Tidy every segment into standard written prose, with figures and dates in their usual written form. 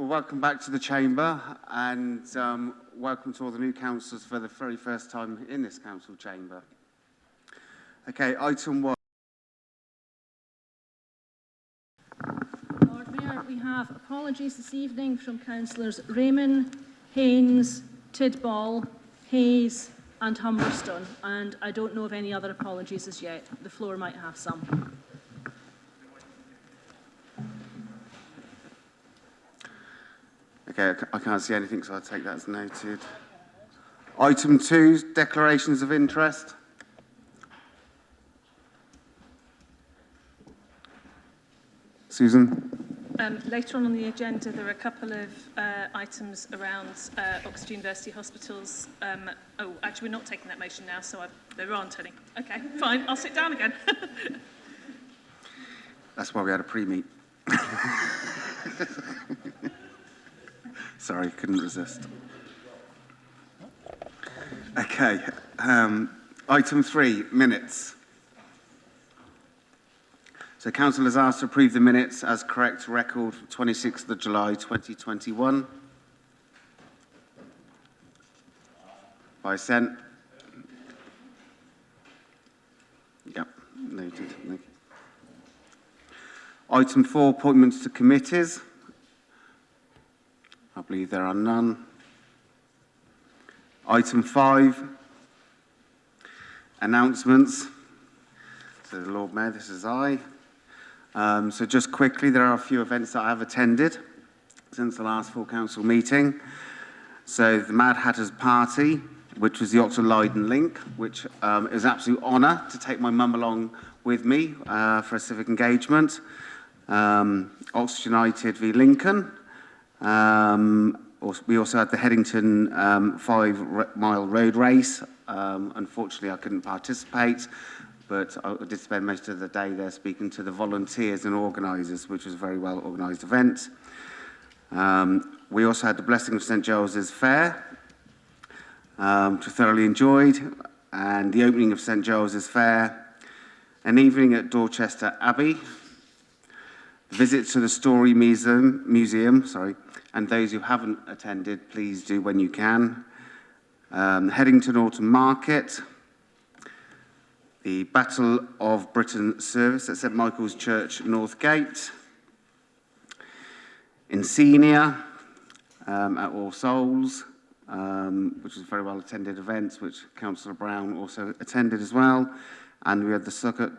Well, welcome back to the Chamber, and welcome to all the new councillors for the very first time in this council chamber. Okay, item 1. Lord Mayor, we have apologies this evening from councillors Raymond, Haynes, Tidball, Hayes and Humberston, and I don't know of any other apologies as yet. The floor might have some. Okay, I can't see anything, so I'll take that as noted. Item 2, declarations of interest. Susan? Later on the agenda, there are a couple of items around Oxford University Hospitals. Actually, we're not taking that motion now, so there aren't any. Okay, fine, I'll sit down again. That's why we had a pre-meet. Sorry, couldn't resist. Okay, item 3, minutes. So council has asked to approve the minutes as correct record 26th of July 2021. By assent. Yep, noted. Thank you. Item 4, appointments to committees. I believe there are none. Item 5, announcements. So the Lord Mayor, this is I. So just quickly, there are a few events that I have attended since the last full council meeting. So the Mad Hatter's Party, which was the Oxford Leyden link, which is an absolute honour to take my mum along with me for a civic engagement. Oxford United v Lincoln. We also had the Headington 5-mile road race. Unfortunately, I couldn't participate, but I did spend most of the day there speaking to the volunteers and organisers, which was a very well organised event. We also had the Blessing of St Giles's Fair, which I thoroughly enjoyed, and the opening of St Giles's Fair, an evening at Dorchester Abbey, visit to the Story Museum, and those who haven't attended, please do when you can. Headington Autumn Market, the Battle of Britain service at St Michael's Church, Northgate, Insignia at All Souls, which was a very well attended event, which Councillor Brown also attended as well. And we had the Sukkot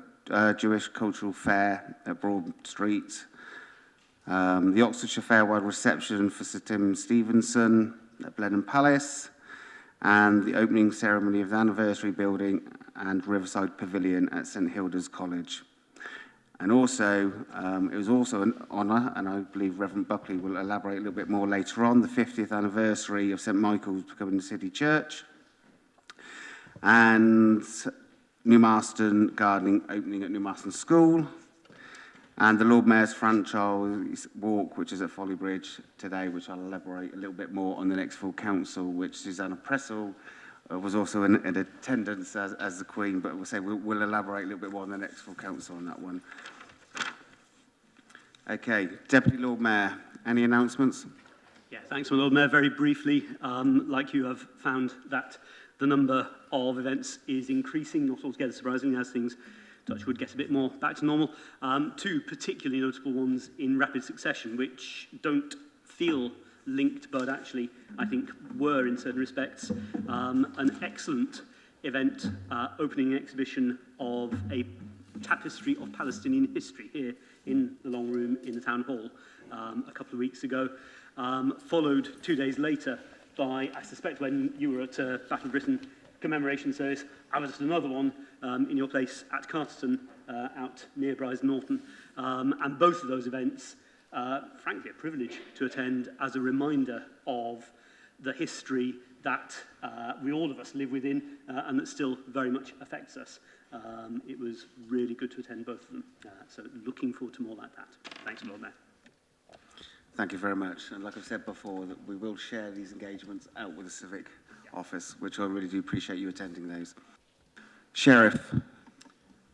Jewish Cultural Fair at Broad Street, the Oxfordshire Farewell Reception for Sir Tim Stevenson at Blenheim Palace, and the opening ceremony of the Anniversary Building and Riverside Pavilion at St Hilda's College. And also, it was also an honour, and I believe Reverend Buckley will elaborate a little bit more later on, the 50th anniversary of St Michael's becoming the city church, and New Marston Gardening opening at New Marston School, and the Lord Mayor's Franchise Walk, which is at Folly Bridge today, which I'll elaborate a little bit more on the next full council, which Susanna Pressel was also in attendance as the Queen, but we'll elaborate a little bit more on the next full council on that one. Okay, Deputy Lord Mayor, any announcements? Yeah, thanks, my Lord Mayor. Very briefly, like you have found that the number of events is increasing, not altogether surprisingly, as things Touchwood get a bit more back to normal. 2 particularly notable ones in rapid succession, which don't feel linked, but actually, I think, were in certain respects. An excellent event, opening exhibition of a tapestry of Palestinian history here in the long room in the town hall a couple of weeks ago, followed 2 days later by, I suspect when you were at Battle of Britain commemoration service, I was at another one in your place at Carterton, out near Brize Norton, and both of those events, frankly, a privilege to attend as a reminder of the history that we all of us live within and that still very much affects us. It was really good to attend both of them, so looking forward to more like that. Thanks, Lord Mayor. Thank you very much. And like I've said before, that we will share these engagements out with the Civic Office, which I really do appreciate you attending those. Sheriff.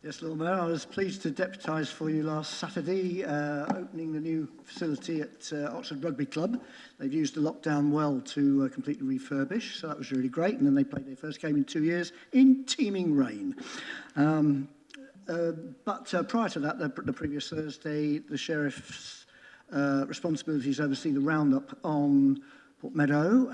Yes, Lord Mayor, I was pleased to deputise for you last Saturday, opening the new facility at Oxford Rugby Club. They've used the lockdown well to completely refurbish, so that was really great. And then they played their first game in 2 years in teeming rain. But prior to that, the previous Thursday, the Sheriff's responsibilities oversee the roundup on Port Meadow.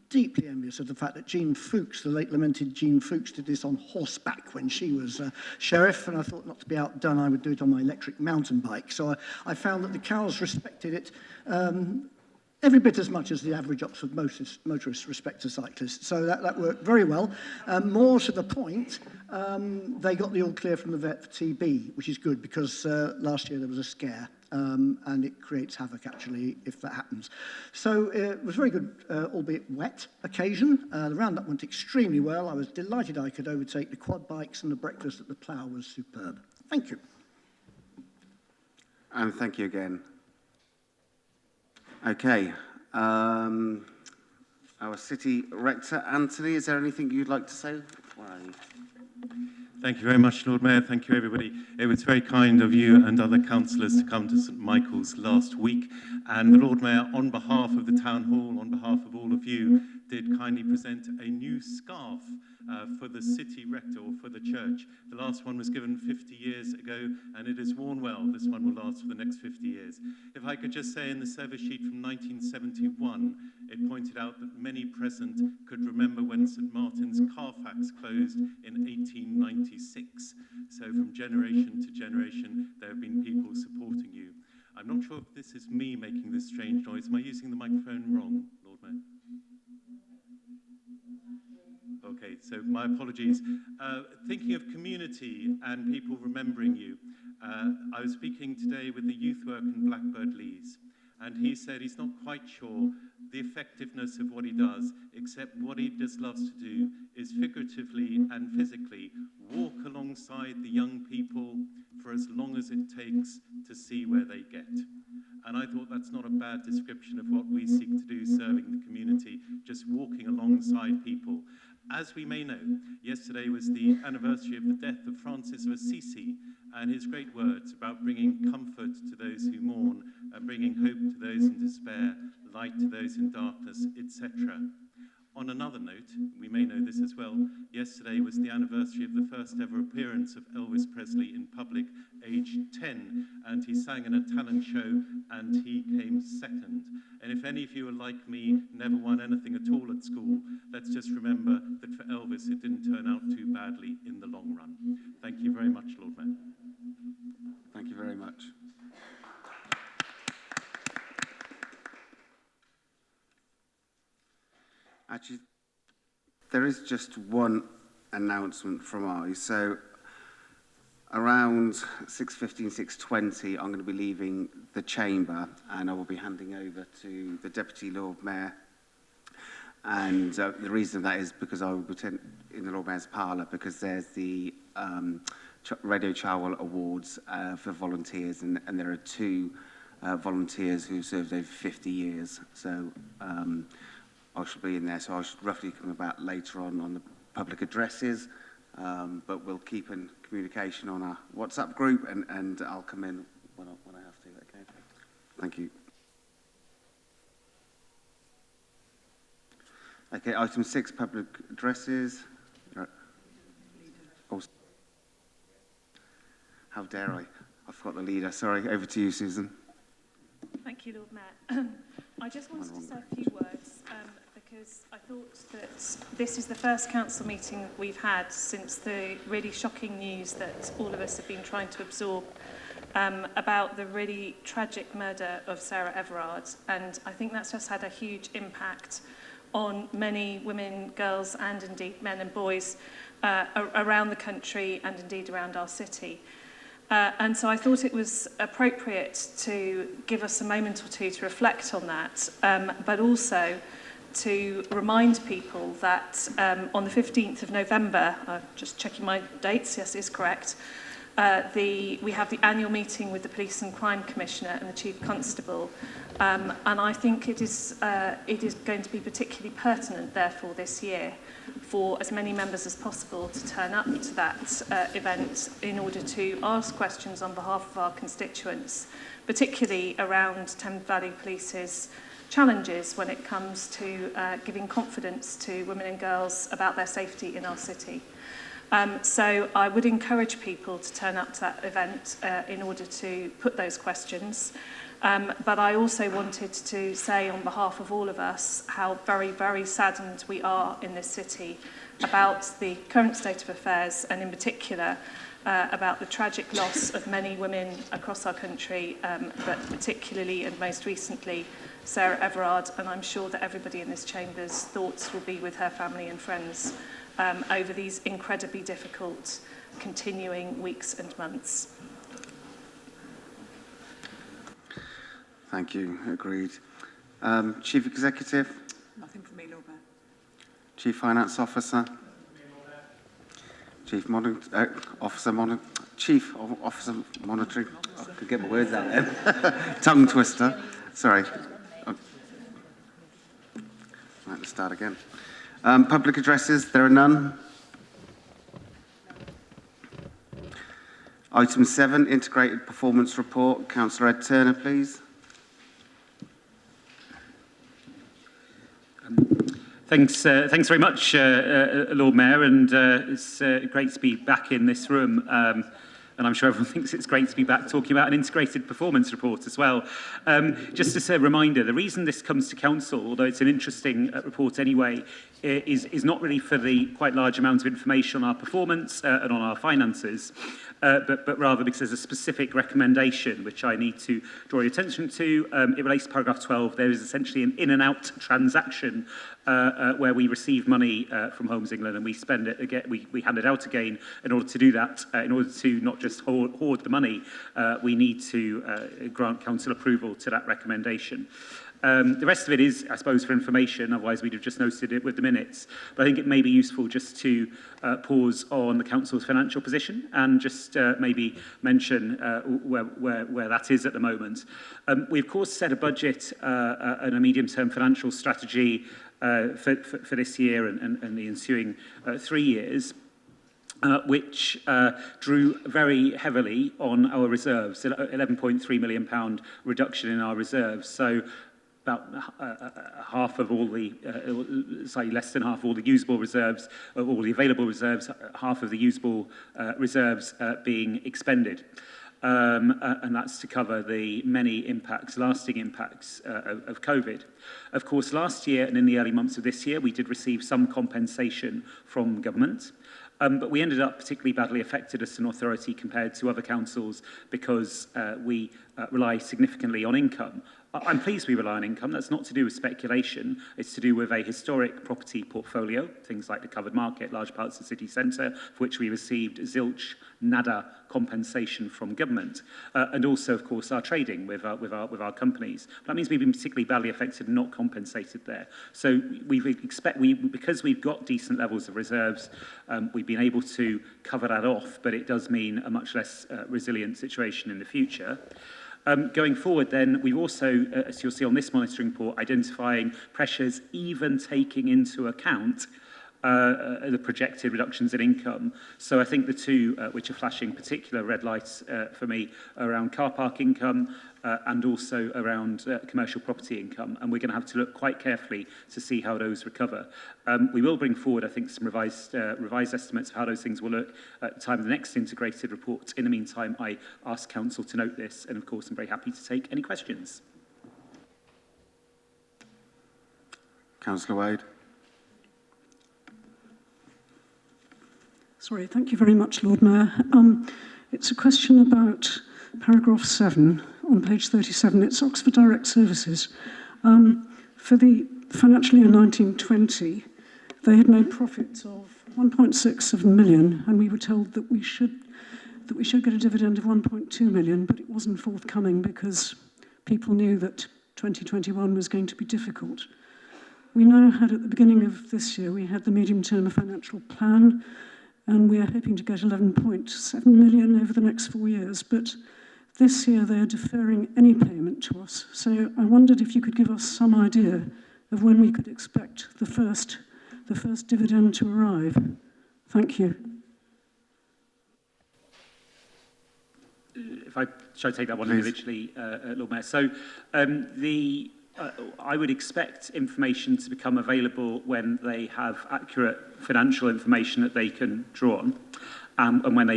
Deeply envious of the fact that Jean Fuchs, the late lamented Jean Fuchs, did this on horseback when she was sheriff, and I thought not to be outdone, I would do it on my electric mountain bike. So I found that the cows respected it every bit as much as the average Oxford motorist respects a cyclist. So that worked very well. More to the point, they got the all clear from the vet for TB, which is good because last year there was a scare. And it creates havoc, actually, if that happens. So it was a very good, albeit wet, occasion. The roundup went extremely well. I was delighted I could overtake the quad bikes, and the breakfast at the Plough was superb. Thank you. And thank you again. Okay. Our City Rector, Anthony, is there anything you'd like to say? Where are you? Thank you very much, Lord Mayor. Thank you, everybody. It was very kind of you and other councillors to come to St Michael's last week. And the Lord Mayor, on behalf of the Town Hall, on behalf of all of you, did kindly present a new scarf for the city rector, or for the church. The last one was given 50 years ago, and it is worn well. This one will last for the next 50 years. If I could just say, in the service sheet from 1971, it pointed out that many present could remember when St Martin's Carfax closed in 1896. So from generation to generation, there have been people supporting you. I'm not sure if this is me making this strange noise. Am I using the microphone wrong, Lord Mayor? Okay, so my apologies. Thinking of community and people remembering you, I was speaking today with the youth work in Blackbird Leys, and he said he's not quite sure the effectiveness of what he does, except what he just loves to do is figuratively and physically walk alongside the young people for as long as it takes to see where they get. And I thought that's not a bad description of what we seek to do serving the community, just walking alongside people. As we may know, yesterday was the anniversary of the death of Francis of Assisi and his great words about bringing comfort to those who mourn and bringing hope to those in despair, light to those in darkness, etc. On another note, we may know this as well, yesterday was the anniversary of the first ever appearance of Elvis Presley in public, aged 10, and he sang in a talent show and he came second. And if any of you are like me, never won anything at all at school, let's just remember that for Elvis it didn't turn out too badly in the long run. Thank you very much, Lord Mayor. Thank you very much. Actually, there is just one announcement from I. So around 6:15, 6:20, I'm going to be leaving the chamber and I will be handing over to the Deputy Lord Mayor. And the reason that is because I will be in the Lord Mayor's parlour because there's the Radio Chowell Awards for volunteers, and there are two volunteers who served over 50 years. So I shall be in there, so I should roughly come about later on the public addresses, but we'll keep in communication on our WhatsApp group, and I'll come in when I have to. Okay. Thank you. Okay, item 6, public addresses. Oh, how dare I? I forgot the leader. Sorry, over to you, Susan. Thank you, Lord Mayor. I just wanted to say a few words because I thought that this is the first council meeting that we've had since the really shocking news that all of us have been trying to absorb about the really tragic murder of Sarah Everard. And I think that's just had a huge impact on many women, girls, and indeed men and boys around the country and indeed around our city. And so I thought it was appropriate to give us a moment or two to reflect on that, but also to remind people that on the 15th of November, just checking my dates, yes, is correct, we have the annual meeting with the Police and Crime Commissioner and the Chief Constable, and I think it is going to be particularly pertinent, therefore, this year for as many members as possible to turn up to that event in order to ask questions on behalf of our constituents, particularly around Thames Valley Police's challenges when it comes to giving confidence to women and girls about their safety in our city. So I would encourage people to turn up to that event in order to put those questions. But I also wanted to say on behalf of all of us how very, very saddened we are in this city about the current state of affairs, and in particular about the tragic loss of many women across our country, but particularly and most recently Sarah Everard, and I'm sure that everybody in this chamber's thoughts will be with her family and friends over these incredibly difficult continuing weeks and months. Thank you. Agreed. Chief Executive? Nothing from me, Lord Mayor. Chief Finance Officer? Chief Officer Monitoring? I could get my words out there. Tongue twister. Sorry. Let's start again. Public addresses, there are none. Item 7, Integrated Performance Report. Councillor Ed Turner, please. Thanks very much, Lord Mayor, and it's great to be back in this room. And I'm sure everyone thinks it's great to be back talking about an integrated performance report as well. Just as a reminder, the reason this comes to Council, although it's an interesting report anyway, is not really for the quite large amount of information on our performance and on our finances, but rather because there's a specific recommendation which I need to draw your attention to. It relates to paragraph 12. There is essentially an in and out transaction where we receive money from Homes England and we spend it again, we hand it out again. In order to do that, in order to not just hoard the money, we need to grant Council approval to that recommendation. The rest of it is, I suppose, for information, otherwise we'd have just noted it with the minutes. But I think it may be useful just to pause on the Council's financial position and just maybe mention where that is at the moment. We, of course, set a budget and a medium-term financial strategy for this year and the ensuing 3 years. Which drew very heavily on our reserves, £11.3 million reduction in our reserves. So about half of all the, slightly less than half of all the usable reserves, of all the available reserves, half of the usable reserves being expended. And that's to cover the many impacts, lasting impacts of COVID. Of course, last year and in the early months of this year, we did receive some compensation from government. But we ended up particularly badly affected as an authority compared to other councils because we rely significantly on income. I'm pleased we rely on income. That's not to do with speculation. It's to do with a historic property portfolio, things like the covered market, large parts of the city centre, for which we received zilch, nada compensation from government. And also, of course, our trading with our companies. But that means we've been particularly badly affected and not compensated there. So because we've got decent levels of reserves, we've been able to cover that off, but it does mean a much less resilient situation in the future. Going forward then, we've also, as you'll see on this monitoring report, identifying pressures even taking into account the projected reductions in income. So I think the two which are flashing particular red lights for me are around car park income and also around commercial property income. And we're going to have to look quite carefully to see how those recover. We will bring forward, I think, some revised estimates of how those things will look at the time of the next integrated report. In the meantime, I ask Council to note this, and of course, I'm very happy to take any questions. Councillor Wade. Sorry, thank you very much, Lord Mayor. It's a question about paragraph 7 on page 37. It's Oxford Direct Services. For the financial year 1920, they had made profits of 1.6 million, and we were told that we should get a dividend of 1.2 million, but it wasn't forthcoming because people knew that 2021 was going to be difficult. We now had, at the beginning of this year, we had the medium-term financial plan, and we are hoping to get 11.7 million over the next 4 years, but this year they are deferring any payment to us. So I wondered if you could give us some idea of when we could expect the first dividend to arrive. Thank you. Shall I take that one individually, Lord Mayor? So I would expect information to become available when they have accurate financial information that they can draw on. And when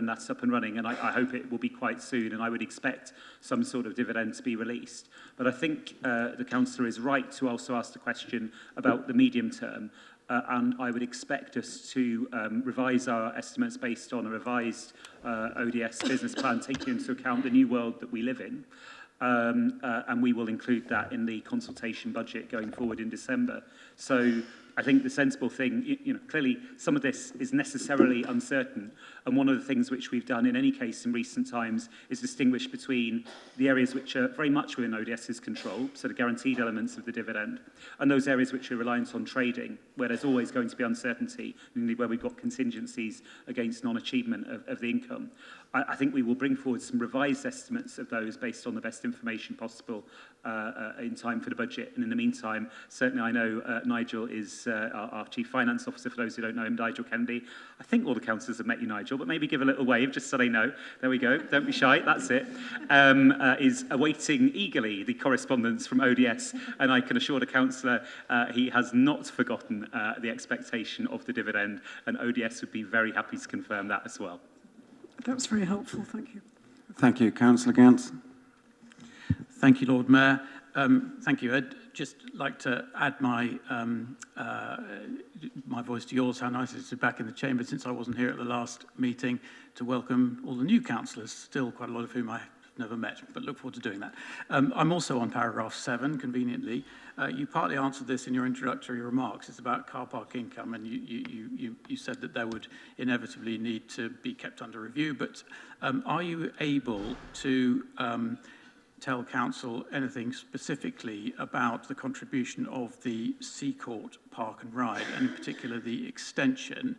that's up and running, and I hope it will be quite soon, and I would expect some sort of dividend to be released. But I think the councillor is right to also ask the question about the medium term, and I would expect us to revise our estimates based on a revised ODS business plan, taking into account the new world that we live in. And we will include that in the consultation budget going forward in December. So I think the sensible thing, clearly some of this is necessarily uncertain, and one of the things which we've done in any case in recent times is distinguish between the areas which are very much within ODS's control, so the guaranteed elements of the dividend, and those areas which are reliant on trading, where there's always going to be uncertainty, namely where we've got contingencies against non-achievement of the income. I think we will bring forward some revised estimates of those based on the best information possible in time for the budget. And in the meantime, certainly I know Nigel is our Chief Finance Officer. For those who don't know him, Nigel Kennedy. I think all the councillors have met you, Nigel, but maybe give a little wave just so they know. There we go. Don't be shy. That's it. Is awaiting eagerly the correspondence from ODS. And I can assure the councillor he has not forgotten the expectation of the dividend. And ODS would be very happy to confirm that as well. That's very helpful, thank you. Thank you. Councillor Gantz. Thank you, Lord Mayor. Thank you. I'd just like to add my voice to yours. How nice it is to be back in the chamber since I wasn't here at the last meeting, to welcome all the new councillors, still quite a lot of whom I've never met, but look forward to doing that. I'm also on paragraph 7, conveniently. You partly answered this in your introductory remarks. It's about car park income, and you said that there would inevitably need to be kept under review, but are you able to tell council anything specifically about the contribution of the Seacourt Park and Ride, and in particular the extension?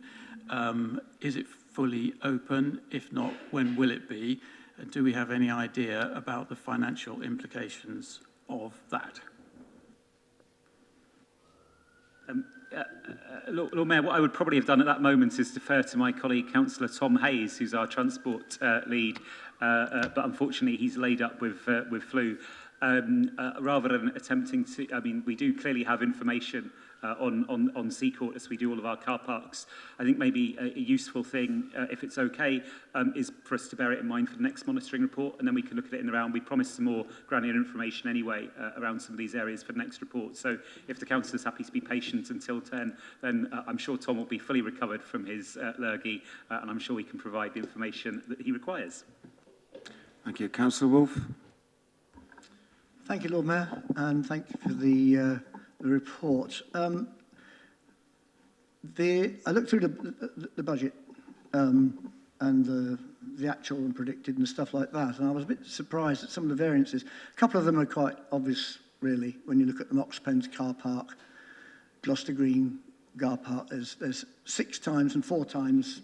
Is it fully open? If not, when will it be? Do we have any idea about the financial implications of that? Lord Mayor, what I would probably have done at that moment is defer to my colleague, Councillor Tom Hayes, who's our transport lead, but unfortunately he's laid up with flu. Rather than attempting to, we do clearly have information on Seacourt as we do all of our car parks. I think maybe a useful thing, if it's okay, is for us to bear it in mind for the next monitoring report, and then we can look at it in the round. We promised some more granular information anyway around some of these areas for the next report. So if the councillor is happy to be patient until 10, then I'm sure Tom will be fully recovered from his lurgy, and I'm sure we can provide the information that he requires. Thank you. Councillor Wolfe. Thank you, Lord Mayor, and thank you for the report. I looked through the budget and the actual and predicted and stuff like that, and I was a bit surprised at some of the variances. A couple of them are quite obvious, really, when you look at the Mox Pens car park, Gloucester Green car park. There's 6 times and 4 times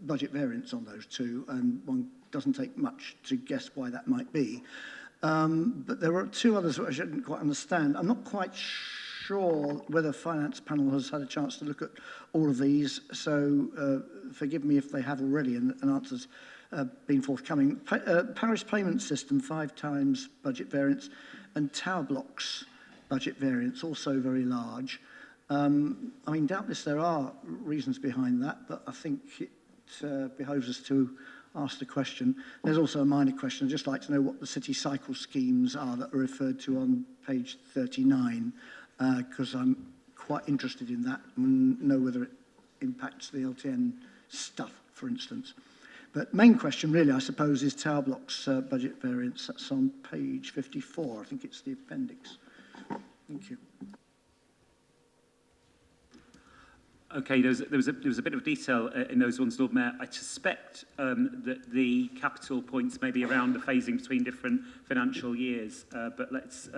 budget variance on those two, and one doesn't take much to guess why that might be. But there are 2 others which I didn't quite understand. I'm not quite sure whether Finance Panel has had a chance to look at all of these, so forgive me if they have already and answers been forthcoming. Parish payment system, 5 times budget variance, and tower blocks budget variance, also very large. Doubtless there are reasons behind that, but I think it behoves us to ask the question. There's also a minor question. I'd just like to know what the city cycle schemes are that are referred to on page 39, because I'm quite interested in that and know whether it impacts the LTN stuff, for instance. But main question really, I suppose, is tower blocks budget variance. That's on page 54. I think it's the appendix. Thank you. Okay, there was a bit of detail in those ones, Lord Mayor. I suspect that the capital points may be around the phasing between different financial years, but let's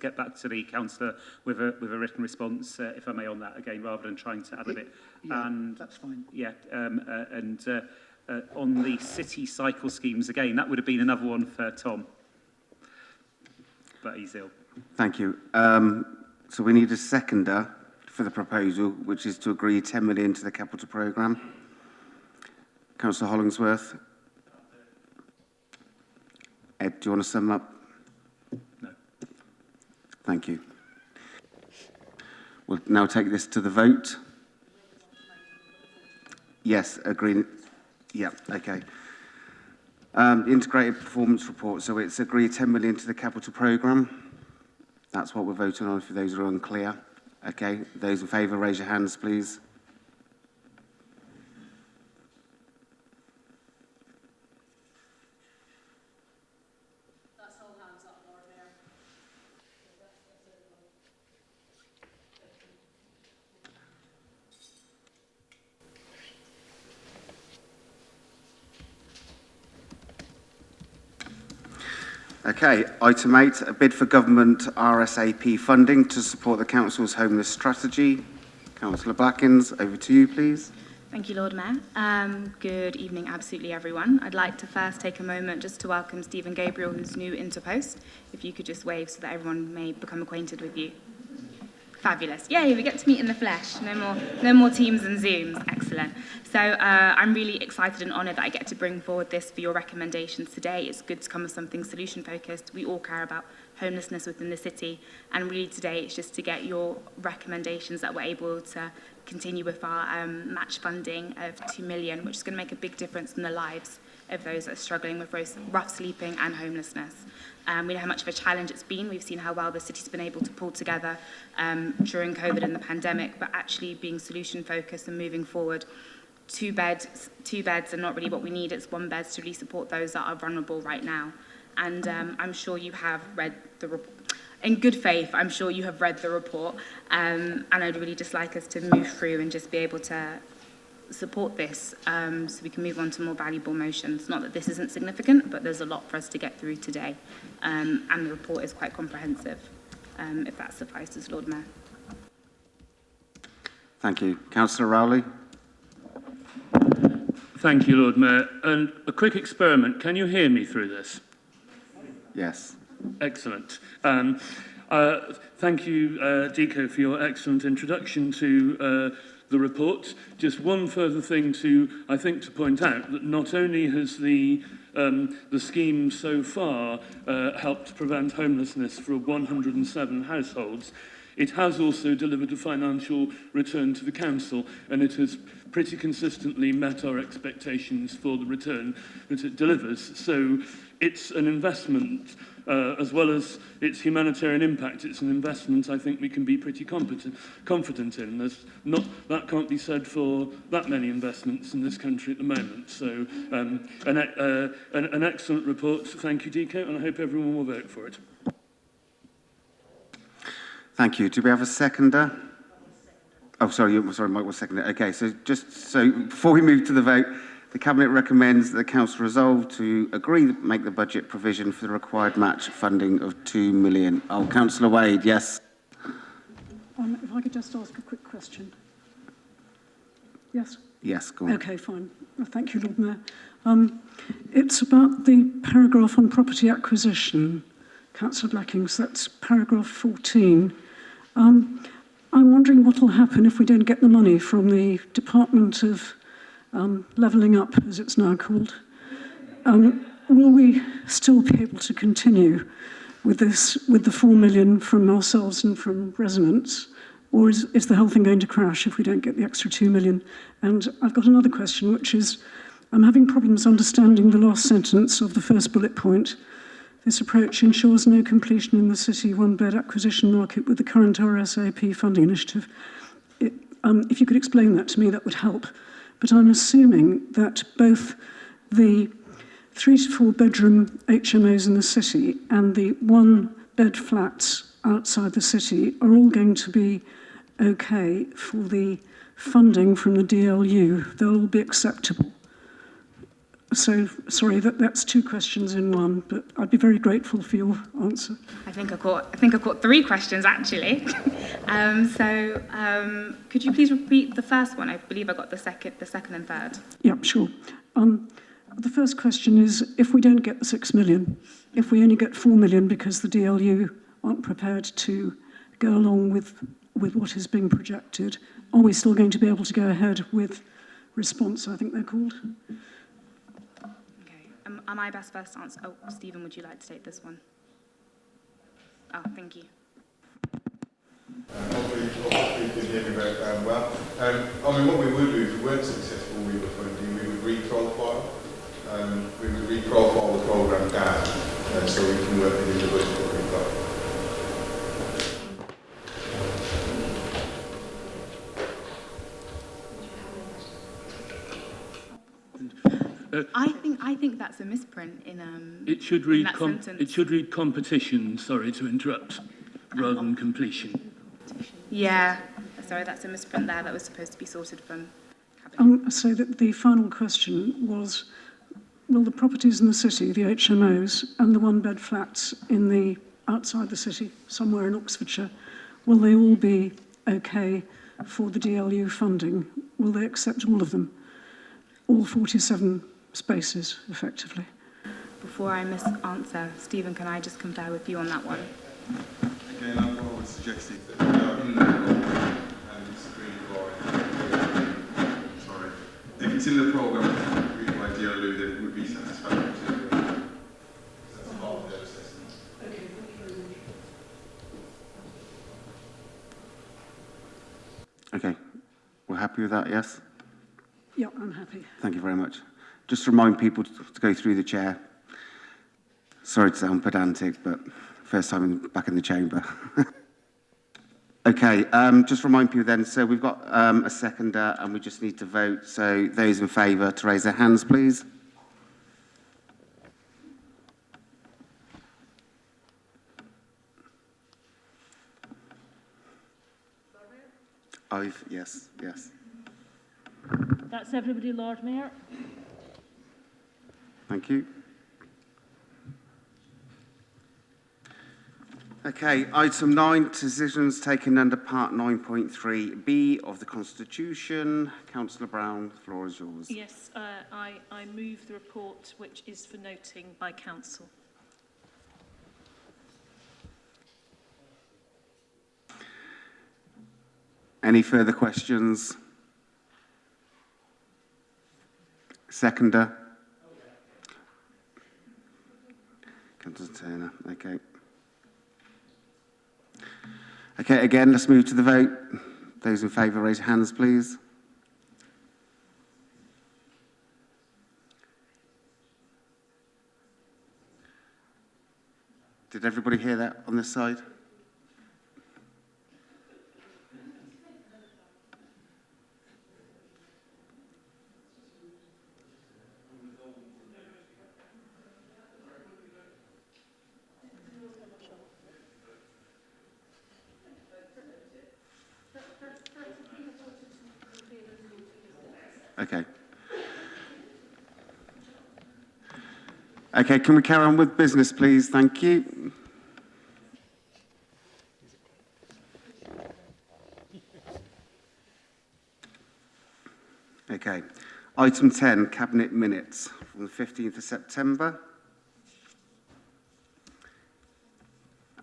get back to the councillor with a written response, if I may, on that again, rather than trying to add a bit. Yeah, And that's fine. yeah, on the city cycle schemes again, that would have been another one for Tom, but he's ill. Thank you. So we need a seconder for the proposal, which is to agree 10 million to the capital programme. Councillor Hollingsworth. Ed, do you want to sum up? No. Thank you. We'll now take this to the vote. Yes, agree. Yeah, okay. Integrated performance report. So it's agree 10 million to the capital programme. That's what we're voting on, for those who are unclear. Okay, those in favour, raise your hands, please. That's all hands up, Lord Mayor. Okay, item 8, a bid for government RSAP funding to support the council's homeless strategy. Councillor Blackins, over to you, please. Thank you, Lord Mayor. Good evening, absolutely everyone. I'd like to first take a moment just to welcome Stephen Gabriel, who's new into post. If you could just wave so that everyone may become acquainted with you. Fabulous. Yay, we get to meet in the flesh. No more Teams and Zooms. Excellent. So I'm really excited and honoured that I get to bring forward this for your recommendations today. It's good to come with something solution-focused. We all care about homelessness within the city. And really today, it's just to get your recommendations that we're able to continue with our match funding of 2 million, which is going to make a big difference in the lives of those that are struggling with rough sleeping and homelessness. We know how much of a challenge it's been. We've seen how well the city's been able to pull together during COVID and the pandemic, but actually being solution-focused and moving forward. Two beds are not really what we need. It's 1 bed to really support those that are vulnerable right now. And I'm sure you have read the report. In good faith, I'm sure you have read the report. And I'd really just like us to move through and just be able to support this so we can move on to more valuable motions. Not that this isn't significant, but there's a lot for us to get through today. And the report is quite comprehensive, if that suffices, Lord Mayor. Thank you. Councillor Rowley. Thank you, Lord Mayor. And a quick experiment. Can you hear me through this? Yes. Excellent. Thank you, Deco, for your excellent introduction to the report. Just one further thing to point out, that not only has the scheme so far helped prevent homelessness for 107 households, it has also delivered a financial return to the council, and it has pretty consistently met our expectations for the return that it delivers. So it's an investment, as well as its humanitarian impact. It's an investment I think we can be pretty confident in. That can't be said for that many investments in this country at the moment. So an excellent report. Thank you, Deco, and I hope everyone will vote for it. Thank you. Do we have a seconder? Oh, sorry, Mike was seconded. Okay, so before we move to the vote, the Cabinet recommends that the Council resolve to agree to make the budget provision for the required match funding of 2 million. Oh, Councillor Wade, yes. If I could just ask a quick question. Yes? Yes, go on. Okay, fine. Thank you, Lord Mayor. It's about the paragraph on property acquisition. Councillor Blackings, that's paragraph 14. I'm wondering what will happen if we don't get the money from the Department of Levelling Up, as it's now called. Will we still be able to continue with this, with the 4 million from ourselves and from residents, or is the whole thing going to crash if we don't get the extra 2 million? And I've got another question, which is, I'm having problems understanding the last sentence of the first bullet point. This approach ensures no completion in the city 1-bed acquisition market with the current RSAP funding initiative. If you could explain that to me, that would help. But I'm assuming that both the 3 to 4 bedroom HMOs in the city and the 1-bed flats outside the city are all going to be okay for the funding from the DLU, they'll all be acceptable. So, sorry, that's two questions in one, but I'd be very grateful for your answer. I think I caught three questions actually. Could you please repeat the first one? I believe I got the second and third. Yep, sure. The first question is, if we don't get the 6 million, if we only get 4 million because the DLU aren't prepared to go along with what is being projected, are we still going to be able to go ahead with response, I think they're called? Okay. Am I best first to answer? Oh, Stephen, would you like to take this one? Oh, thank you. Hopefully you can hear me very well. I mean, what we would do if we weren't successful with the funding, we would reprofile. We would reprofile the programme down so we can work within the budget that we've got. I think that's a misprint in It should read that sentence. it should read competition. Sorry to interrupt, rather than completion. Yeah. Sorry, that's a misprint there. That was supposed to be sorted from cabinet. So that the final question was, will the properties in the city, the HMOs, and the one-bed flats outside the city, somewhere in Oxfordshire, will they all be okay for the DLU funding? Will they accept all of them? All 47 spaces, effectively? Before I misanswer, Stephen, can I just confer with you on that one? Again, I would suggest that in the programme and it's sorry, if it's in the programme agreed by DLU, then it would be satisfactory to that's part of their assessment. Okay, we're happy with that, yes? Yeah, I'm happy. Thank you very much. Just to remind people to go through the chair. Sorry to sound pedantic, but first time back in the chamber. Okay, just remind people then, so we've got a seconder and we just need to vote. So those in favour to raise their hands, please. Yes. That's everybody, Lord Mayor. Thank you. Okay, item 9, decisions taken under part 9.3b of the Constitution. Councillor Brown, the floor is yours. Yes, I move the report which is for noting by council. Any further questions? Seconder? Councillor Turner, okay. Okay, again, let's move to the vote. Those in favour, raise your hands, please. Did everybody hear that on this side? Okay. Okay, can we carry on with business, please? Thank you. Okay. Item 10, Cabinet Minutes from the 15th of September.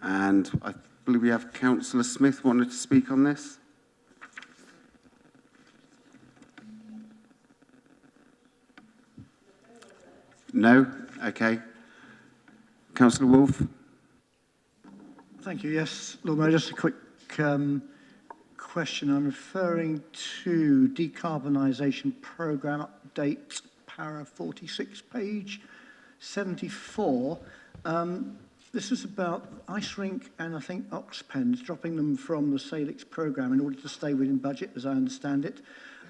And I believe we have Councillor Smith wanted to speak on this. No? Okay. Councillor Wolfe? Thank you. Yes, Lord Mayor, just a quick question. I'm referring to decarbonisation programme update, para 46, page 74. This is about ice rink and I think ox pens, dropping them from the Salix programme in order to stay within budget, as I understand it.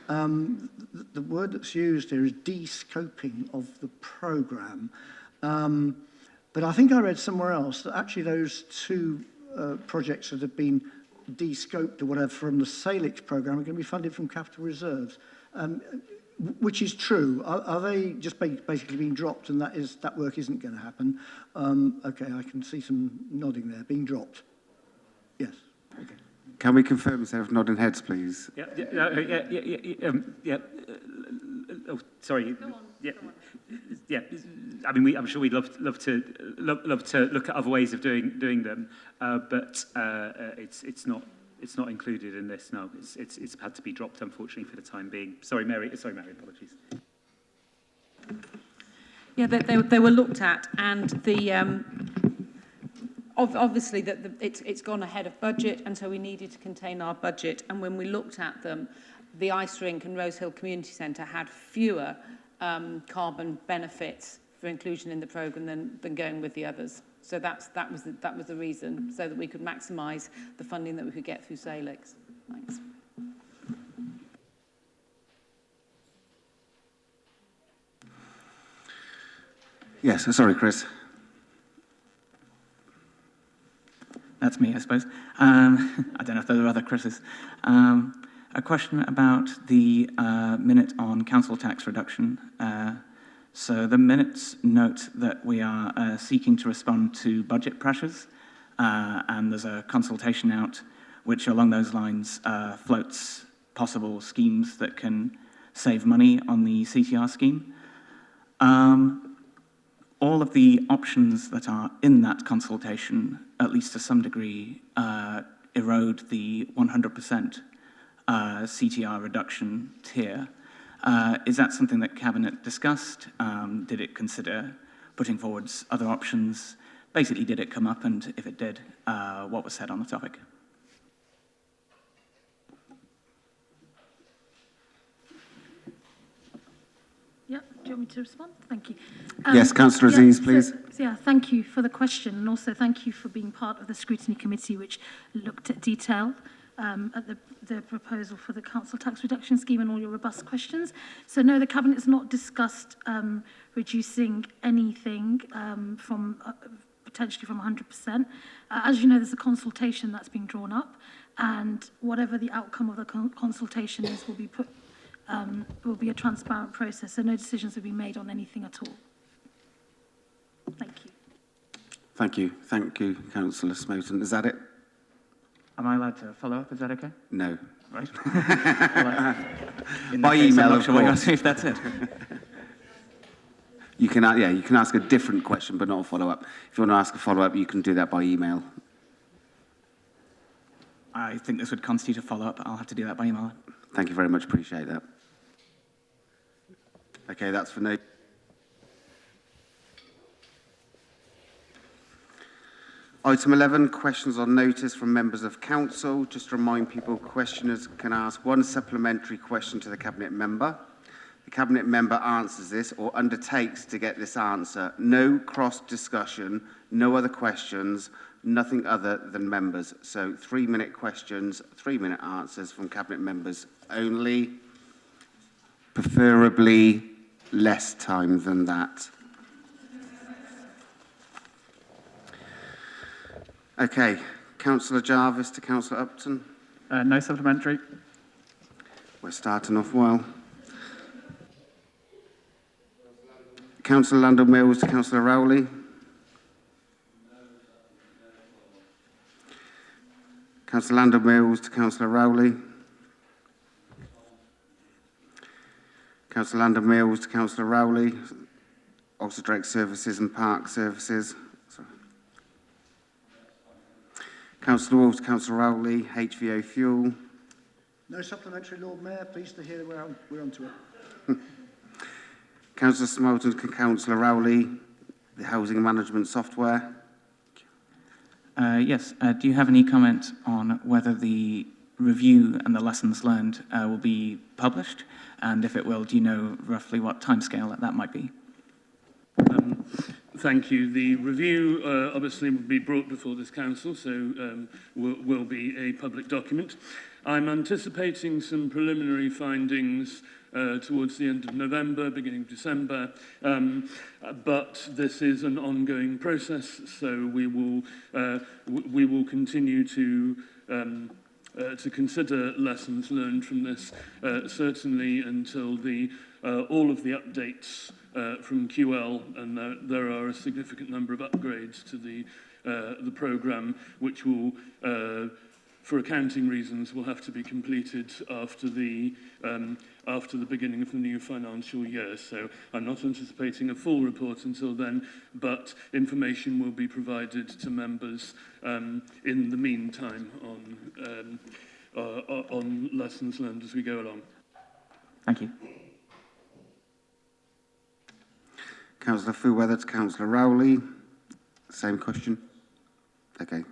The word that's used here is de-scoping of the programme. But I think I read somewhere else that actually those two projects that have been de-scoped or whatever from the Salix programme are going to be funded from capital reserves, which is true. Are they just basically being dropped, and that work isn't going to happen? Okay, I can see some nodding there. Being dropped. Yes. Okay. Can we confirm instead of nodding heads, please? Oh, sorry. Yeah. I mean, I'm sure we'd love to look at other ways of doing them, but it's not included in this. No, it's had to be dropped, unfortunately, for the time being. Sorry, Mary. Apologies. Yeah, they were looked at, and the obviously it's gone ahead of budget, and so we needed to contain our budget. And when we looked at them, the Ice Rink and Rose Hill Community Centre had fewer carbon benefits for inclusion in the programme than going with the others. So that was the reason, so that we could maximise the funding that we could get through Salix. Thanks. Yes, sorry, Chris. That's me, I suppose. I don't know if there are other Chris's. A question about the minute on council tax reduction. So the minutes note that we are seeking to respond to budget pressures, and there's a consultation out which along those lines floats possible schemes that can save money on the CTR scheme. All of the options that are in that consultation, at least to some degree, erode the 100% CTR reduction tier. Is that something that Cabinet discussed? Did it consider putting forwards other options? Basically, did it come up, and if it did, what was said on the topic? Yeah, do you want me to respond? Thank you. Yes, Councillor Aziz, please. Thank you for the question, and also thank you for being part of the Scrutiny Committee, which looked at detail at the proposal for the council tax reduction scheme and all your robust questions. So no, the Cabinet has not discussed reducing anything from potentially from 100%. As you know, there's a consultation that's being drawn up, and whatever the outcome of the consultation is will be a transparent process, so no decisions will be made on anything at all. Thank you. Thank you. Thank you, Councillor Smoten. Is that it? Am I allowed to follow up? Is that okay? No. Right. By email, of course. If that's it. You can ask a different question, but not a follow-up. If you want to ask a follow-up, you can do that by email. I think this would constitute a follow-up. I'll have to do that by email. Thank you very much. Appreciate that. Okay, that's for no. Item 11, questions on notice from members of council. Just to remind people, questioners can ask one supplementary question to the Cabinet member. The Cabinet member answers this or undertakes to get this answer. No cross-discussion, no other questions, nothing other than members. So 3-minute questions, 3-minute answers from Cabinet members only. Preferably less time than that. Okay, Councillor Jarvis to Councillor Upton. No supplementary. We're starting off well. Councillor Landon Mills to Councillor Rowley. Councillor Landon Mills to Councillor Rowley. Councillor Landon Mills to Councillor Rowley. Oxford Direct Services and Park Services. Sorry. Councillor Wolf to Councillor Rowley. HVO Fuel. No supplementary, Lord Mayor. Pleased to hear we're onto it. Councillor Smoten to Councillor Rowley. The housing management software. Yes. Do you have any comment on whether the review and the lessons learned will be published? And if it will, do you know roughly what timescale that might be? Thank you. The review obviously will be brought before this council, so will be a public document. I'm anticipating some preliminary findings towards the end of November, beginning of December. But this is an ongoing process, so we will continue to consider lessons learned from this, certainly until all of the updates from QL, and there are a significant number of upgrades to the programme, which will, for accounting reasons, will have to be completed after the beginning of the new financial year. So I'm not anticipating a full report until then, but information will be provided to members in the meantime on lessons learned as we go along. Thank you. Councillor Fuweather to Councillor Rowley. Same question. Okay.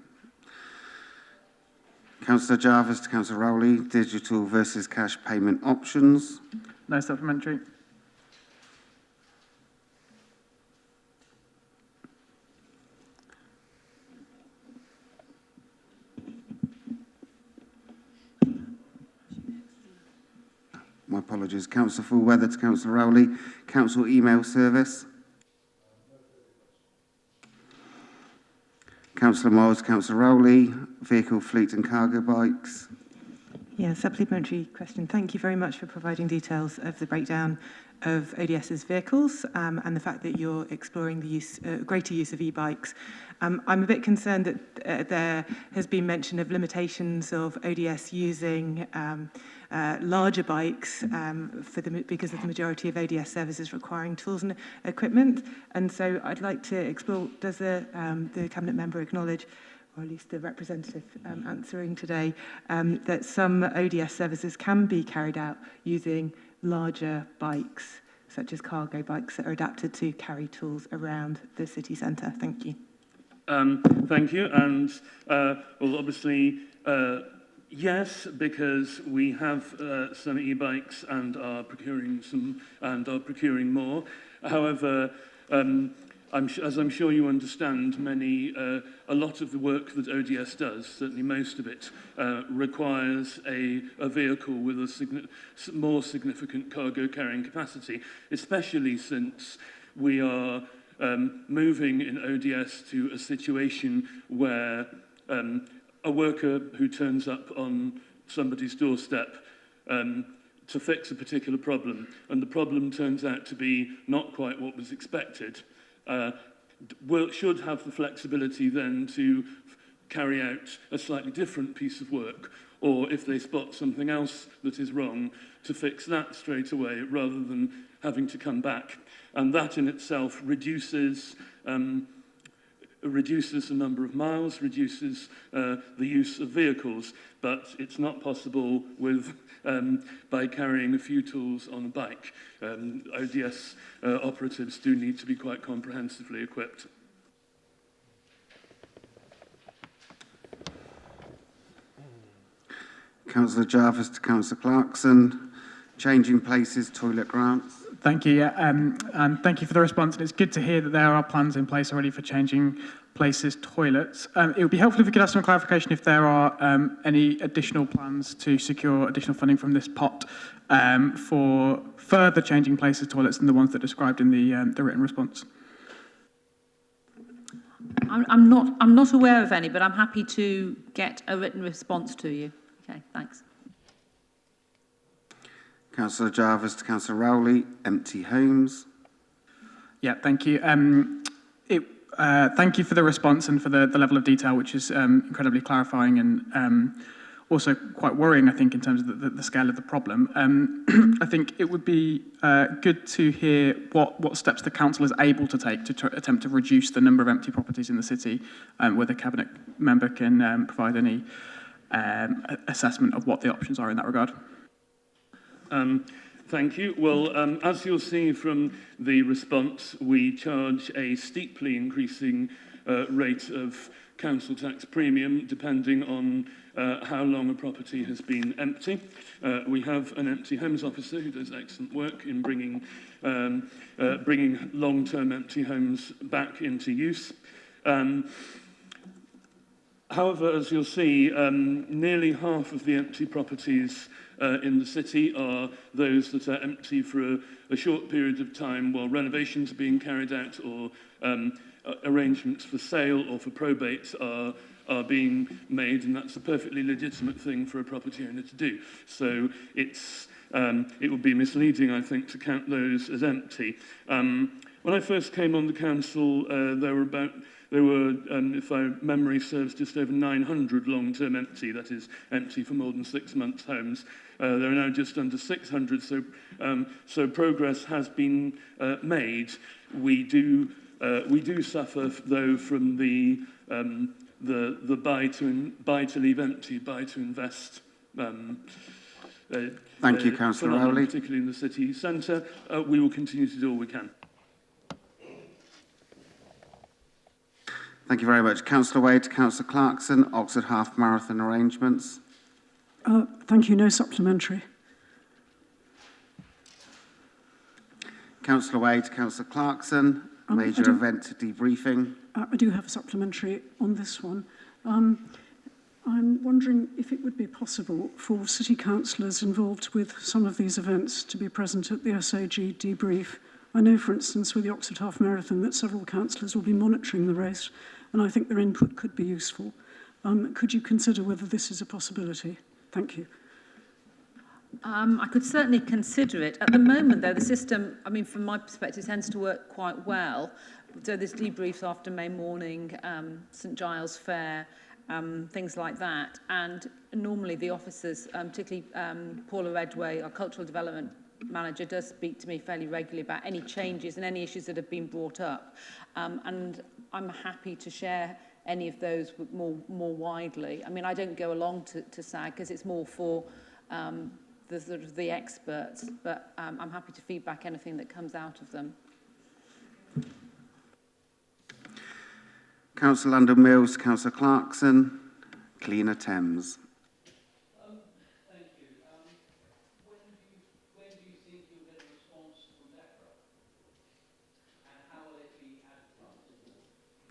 Councillor Jarvis to Councillor Rowley. Digital versus cash payment options. No supplementary. My apologies. Councillor Fuweather to Councillor Rowley. Council email service. Councillor Miles to Councillor Rowley. Vehicle, fleet and cargo bikes. Yeah, supplementary question. Thank you very much for providing details of the breakdown of ODS's vehicles and the fact that you're exploring the greater use of e-bikes. I'm a bit concerned that there has been mention of limitations of ODS using larger bikes because of the majority of ODS services requiring tools and equipment. And so I'd like to explore, does the Cabinet member acknowledge, or at least the representative answering today, that some ODS services can be carried out using larger bikes, such as cargo bikes that are adapted to carry tools around the city centre? Thank you. Thank you. And, well, obviously, yes, because we have some e-bikes and are procuring more. However, as I'm sure you understand, a lot of the work that ODS does, certainly most of it, requires a vehicle with a more significant cargo carrying capacity, especially since we are moving in ODS to a situation where a worker who turns up on somebody's doorstep to fix a particular problem, and the problem turns out to be not quite what was expected, should have the flexibility then to carry out a slightly different piece of work, or if they spot something else that is wrong, to fix that straight away rather than having to come back. And that in itself reduces the number of miles, reduces the use of vehicles, but it's not possible by carrying a few tools on a bike. ODS operatives do need to be quite comprehensively equipped. Councillor Jarvis to Councillor Clarkson. Changing places, toilet grants. Thank you. Yeah, and thank you for the response. And it's good to hear that there are plans in place already for changing places toilets. It would be helpful if we could have some clarification if there are any additional plans to secure additional funding from this pot for further changing places toilets than the ones that are described in the written response. I'm not aware of any, but I'm happy to get a written response to you. Okay, thanks. Councillor Jarvis to Councillor Rowley. Empty homes. Yeah, thank you. Thank you for the response and for the level of detail, which is incredibly clarifying and also quite worrying, I think, in terms of the scale of the problem. I think it would be good to hear what steps the council is able to take to attempt to reduce the number of empty properties in the city, whether Cabinet member can provide any assessment of what the options are in that regard. Thank you. Well, as you'll see from the response, we charge a steeply increasing rate of council tax premium depending on how long a property has been empty. We have an empty homes officer who does excellent work in bringing long-term empty homes back into use. However, as you'll see, nearly half of the empty properties in the city are those that are empty for a short period of time while renovations are being carried out or arrangements for sale or for probate are being made, and that's a perfectly legitimate thing for a property owner to do. So it would be misleading, I think, to count those as empty. When I first came on the council, there were, if my memory serves, just over 900 long-term empty, that is, empty for more than 6 months homes. There are now just under 600, so progress has been made. We do suffer, though, from the buy to leave empty, buy to invest. Thank you, Councillor Rowley. Particularly in the city centre. We will continue to do all we can. Thank you very much. Councillor Wade, Councillor Clarkson, Oxford Half Marathon arrangements. Thank you. No supplementary. Councillor Wade, Councillor Clarkson, major event debriefing. I do have a supplementary on this one. I'm wondering if it would be possible for city councillors involved with some of these events to be present at the SAG debrief. I know, for instance, with the Oxford Half Marathon, that several councillors will be monitoring the race, and I think their input could be useful. Could you consider whether this is a possibility? Thank you. I could certainly consider it. At the moment, though, the system, I mean, from my perspective, tends to work quite well. So there's debriefs after May morning, St Giles Fair, things like that. And normally the officers, particularly Paula Redway, our cultural development manager, does speak to me fairly regularly about any changes and any issues that have been brought up. And I'm happy to share any of those more widely. I mean, I don't go along to SAG because it's more for the sort of the experts, but I'm happy to feedback anything that comes out of them. Councillor London Mills, Councillor Clarkson, Cleaner Thames. Thank you. When do you think you'll get a response from DEFRA? And how will it be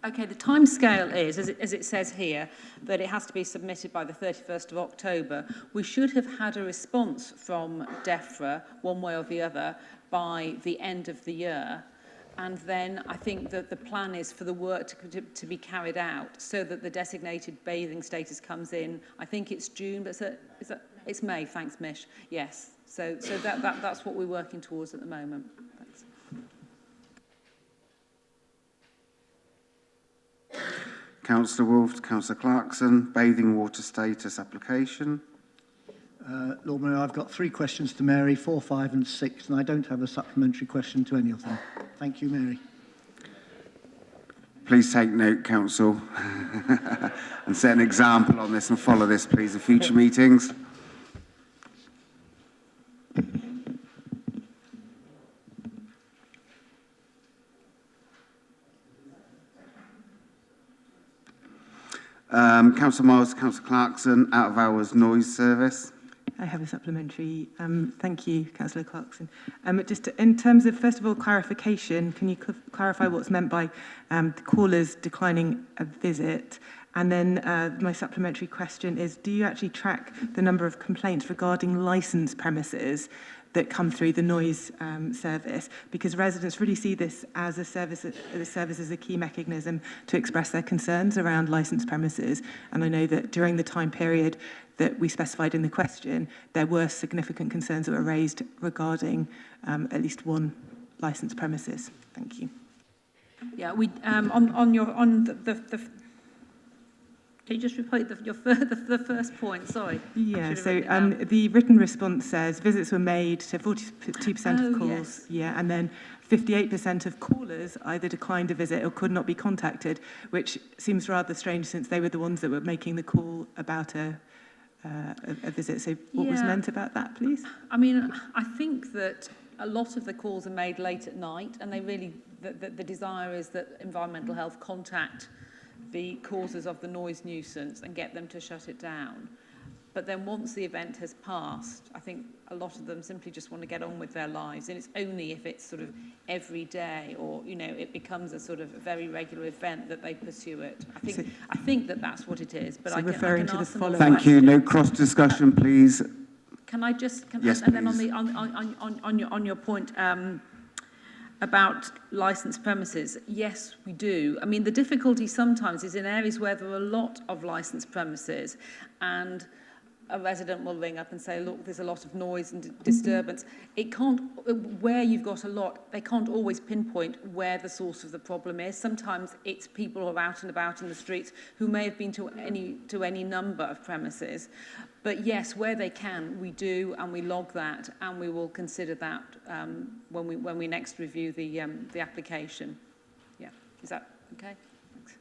advertised? Okay, the timescale is, as it says here, that it has to be submitted by the 31st of October. We should have had a response from DEFRA, one way or the other, by the end of the year. And then I think that the plan is for the work to be carried out so that the designated bathing status comes in. I think it's June, but it's May. Thanks, Mish. Yes. So that's what we're working towards at the moment. Thanks. Councillor Wolfe, Councillor Clarkson, bathing water status application. Lord Mayor, I've got 3 questions to Mary, 4, 5 and 6, and I don't have a supplementary question to any of them. Thank you, Mary. Please take note, Council, and set an example on this and follow this, please, in future meetings. Councillor Miles, Councillor Clarkson, out of hours noise service. I have a supplementary. Thank you, Councillor Clarkson. Just in terms of, first of all, clarification, can you clarify what's meant by callers declining a visit? And then my supplementary question is, do you actually track the number of complaints regarding licensed premises that come through the noise service? Because residents really see this as a service as a key mechanism to express their concerns around licensed premises. And I know that during the time period that we specified in the question, there were significant concerns that were raised regarding at least one licensed premises. Thank you. Yeah, we on the can you just repeat the first point? Sorry. Yeah, so the written response says visits were made to 42% of calls. Yes. Yeah, and then 58% of callers either declined a visit or could not be contacted, which seems rather strange since they were the ones that were making the call about a visit. So what was meant about that, please? I mean, I think that a lot of the calls are made late at night, and they really, the desire is that environmental health contact the causes of the noise nuisance and get them to shut it down. But then once the event has passed, I think a lot of them simply just want to get on with their lives. And it's only if it's sort of every day or, you know, it becomes a sort of very regular event that they pursue it. I think that that's what it is. But So I can referring to the ask them all Thank you. No cross discussion, please. Can I just, Yes, and then please. on your point about licensed premises, yes, we do. I mean, the difficulty sometimes is in areas where there are a lot of licensed premises, and a resident will ring up and say, look, there's a lot of noise and disturbance. It can't, where you've got a lot, they can't always pinpoint where the source of the problem is. Sometimes it's people who are out and about in the streets who may have been to any number of premises. But yes, where they can, we do, and we log that, and we will consider that when we next review the application. Yeah, is that okay? Thanks.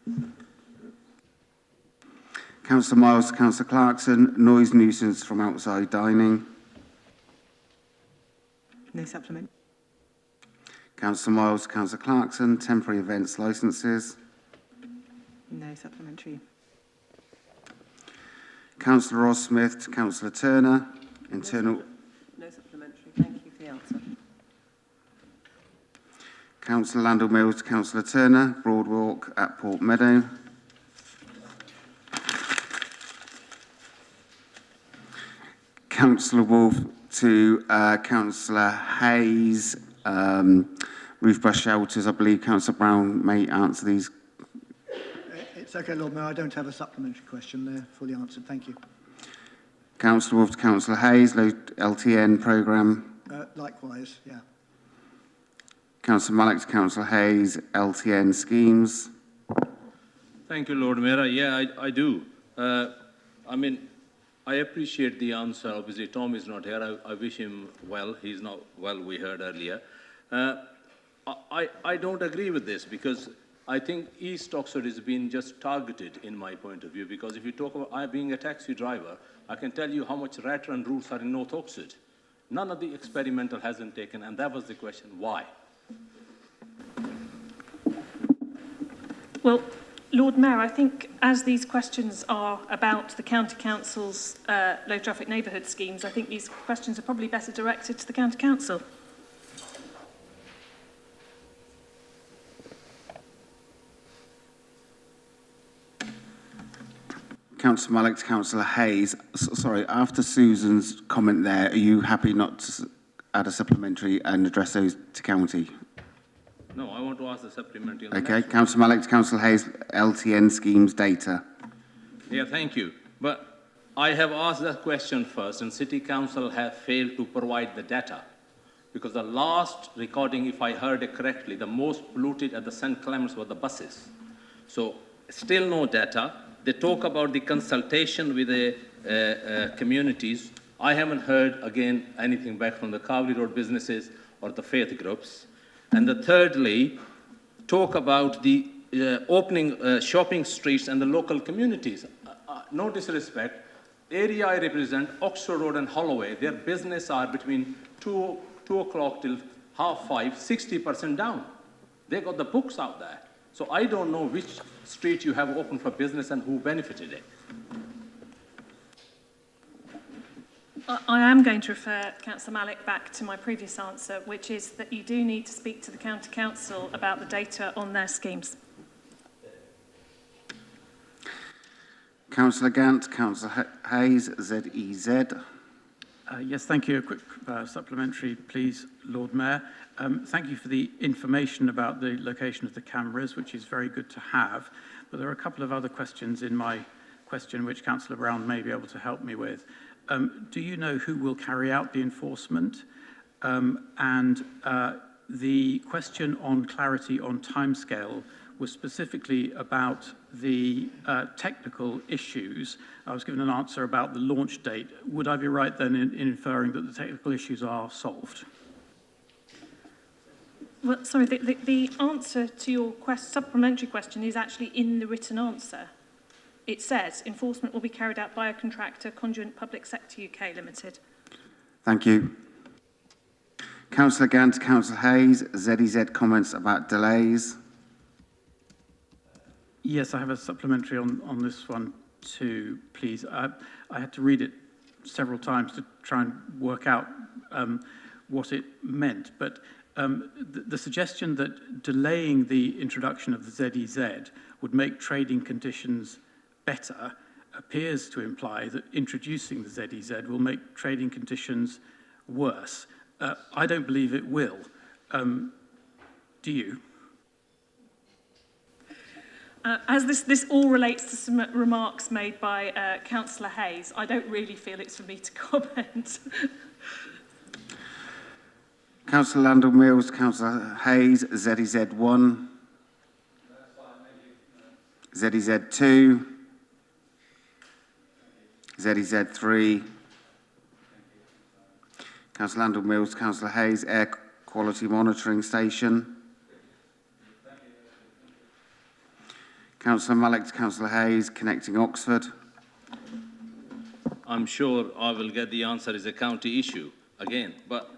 Councillor Miles, Councillor Clarkson, noise nuisance from outside dining. No supplement. Councillor Miles, Councillor Clarkson, temporary events licences. No supplementary. Councillor Ross Smith to Councillor Turner, internal. No supplementary. Thank you for the answer. Councillor Landell Mills to Councillor Turner, Broadwalk at Port Meadow. Councillor Wolfe to Councillor Hayes, roof brush shelters. I believe Councillor Brown may answer these. It's okay, Lord Mayor. I don't have a supplementary question. They're fully answered. Thank you. Councillor Wolfe to Councillor Hayes, LTN programme. Likewise, yeah. Councillor Malik to Councillor Hayes, LTN schemes. Thank you, Lord Mayor. Yeah, I do. I mean, I appreciate the answer. Obviously, Tom is not here. I wish him well. He's not well, we heard earlier. I don't agree with this because I think East Oxford has been just targeted in my point of view, because if you talk about I being a taxi driver, I can tell you how much rat run routes are in North Oxford. None of the experimental hasn't taken, and that was the question, why? Well, Lord Mayor, I think as these questions are about the County Council's low traffic neighbourhood schemes, I think these questions are probably better directed to the County Council. Councillor Malik to Councillor Hayes. Sorry, after Susan's comment there, are you happy not to add a supplementary and address those to county? No, I want to ask the supplementary. Okay, Councillor Malik to Councillor Hayes, LTN schemes data. Yeah, thank you. But I have asked that question first, and City Council have failed to provide the data. Because the last recording, if I heard it correctly, the most polluted at the St. Clements were the buses. So still no data. They talk about the consultation with the communities. I haven't heard, again, anything back from the Cowley Road businesses or the faith groups. And thirdly, talk about the opening shopping streets and the local communities. No disrespect, the area I represent, Oxford Road and Holloway, their business are between 2 o'clock till 5:30, 60% down. They got the books out there. So I don't know which street you have open for business and who benefited it. I am going to refer Councillor Malik back to my previous answer, which is that you do need to speak to the County Council about the data on their schemes. Councillor Gant, Councillor Hayes, ZEZ. Yes, thank you. A quick supplementary, please, Lord Mayor. Thank you for the information about the location of the cameras, which is very good to have. But there are a couple of other questions in my question which Councillor Brown may be able to help me with. Do you know who will carry out the enforcement? And the question on clarity on timescale was specifically about the technical issues. I was given an answer about the launch date. Would I be right then in inferring that the technical issues are solved? Well, sorry, the answer to your supplementary question is actually in the written answer. It says enforcement will be carried out by a contractor, Conduent Public Sector UK Limited. Thank you. Councillor Gant, Councillor Hayes, ZEZ comments about delays. Yes, I have a supplementary on this one, 2, please. I had to read it several times to try and work out what it meant, but the suggestion that delaying the introduction of the ZEZ would make trading conditions better appears to imply that introducing the ZEZ will make trading conditions worse. I don't believe it will. Do you? As this all relates to some remarks made by Councillor Hayes, I don't really feel it's for me to comment. Councillor Landell Mills, Councillor Hayes, ZEZ 1, ZEZ 2, ZEZ 3, Councillor Landell Mills, Councillor Hayes, Air Quality Monitoring Station, Councillor Malik to Councillor Hayes, Connecting Oxford. I'm sure I will get the answer is a county issue again, but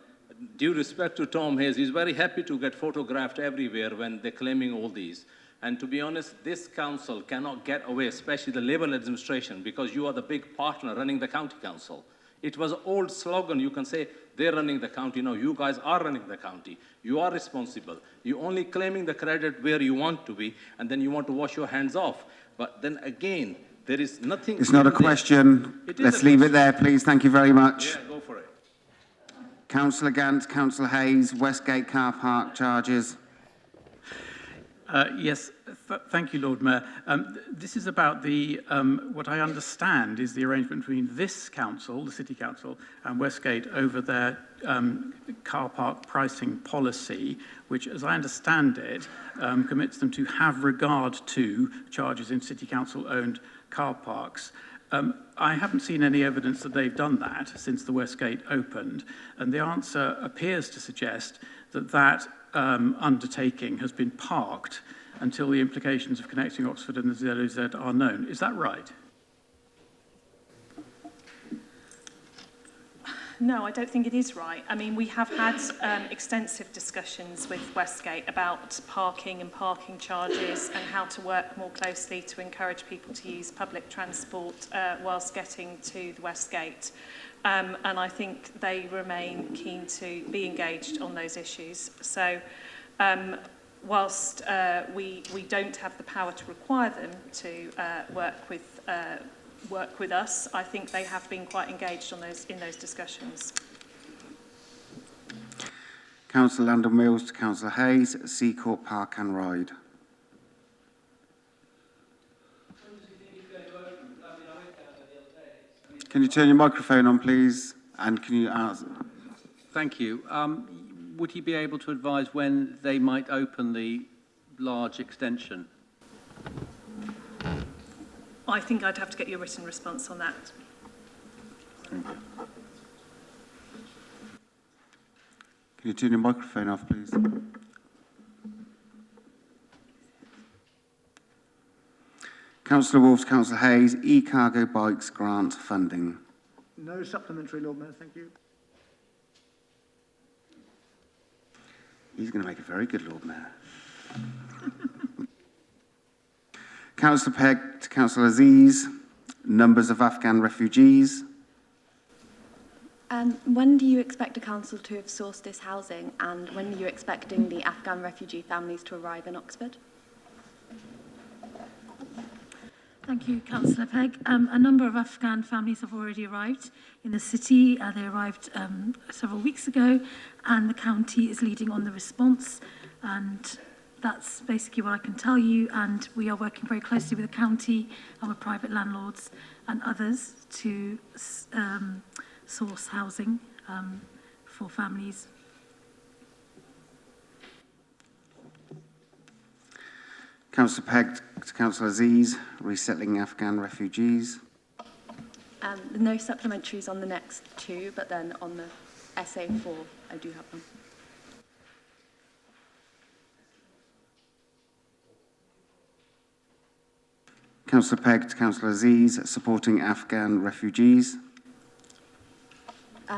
due respect to Tom Hayes, he's very happy to get photographed everywhere when they're claiming all these. And to be honest, this council cannot get away, especially the Labour administration, because you are the big partner running the county council. It was an old slogan. You can say they're running the county. No, you guys are running the county. You are responsible. You're only claiming the credit where you want to be, and then you want to wash your hands off. But then again, there is nothing. It's not a question. Let's leave it there, please. Thank you very much. Yeah, go for it. Councillor Gant, Councillor Hayes, Westgate car park charges. Yes, thank you, Lord Mayor. This is about the, what I understand is the arrangement between this council, the City Council, and Westgate over their car park pricing policy, which, as I understand it, commits them to have regard to charges in City Council-owned car parks. I haven't seen any evidence that they've done that since the Westgate opened, and the answer appears to suggest that that undertaking has been parked until the implications of connecting Oxford and the ZOZ are known. Is that right? No, I don't think it is right. I mean, we have had extensive discussions with Westgate about parking and parking charges and how to work more closely to encourage people to use public transport whilst getting to the Westgate. And I think they remain keen to be engaged on those issues. So whilst we don't have the power to require them to work with us, I think they have been quite engaged on in those discussions. Councillor Landell Mills to Councillor Hayes, Seacourt Park and Ride. Can you turn your microphone on, please? And can you answer? Thank you. Would he be able to advise when they might open the large extension? I think I'd have to get your written response on that. Can you turn your microphone off, please? Councillor Wolfe, Councillor Hayes, e-cargo bikes grant funding. No supplementary, Lord Mayor, thank you. He's going to make a very good Lord Mayor. Councillor Pegg to Councillor Aziz, numbers of Afghan refugees. When do you expect the council to have sourced this housing, and when are you expecting the Afghan refugee families to arrive in Oxford? Thank you, Councillor Pegg. A number of Afghan families have already arrived in the city. They arrived several weeks ago, and the county is leading on the response. And that's basically what I can tell you. And we are working very closely with the county and with private landlords and others to source housing for families. Councillor Pegg to Councillor Aziz, resettling Afghan refugees. No supplementaries on the next two, but then on the SA4, I do have them. Councillor Pegg to Councillor Aziz, supporting Afghan refugees.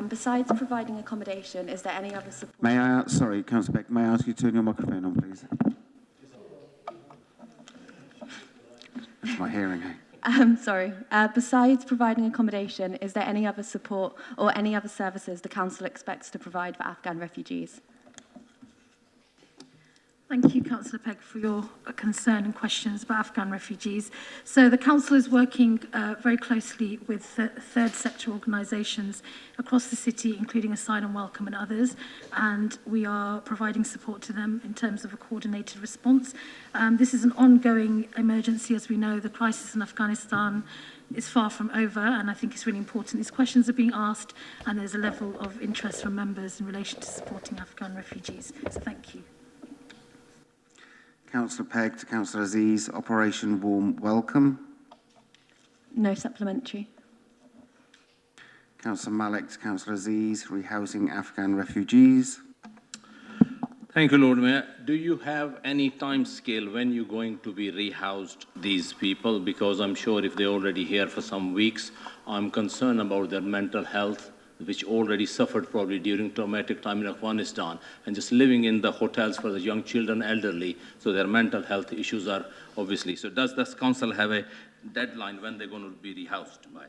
Besides providing accommodation, is there any other support? May I, sorry, Councillor Pegg, may I ask you to turn your microphone on, please? That's my hearing aid. Besides providing accommodation, is there any other support or any other services the council expects to provide for Afghan refugees? Thank you, Councillor Pegg, for your concern and questions about Afghan refugees. So the Council is working very closely with third sector organisations across the city, including Asylum Welcome and others, and we are providing support to them in terms of a coordinated response. This is an ongoing emergency. As we know, the crisis in Afghanistan is far from over, and I think it's really important these questions are being asked and there's a level of interest from members in relation to supporting Afghan refugees. So thank you. Councillor Pegg to Councillor Aziz, Operation Warm Welcome. No supplementary. Councillor Malik to Councillor Aziz, Rehousing Afghan Refugees. Thank you, Lord Mayor. Do you have any time scale when you're going to be rehoused these people? Because I'm sure if they're already here for some weeks, I'm concerned about their mental health, which already suffered probably during traumatic time in Afghanistan, and just living in the hotels for the young children, elderly, so their mental health issues are obviously. So does this council have a deadline when they're going to be rehoused by?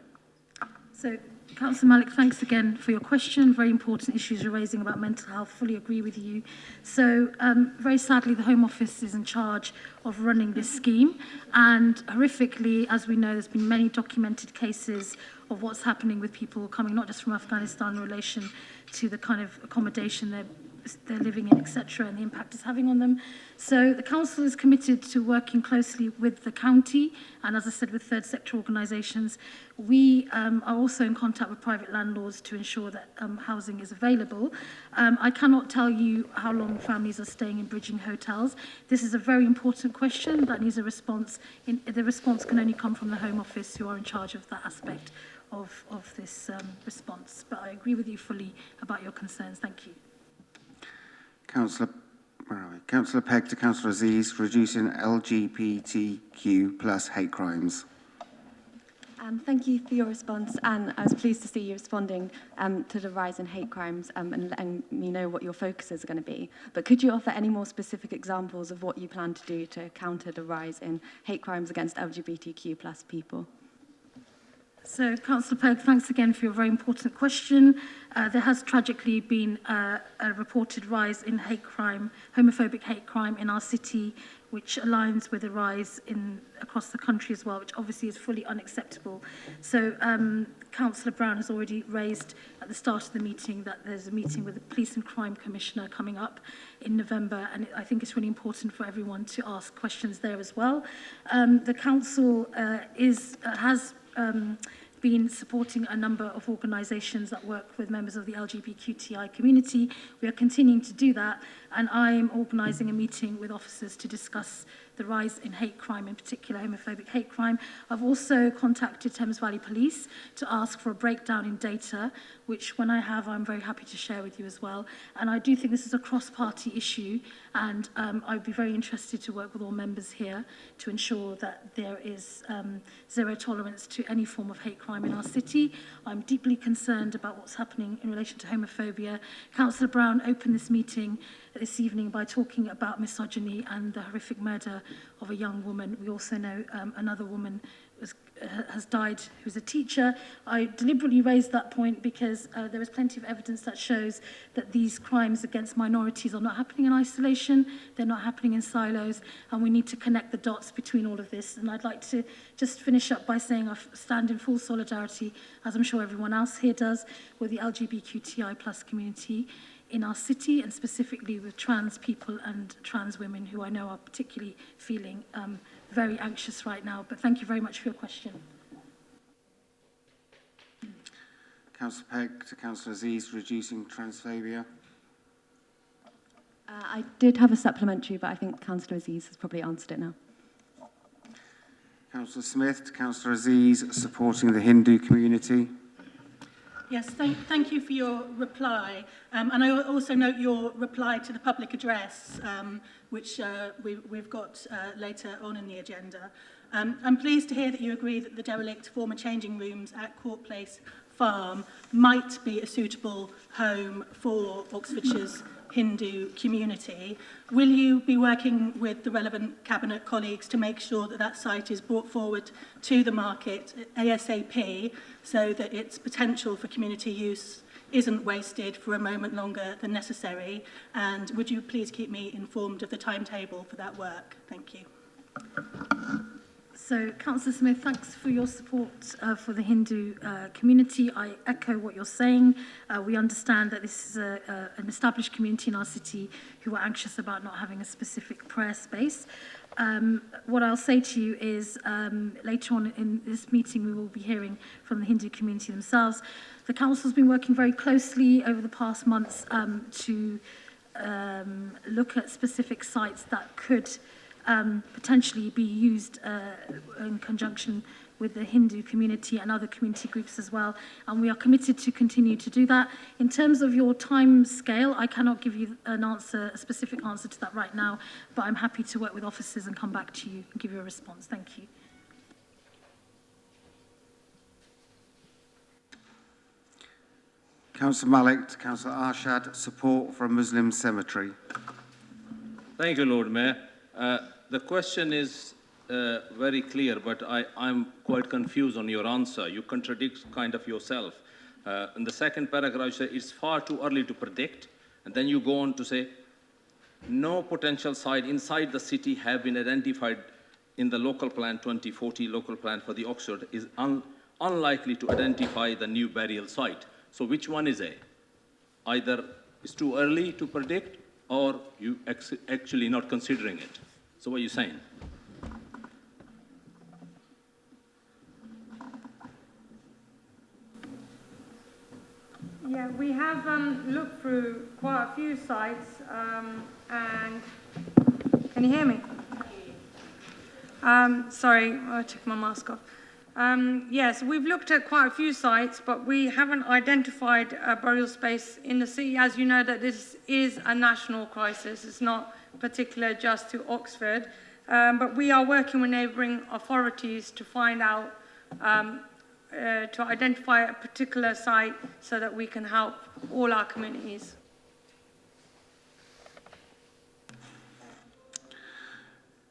So, Councillor Malik, thanks again for your question. Very important issues you're raising about mental health. Fully agree with you. So, very sadly, the Home Office is in charge of running this scheme. And horrifically, as we know, there's been many documented cases of what's happening with people coming not just from Afghanistan in relation to the kind of accommodation they're living in, etc., and the impact it's having on them. So the council is committed to working closely with the county and, as I said, with third sector organisations. We are also in contact with private landlords to ensure that housing is available. I cannot tell you how long families are staying in bridging hotels. This is a very important question that needs a response. The response can only come from the Home Office, who are in charge of that aspect of this response. But I agree with you fully about your concerns. Thank you. Councillor Pegg to Councillor Aziz, reducing LGBTQ plus hate crimes. Thank you for your response, and I was pleased to see you responding to the rise in hate crimes and letting me know what your focuses are going to be. But could you offer any more specific examples of what you plan to do to counter the rise in hate crimes against LGBTQ plus people? So, Councillor Pegg, thanks again for your very important question. There has tragically been a reported rise in hate crime, homophobic hate crime in our city, which aligns with a rise across the country as well, which obviously is fully unacceptable. So, Councillor Brown has already raised at the start of the meeting that there's a meeting with the Police and Crime Commissioner coming up in November, and I think it's really important for everyone to ask questions there as well. The council has been supporting a number of organisations that work with members of the LGBTQI community. We are continuing to do that, and I'm organising a meeting with officers to discuss the rise in hate crime, in particular homophobic hate crime. I've also contacted Thames Valley Police to ask for a breakdown in data, which when I have, I'm very happy to share with you as well. And I do think this is a cross-party issue, and I'd be very interested to work with all members here to ensure that there is zero tolerance to any form of hate crime in our city. I'm deeply concerned about what's happening in relation to homophobia. Councillor Brown opened this meeting this evening by talking about misogyny and the horrific murder of a young woman. We also know another woman has died who's a teacher. I deliberately raised that point because there is plenty of evidence that shows that these crimes against minorities are not happening in isolation, they're not happening in silos, and we need to connect the dots between all of this. And I'd like to just finish up by saying I stand in full solidarity, as I'm sure everyone else here does, with the LGBTQI plus community in our city, and specifically with trans people and trans women who I know are particularly feeling very anxious right now. But thank you very much for your question. Councillor Pegg to Councillor Aziz, reducing transphobia. I did have a supplementary, but I think Councillor Aziz has probably answered it now. Councillor Smith to Councillor Aziz, supporting the Hindu community. Yes, thank you for your reply. And I also note your reply to the public address, which we've got later on in the agenda. I'm pleased to hear that you agree that the derelict former changing rooms at Court Place Farm might be a suitable home for Oxfordshire's Hindu community. Will you be working with the relevant Cabinet colleagues to make sure that that site is brought forward to the market ASAP so that its potential for community use isn't wasted for a moment longer than necessary? And would you please keep me informed of the timetable for that work? Thank you. So, Councillor Smith, thanks for your support for the Hindu community. I echo what you're saying. We understand that this is an established community in our city who are anxious about not having a specific prayer space. What I'll say to you is later on in this meeting we will be hearing from the Hindu community themselves. The Council's been working very closely over the past months to look at specific sites that could potentially be used in conjunction with the Hindu community and other community groups as well. And we are committed to continue to do that. In terms of your time scale, I cannot give you a specific answer to that right now, but I'm happy to work with officers and come back to you and give you a response. Thank you. Councillor Malik to Councillor Arshad, support for a Muslim cemetery. Thank you, Lord Mayor. The question is very clear, but I'm quite confused on your answer. You contradict kind of yourself. In the second paragraph, you say it's far too early to predict, and then you go on to say, no potential site inside the city have been identified in the local plan 2040 local plan for the Oxford is unlikely to identify the new burial site. So which one is A? Either it's too early to predict, or you actually not considering it. So what are you saying? Yeah, we have looked through quite a few sites, and can you hear me? Sorry, I took my mask off. Yes, we've looked at quite a few sites, but we haven't identified a burial space in the city. As you know, that this is a national crisis. It's not particular just to Oxford, but we are working with neighbouring authorities to find out, to identify a particular site so that we can help all our communities.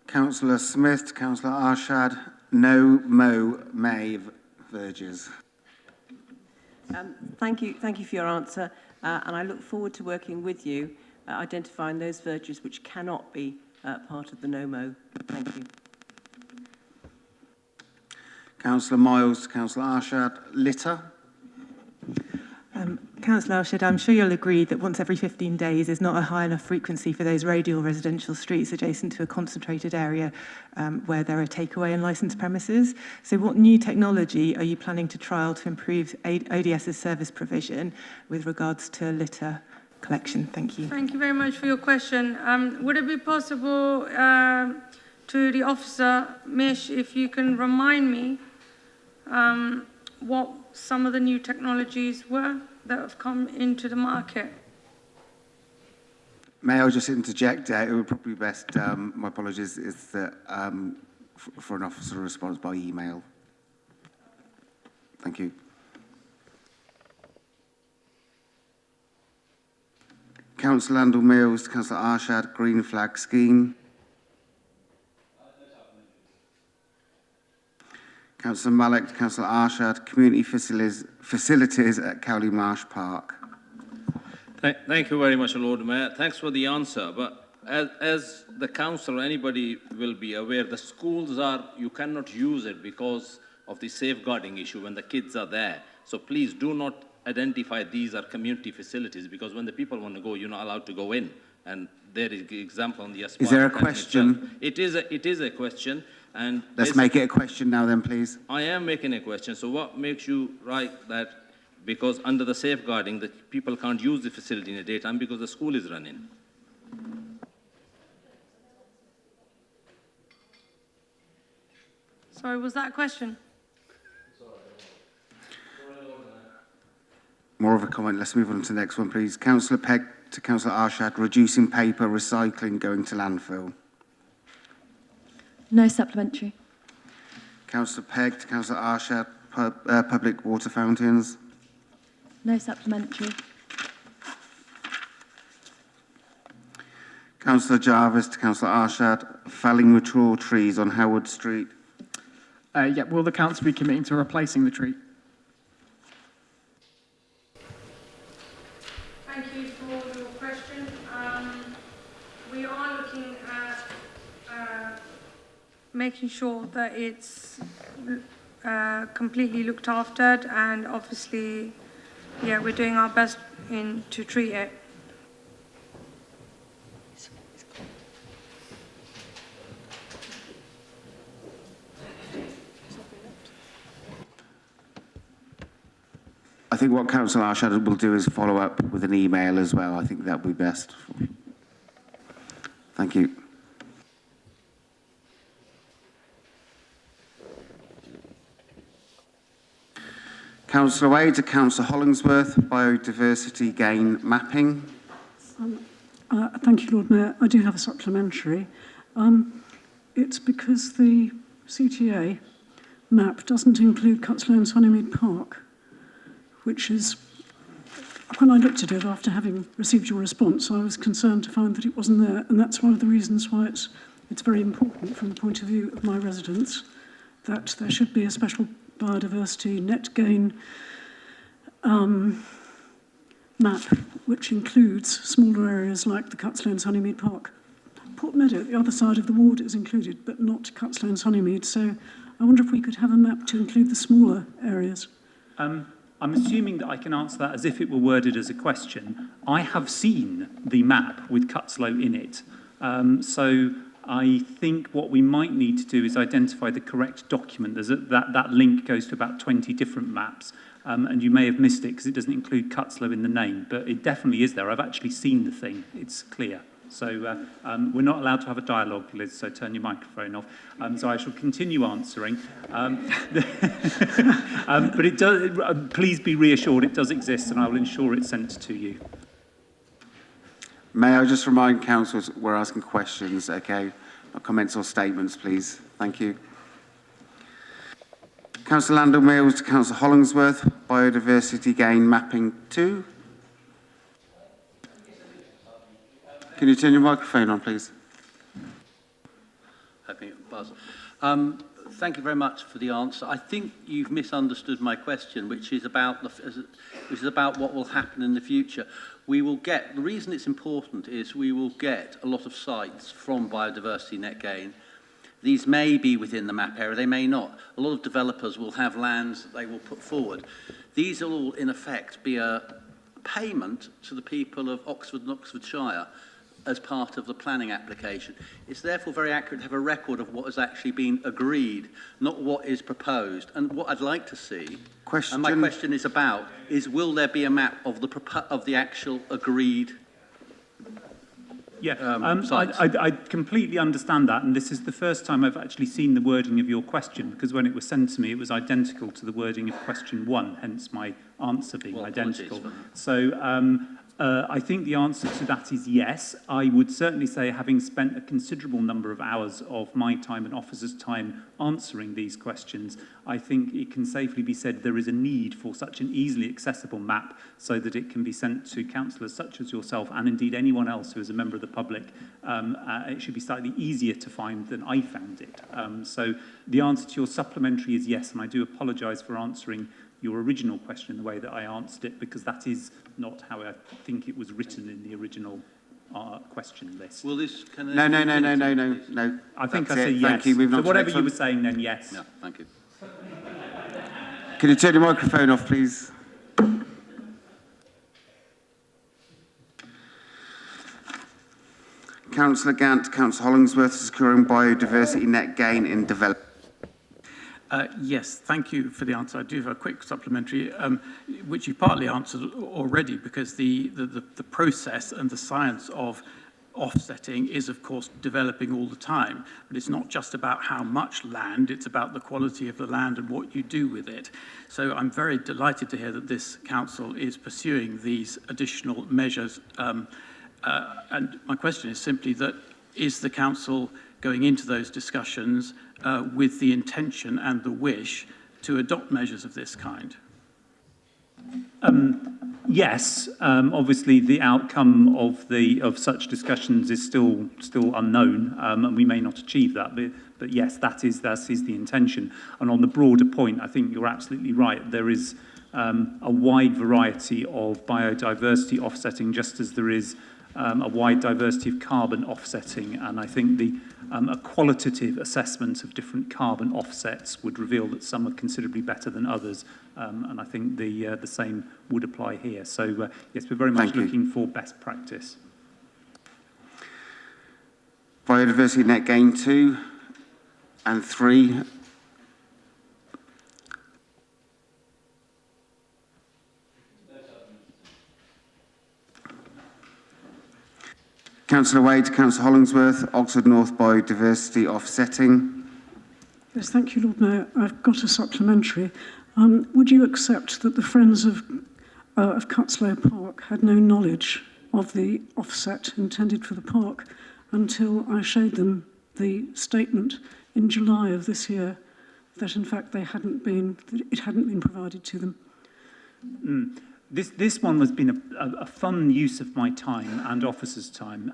Councillor Smith to Councillor Arshad, no Mo May verges. Thank you for your answer, and I look forward to working with you identifying those verges which cannot be part of the no-mo. Thank you. Councillor Miles to Councillor Arshad, litter. Councillor Arshad, I'm sure you'll agree that once every 15 days is not a high enough frequency for those radial residential streets adjacent to a concentrated area where there are takeaway and licensed premises. So what new technology are you planning to trial to improve ODS's service provision with regards to litter collection? Thank you. Thank you very much for your question. Would it be possible to the officer, Mish, if you can remind me what some of the new technologies were that have come into the market? May I just interject? It would probably be best, my apologies, is that for an officer response by email. Thank you. Councillor Landell Mills, Councillor Arshad, Green Flag Scheme. Councillor Malik, Councillor Arshad, Community Facilities at Cowley Marsh Park. Thank you very much, Lord Mayor. Thanks for the answer. But as the council or anybody will be aware, the schools you cannot use it because of the safeguarding issue when the kids are there. So please do not identify these are community facilities, because when the people want to go, you're not allowed to go in. And there is an example on the Aspire. Is there a question? It is a question. And let's make it a question now then, please. I am making a question. So what makes you right that because under the safeguarding, the people can't use the facility in the daytime because the school is running? Sorry, was that a question? More of a comment. Let's move on to the next one, please. Councillor Pegg to Councillor Arshad, reducing paper recycling going to landfill. No supplementary. Councillor Pegg to Councillor Arshad, public water fountains. No supplementary. Councillor Jarvis to Councillor Arshad, felling mature trees on Howard Street. Yeah, will the council be committing to replacing the tree? Thank you for your question. We are looking at making sure that it's completely looked after, and obviously, yeah, we're doing our best to treat it. I think what Councillor Arshad will do is follow up with an email as well. I think that would be best. Thank you. Councillor Wade to Councillor Hollingsworth, biodiversity gain mapping. Thank you, Lord Mayor. I do have a supplementary. It's because the CTA map doesn't include Cutslow and Sunnymead Park, which is, when I looked at it after having received your response, I was concerned to find that it wasn't there, and that's one of the reasons why it's very important from the point of view of my residents that there should be a special biodiversity net gain map, which includes smaller areas like the Cutslow and Sunnymead Park. Port Meadow, the other side of the ward, is included, but not Cutslow and Sunnymead. So I wonder if we could have a map to include the smaller areas. I'm assuming that I can answer that as if it were worded as a question. I have seen the map with Cutslow in it. So I think what we might need to do is identify the correct document. That link goes to about 20 different maps. And you may have missed it because it doesn't include Cutslow in the name, but it definitely is there. I've actually seen the thing. It's clear. So we're not allowed to have a dialogue, Liz, so turn your microphone off. So I shall continue answering. But it does, please be reassured it does exist, and I will ensure it's sent to you. May I just remind councillors we're asking questions, okay? Not comments or statements, please. Thank you. Councillor Landell Mills to Councillor Hollingsworth, biodiversity gain mapping 2. Can you turn your microphone on, please? Hoping it will buzz. Thank you very much for the answer. I think you've misunderstood my question, which is about what will happen in the future. We will get, the reason it's important is we will get a lot of sites from biodiversity net gain. These may be within the map area, they may not. A lot of developers will have lands that they will put forward. These will all, in effect, be a payment to the people of Oxford and Oxfordshire as part of the planning application. It's therefore very accurate to have a record of what has actually been agreed, not what is proposed. And what I'd like to see, and my question is about, is will there be a map of the actual agreed sites? I completely understand that, and this is the first time I've actually seen the wording of your question, because when it was sent to me, it was identical to the wording of question 1, hence my answer being identical. So I think the answer to that is yes. I would certainly say, having spent a considerable number of hours of my time and officers' time answering these questions, I think it can safely be said there is a need for such an easily accessible map so that it can be sent to councillors such as yourself and indeed anyone else who is a member of the public. It should be slightly easier to find than I found it. So the answer to your supplementary is yes, and I do apologise for answering your original question in the way that I answered it, because that is not how I think it was written in the original question list. Will this... No. I think I That's said it. yes. Thank you. So whatever you were saying then, yes. No, thank you. Can you turn your microphone off, please? Councillor Gant, Councillor Hollingsworth, securing biodiversity net gain in development. Yes, thank you for the answer. I do have a quick supplementary, which you partly answered already, because the process and the science of offsetting is, of course, developing all the time. But it's not just about how much land, it's about the quality of the land and what you do with it. So I'm very delighted to hear that this council is pursuing these additional measures. And my question is simply that, is the council going into those discussions with the intention and the wish to adopt measures of this kind? Yes, obviously the outcome of such discussions is still unknown, and we may not achieve that. But yes, that is the intention. And on the broader point, I think you're absolutely right. There is a wide variety of biodiversity offsetting, just as there is a wide diversity of carbon offsetting. And I think a qualitative assessment of different carbon offsets would reveal that some are considerably better than others. And I think the same would apply here. So yes, we're very much looking for best practice. Biodiversity net gain 2 and 3. Councillor Wade, Councillor Hollingsworth, Oxford North biodiversity offsetting. Yes, thank you, Lord Mayor. I've got a supplementary. Would you accept that the Friends of Cutslow Park had no knowledge of the offset intended for the park until I showed them the statement in July of this year that in fact it hadn't been provided to them? This one has been a fun use of my time and officers' time.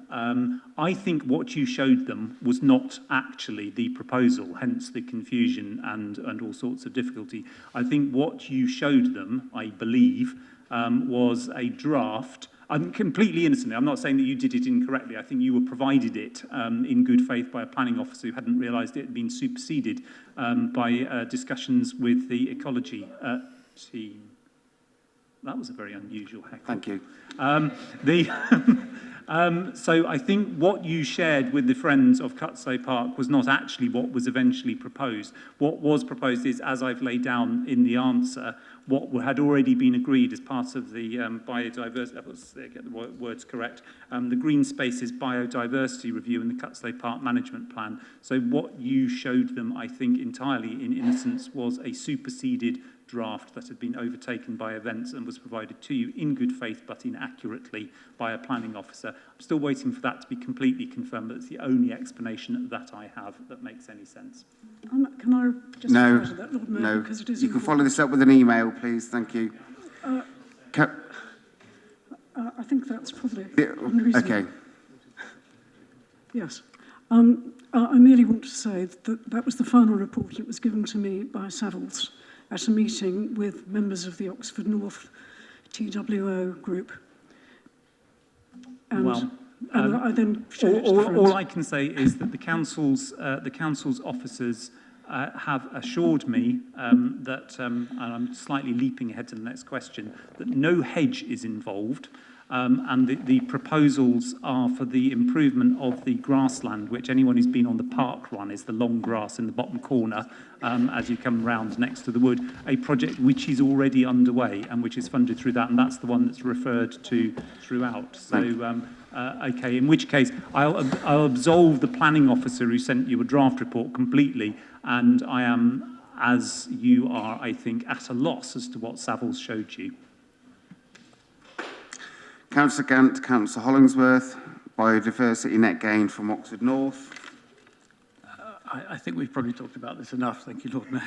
I think what you showed them was not actually the proposal, hence the confusion and all sorts of difficulty. I think what you showed them, I believe, was a draft. I'm completely innocent. I'm not saying that you did it incorrectly. I think you were provided it in good faith by a planning officer who hadn't realised it had been superseded by discussions with the ecology team. That was a very unusual heckle. Thank you. So I think what you shared with the Friends of Cutslow Park was not actually what was eventually proposed. What was proposed is, as I've laid down in the answer, what had already been agreed as part of the biodiversity, get the words correct, the Green Spaces Biodiversity Review and the Cutslow Park Management Plan. So what you showed them, I think, entirely in innocence, was a superseded draft that had been overtaken by events and was provided to you in good faith but inaccurately by a planning officer. I'm still waiting for that to be completely confirmed, but it's the only explanation that I have that makes any sense. Can I just No, refer to that, Lord Mayor, no. because it is You can important. follow this up with an email, please. Thank you. I think that's probably Yeah, unreasonable. okay. Yes. I merely want to say that that was the final report. It was given to me by Savills at a meeting with members of the Oxford North TWO group. And, I then showed it to the Friends. All I can say is that the council's officers have assured me that, and I'm slightly leaping ahead to the next question, that no hedge is involved. And the proposals are for the improvement of the grassland, which anyone who's been on the park run is the long grass in the bottom corner as you come round next to the wood, a project which is already underway and which is funded through that, and that's the one that's referred to throughout. So, okay, in which case I'll absolve the planning officer who sent you a draft report completely, and I am, as you are, I think, at a loss as to what Savills showed you. Councillor Gant, Councillor Hollingsworth, biodiversity net gain from Oxford North. I think we've probably talked about this enough. Thank you, Lord Mayor.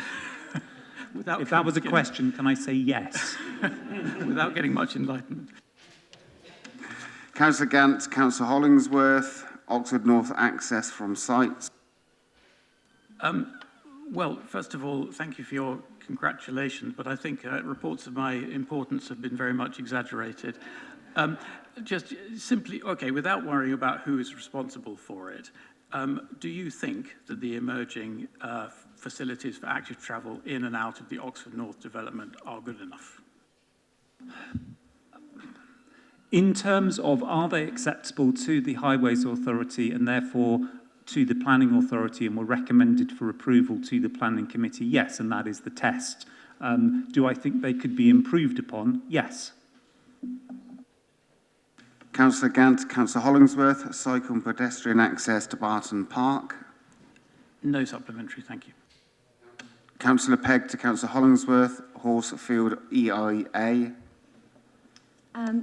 If that was a question, can I say yes? Without getting much enlightenment. Councillor Gant, Councillor Hollingsworth, Oxford North access from sites. Well, first of all, thank you for your congratulations, but I think reports of my importance have been very much exaggerated. Just simply, okay, without worrying about who is responsible for it, do you think that the emerging facilities for active travel in and out of the Oxford North development are good enough? In terms of are they acceptable to the Highways Authority and therefore to the Planning Authority and were recommended for approval to the Planning Committee? Yes, and that is the test. Do I think they could be improved upon? Yes. Councillor Gant, Councillor Hollingsworth, cycle and pedestrian access to Barton Park. No supplementary, thank you. Councillor Pegg to Councillor Hollingsworth, Horsefield EIA.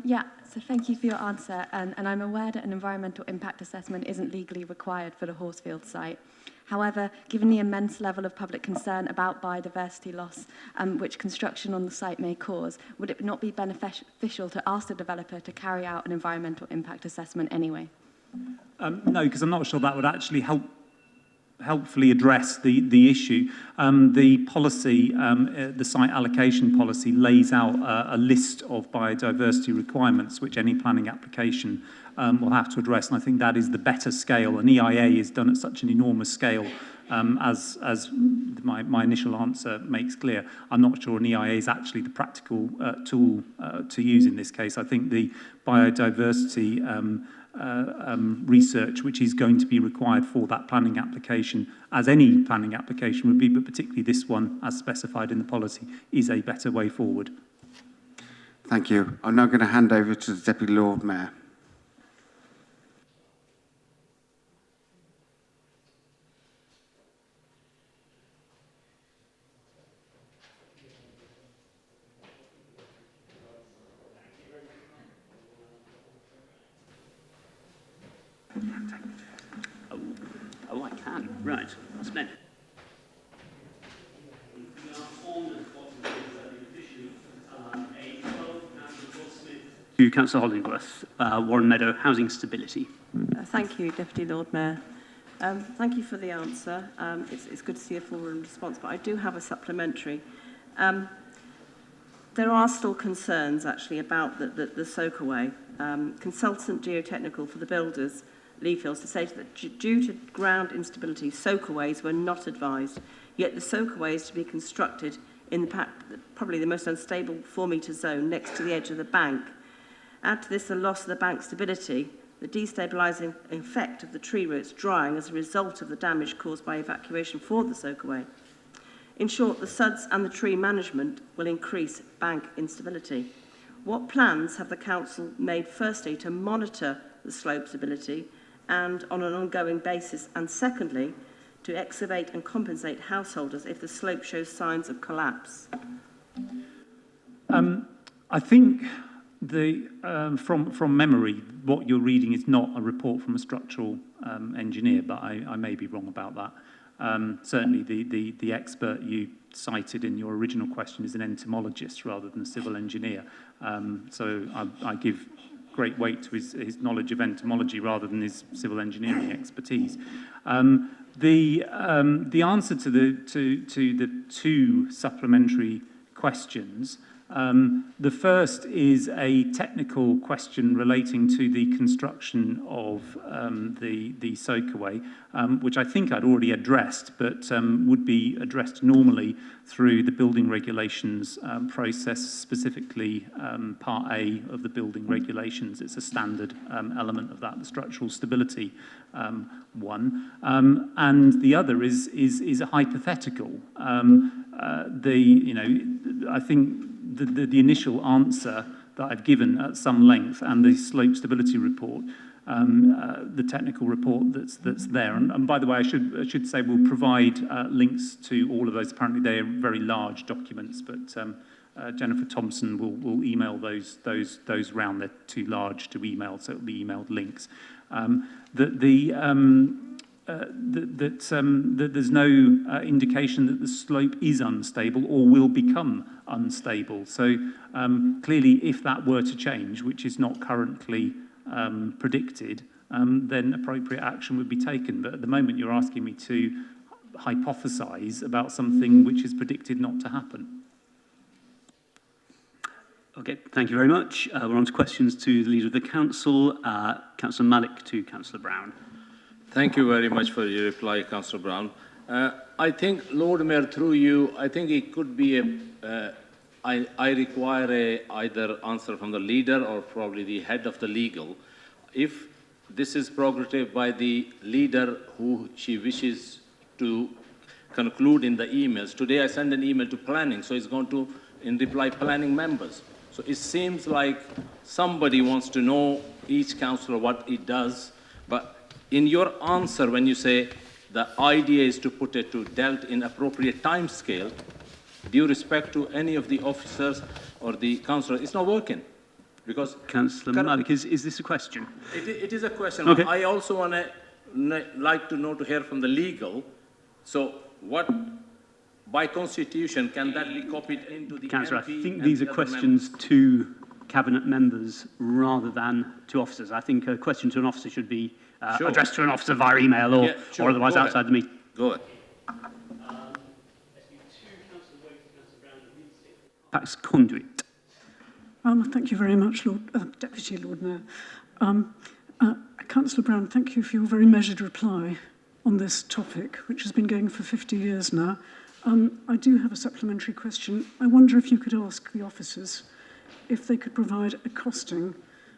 Yeah, so thank you for your answer. And I'm aware that an environmental impact assessment isn't legally required for the Horsefield site. However, given the immense level of public concern about biodiversity loss, which construction on the site may cause, would it not be beneficial to ask the developer to carry out an environmental impact assessment anyway? No, because I'm not sure that would actually helpfully address the issue. The policy, the site allocation policy, lays out a list of biodiversity requirements which any planning application will have to address, and I think that is the better scale. An EIA is done at such an enormous scale, as my initial answer makes clear. I'm not sure an EIA is actually the practical tool to use in this case. I think the biodiversity research which is going to be required for that planning application, as any planning application would be, but particularly this one, as specified in the policy, is a better way forward. Thank you. I'm now going to hand over to the Deputy Lord Mayor. Oh, I can. Right. That's meant. To Councillor Hollingworth, Warren Meadow, housing stability. Thank you, Deputy Lord Mayor. Thank you for the answer. It's good to see a full response, but I do have a supplementary. There are still concerns, actually, about the soakaway. Consultant geotechnical for the builders, Leafields, to say that due to ground instability, soakaways were not advised, yet the soakaway is to be constructed in probably the most unstable 4-metre zone next to the edge of the bank. Add to this the loss of the bank stability, the destabilising effect of the tree roots drying as a result of the damage caused by evacuation for the soakaway. In short, the SUDS and the tree management will increase bank instability. What plans have the Council made, firstly, to monitor the slope stability and on an ongoing basis, and secondly, to excavate and compensate householders if the slope shows signs of collapse? I think from memory, what you're reading is not a report from a structural engineer, but I may be wrong about that. Certainly, the expert you cited in your original question is an entomologist rather than a civil engineer. So I give great weight to his knowledge of entomology rather than his civil engineering expertise. The answer to the two supplementary questions. The first is a technical question relating to the construction of the soakaway, which I think I'd already addressed, but would be addressed normally through the building regulations process, specifically Part A of the building regulations. It's a standard element of that, the structural stability one. And the other is a hypothetical. I think the initial answer that I've given at some length and the slope stability report, the technical report that's there. And by the way, I should say we'll provide links to all of those. Apparently they're very large documents, but Jennifer Thompson will email those round. They're too large to email, so it'll be emailed links. That there's no indication that the slope is unstable or will become unstable. So clearly, if that were to change, which is not currently predicted, then appropriate action would be taken. But at the moment, you're asking me to hypothesize about something which is predicted not to happen. Okay, thank you very much. We're on to questions to the Leader of the Council, Councillor Malik to Councillor Brown. Thank you very much for your reply, Councillor Brown. I think, Lord Mayor, through you, I think it could be I require either answer from the leader or probably the head of the legal. If this is prerogative by the leader who she wishes to conclude in the emails. Today I send an email to planning, so it's going to, in reply, planning members. So it seems like somebody wants to know, each councillor, what it does, but in your answer, when you say the idea is to put it to dealt in appropriate time scale, due respect to any of the officers or the councillors, it's not working. Because Councillor Malik, is this a question? It is a question. Okay. I also like to know, to hear from the legal, So what, by constitution, can that be copied into the Councillor, MP I think and these the are other questions to cabinet members rather than to officers. I think a question to an officer should be Sure. addressed to an officer via email or, Yeah, sure. or otherwise Go outside ahead. the meeting. Go ahead. Tax conduit. Thank you very much, Deputy Lord Mayor. Councillor Brown, thank you for your very measured reply on this topic, which has been going for 50 years now. I do have a supplementary question. I wonder if you could ask the officers if they could provide a costing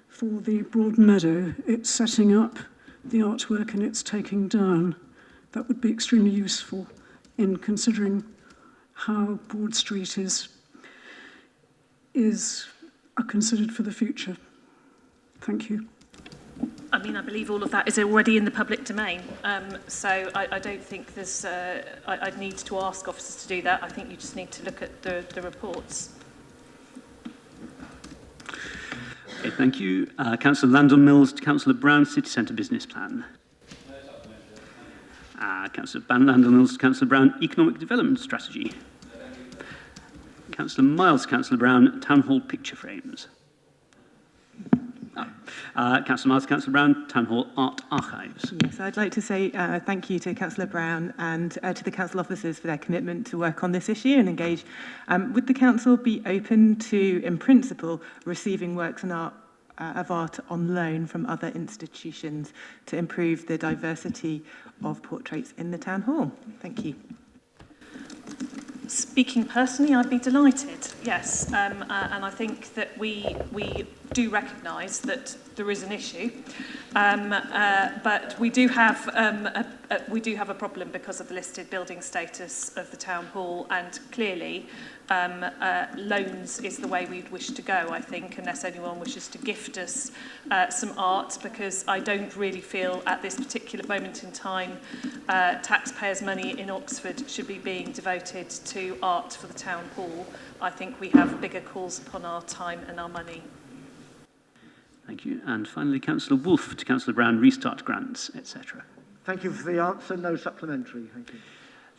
for the Broad Meadow, its setting up, the artwork and its taking down. That would be extremely useful in considering how Broad Street are considered for the future. Thank you. I mean, I believe all of that is already in the public domain, so I don't think there's. I'd need to ask officers to do that. I think you just need to look at the reports. Okay, thank you. Councillor Landon Mills to Councillor Brown, City Centre Business Plan. Councillor Landon Mills to Councillor Brown, Economic Development Strategy. Councillor Miles to Councillor Brown, Town Hall Picture Frames. Councillor Miles to Councillor Brown, Town Hall Art Archives. Yes, I'd like to say thank you to Councillor Brown and to the council officers for their commitment to work on this issue and engage. Would the council be open to, in principle, receiving works of art on loan from other institutions to improve the diversity of portraits in the town hall? Thank you. Speaking personally, I'd be delighted, yes. And I think that we do recognise that there is an issue, but we do have a problem because of the listed building status of the town hall, and clearly loans is the way we'd wish to go, I think, unless anyone wishes to gift us some art, because I don't really feel at this particular moment in time taxpayers' money in Oxford should be being devoted to art for the town hall. I think we have bigger calls upon our time and our money. Thank you. And finally, Councillor Wolfe to Councillor Brown, Restart Grants, etc. Thank you for the answer. No supplementary. Thank you.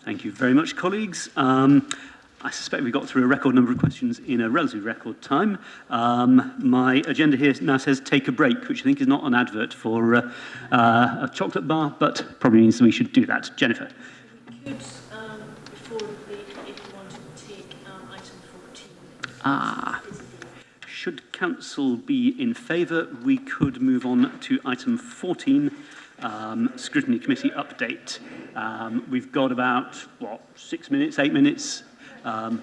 Thank you very much, colleagues. I suspect we got through a record number of questions in a relatively record time. My agenda here now says take a break, which I think is not an advert for a chocolate bar, but probably means we should do that. Jennifer. Could, before if you wanted to take item 14. Should council be in favour, we could move on to item 14, Scrutiny Committee update. We've got about, 6 minutes, 8 minutes, 10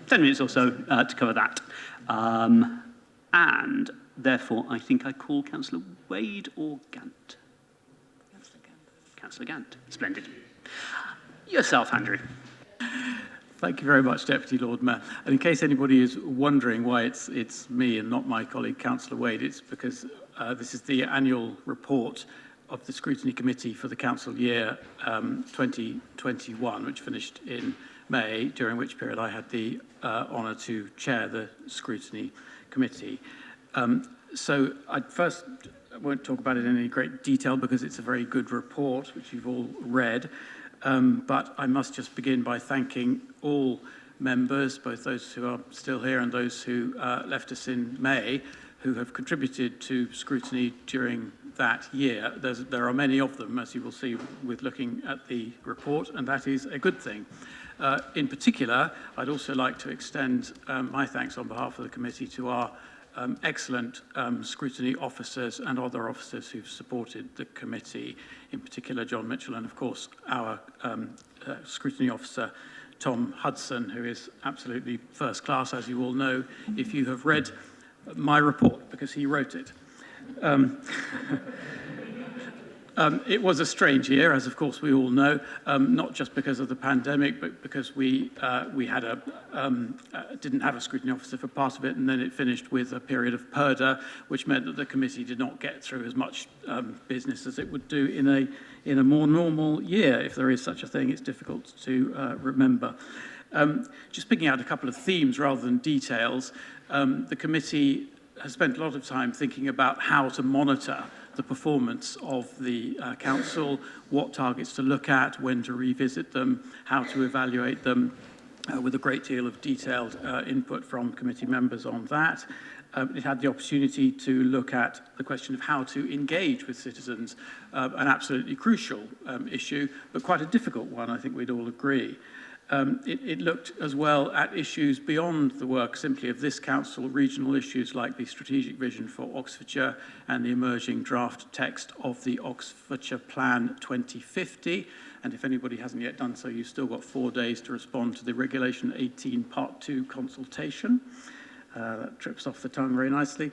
minutes or so to cover that. And therefore, I think I call Councillor Wade or Gant? Councillor Gant. Splendid. Yourself, Andrew. Thank you very much, Deputy Lord Mayor. And in case anybody is wondering why it's me and not my colleague, Councillor Wade, it's because this is the annual report of the Scrutiny Committee for the council year 2021, which finished in May, during which period I had the honour to chair the Scrutiny Committee. So I won't talk about it in any great detail because it's a very good report, which you've all read. But I must just begin by thanking all members, both those who are still here and those who left us in May, who have contributed to scrutiny during that year. There are many of them, as you will see with looking at the report, and that is a good thing. In particular, I'd also like to extend my thanks on behalf of the committee to our excellent scrutiny officers and other officers who've supported the committee, in particular John Mitchell and, of course, our scrutiny officer, Tom Hudson, who is absolutely first class, as you all know, if you have read my report, because he wrote it. It was a strange year, as of course we all know, not just because of the pandemic, but because we had didn't have a scrutiny officer for part of it, and then it finished with a period of purdah, which meant that the committee did not get through as much business as it would do in a more normal year. If there is such a thing, it's difficult to remember. Just picking out a couple of themes rather than details, the committee has spent a lot of time thinking about how to monitor the performance of the council, what targets to look at, when to revisit them, how to evaluate them, with a great deal of detailed input from committee members on that. It had the opportunity to look at the question of how to engage with citizens, an absolutely crucial issue, but quite a difficult one, I think we'd all agree. It looked as well at issues beyond the work simply of this council, regional issues like the strategic vision for Oxfordshire and the emerging draft text of the Oxfordshire Plan 2050. And if anybody hasn't yet done so, you've still got 4 days to respond to the Regulation 18 Part 2 consultation. That trips off the tongue very nicely.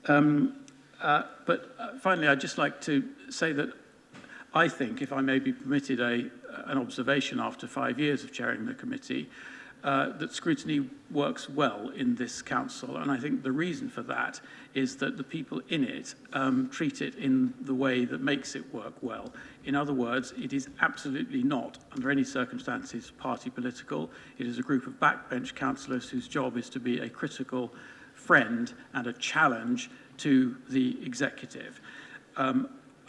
But finally, I'd just like to say that I think, if I may be permitted an observation after 5 years of chairing the committee, that scrutiny works well in this council. And I think the reason for that is that the people in it treat it in the way that makes it work well. In other words, it is absolutely not, under any circumstances, party political. It is a group of backbench councillors whose job is to be a critical friend and a challenge to the executive.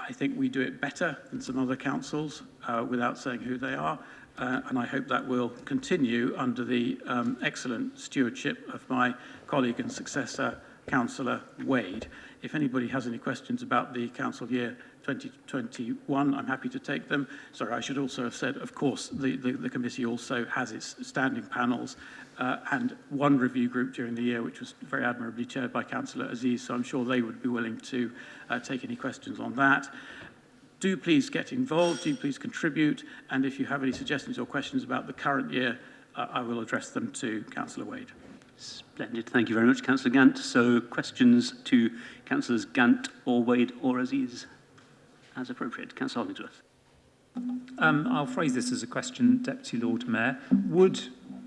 I think we do it better than some other councils, without saying who they are, and I hope that will continue under the excellent stewardship of my colleague and successor, Councillor Wade. If anybody has any questions about the council year 2021, I'm happy to take them. Sorry, I should also have said, of course, the committee also has its standing panels and one review group during the year, which was very admirably chaired by Councillor Aziz, so I'm sure they would be willing to take any questions on that. Do please get involved, do please contribute, and if you have any suggestions or questions about the current year, I will address them to Councillor Wade. Splendid. Thank you very much, Councillor Gant. So questions to Councillors Gant or Wade or Aziz as appropriate. Councillor Hollingsworth. I'll phrase this as a question, Deputy Lord Mayor. Would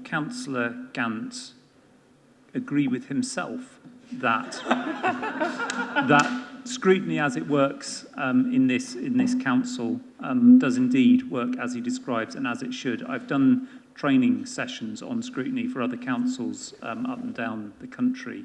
Councillor Gant agree with himself that that scrutiny as it works in this council does indeed work as he describes and as it should? I've done training sessions on scrutiny for other councils up and down the country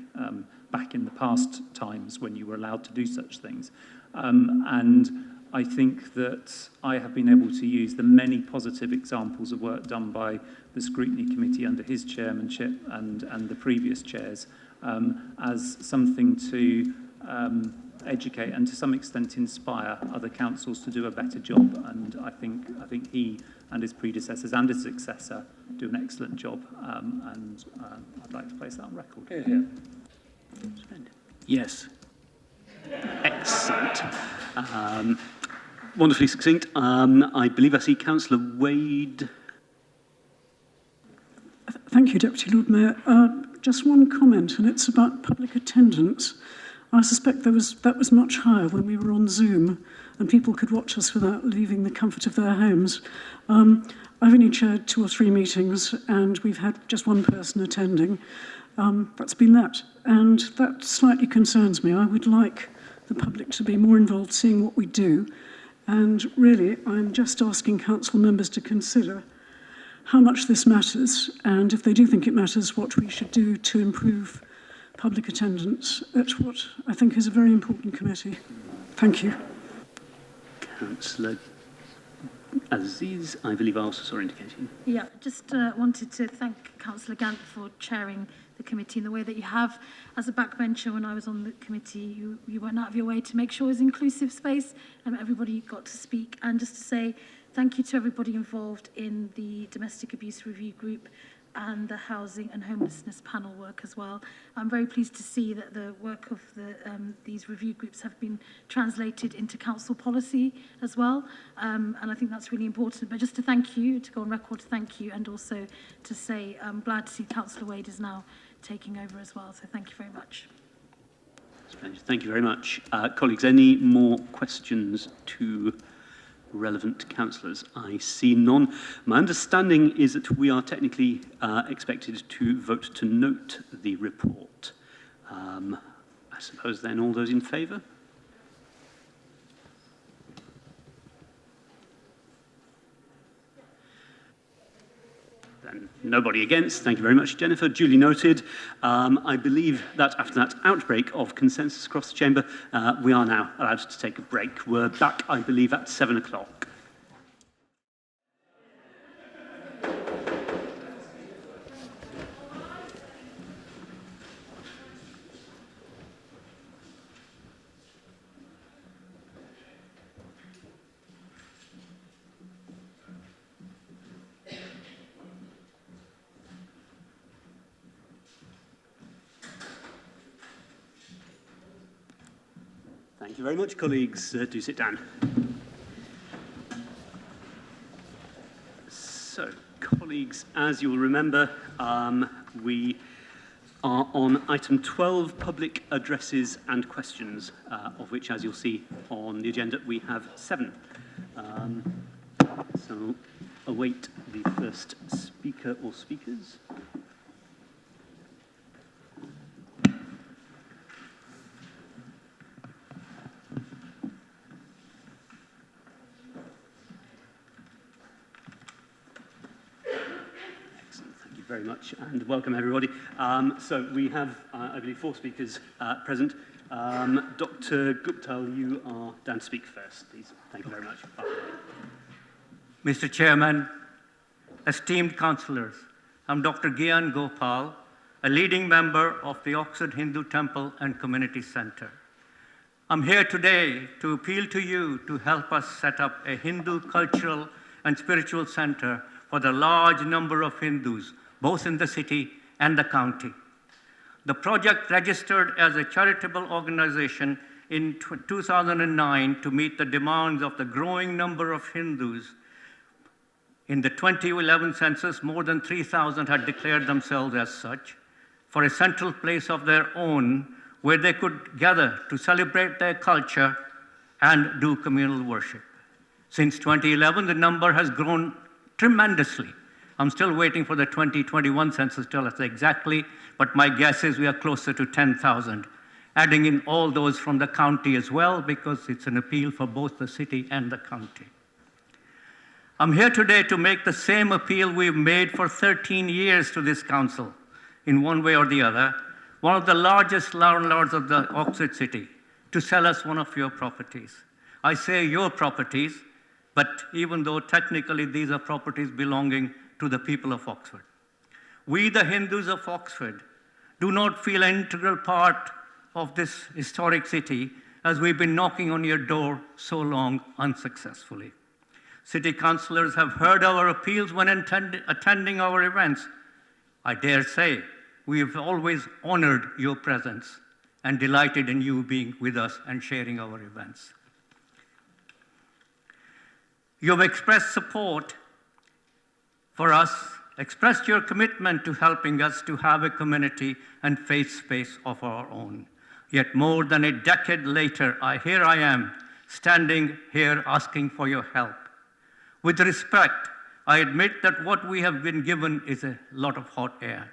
back in the past times when you were allowed to do such things. And I think that I have been able to use the many positive examples of work done by the Scrutiny Committee under his chairmanship and the previous chairs as something to educate and to some extent inspire other councils to do a better job. And I think he and his predecessors and his successor do an excellent job. And I'd like to place that on record. Yeah. Yes. Excellent. Wonderfully succinct. I believe I see Councillor Wade. Thank you, Deputy Lord Mayor. Just one comment, and it's about public attendance. I suspect that was much higher when we were on Zoom and people could watch us without leaving the comfort of their homes. I've only chaired 2 or 3 meetings and we've had just one person attending. That's been that. And that slightly concerns me. I would like the public to be more involved seeing what we do. And really, I'm just asking council members to consider how much this matters, and if they do think it matters, what we should do to improve public attendance at what I think is a very important committee. Thank you. Councillor Aziz, I believe I also saw indication. Yeah, just wanted to thank Councillor Gant for chairing the committee in the way that you have. As a backbencher, when I was on the committee, you went out of your way to make sure it was an inclusive space and everybody got to speak. And just to say thank you to everybody involved in the Domestic Abuse Review Group and the Housing and Homelessness panel work as well. I'm very pleased to see that the work of these review groups have been translated into council policy as well, and I think that's really important. But just to thank you, to go on record to thank you, and also to say I'm glad to see Councillor Wade is now taking over as well, so thank you very much. Thank you very much. Colleagues, any more questions to relevant councillors? I see none. My understanding is that we are technically expected to vote to note the report. I suppose then all those in favour? Then Nobody against. Thank you very much, Jennifer. Duly noted. I believe that after that outbreak of consensus across the chamber, we are now allowed to take a break. We're back, I believe, at 7 o'clock. Thank you very much, colleagues. Do sit down. So, colleagues, as you'll remember, we are on item 12, public addresses and questions, of which, as you'll see on the agenda, we have 7. So, await the first speaker or speakers. Very much, and welcome everybody. So we have, I believe, 4 speakers present. Dr. Guptal, you are down to speak first, please. Thank you very much. Mr. Chairman, esteemed councillors, I'm Dr. Gyan Gopal, a leading member of the Oxford Hindu Temple and Community Centre. I'm here today to appeal to you to help us set up a Hindu cultural and spiritual centre for the large number of Hindus both in the city and the county. The project registered as a charitable organization in 2009 to meet the demands of the growing number of Hindus. In the 2011 census, more than 3,000 had declared themselves as such, for a central place of their own where they could gather to celebrate their culture and do communal worship. Since 2011, the number has grown tremendously. I'm still waiting for the 2021 census to tell us exactly, but my guess is we are closer to 10,000, adding in all those from the county as well, because it's an appeal for both the city and the county. I'm here today to make the same appeal we've made for 13 years to this council, in one way or the other, one of the largest landlords of the Oxford city, to sell us one of your properties. I say your properties, but even though technically these are properties belonging to the people of Oxford. We, the Hindus of Oxford, do not feel an integral part of this historic city as we've been knocking on your door so long unsuccessfully. City councillors have heard our appeals when attending our events. I dare say we have always honored your presence and delighted in you being with us and sharing our events. You have expressed support for us, expressed your commitment to helping us to have a community and faith space of our own. Yet more than a decade later, here I am, standing here asking for your help. With respect, I admit that what we have been given is a lot of hot air.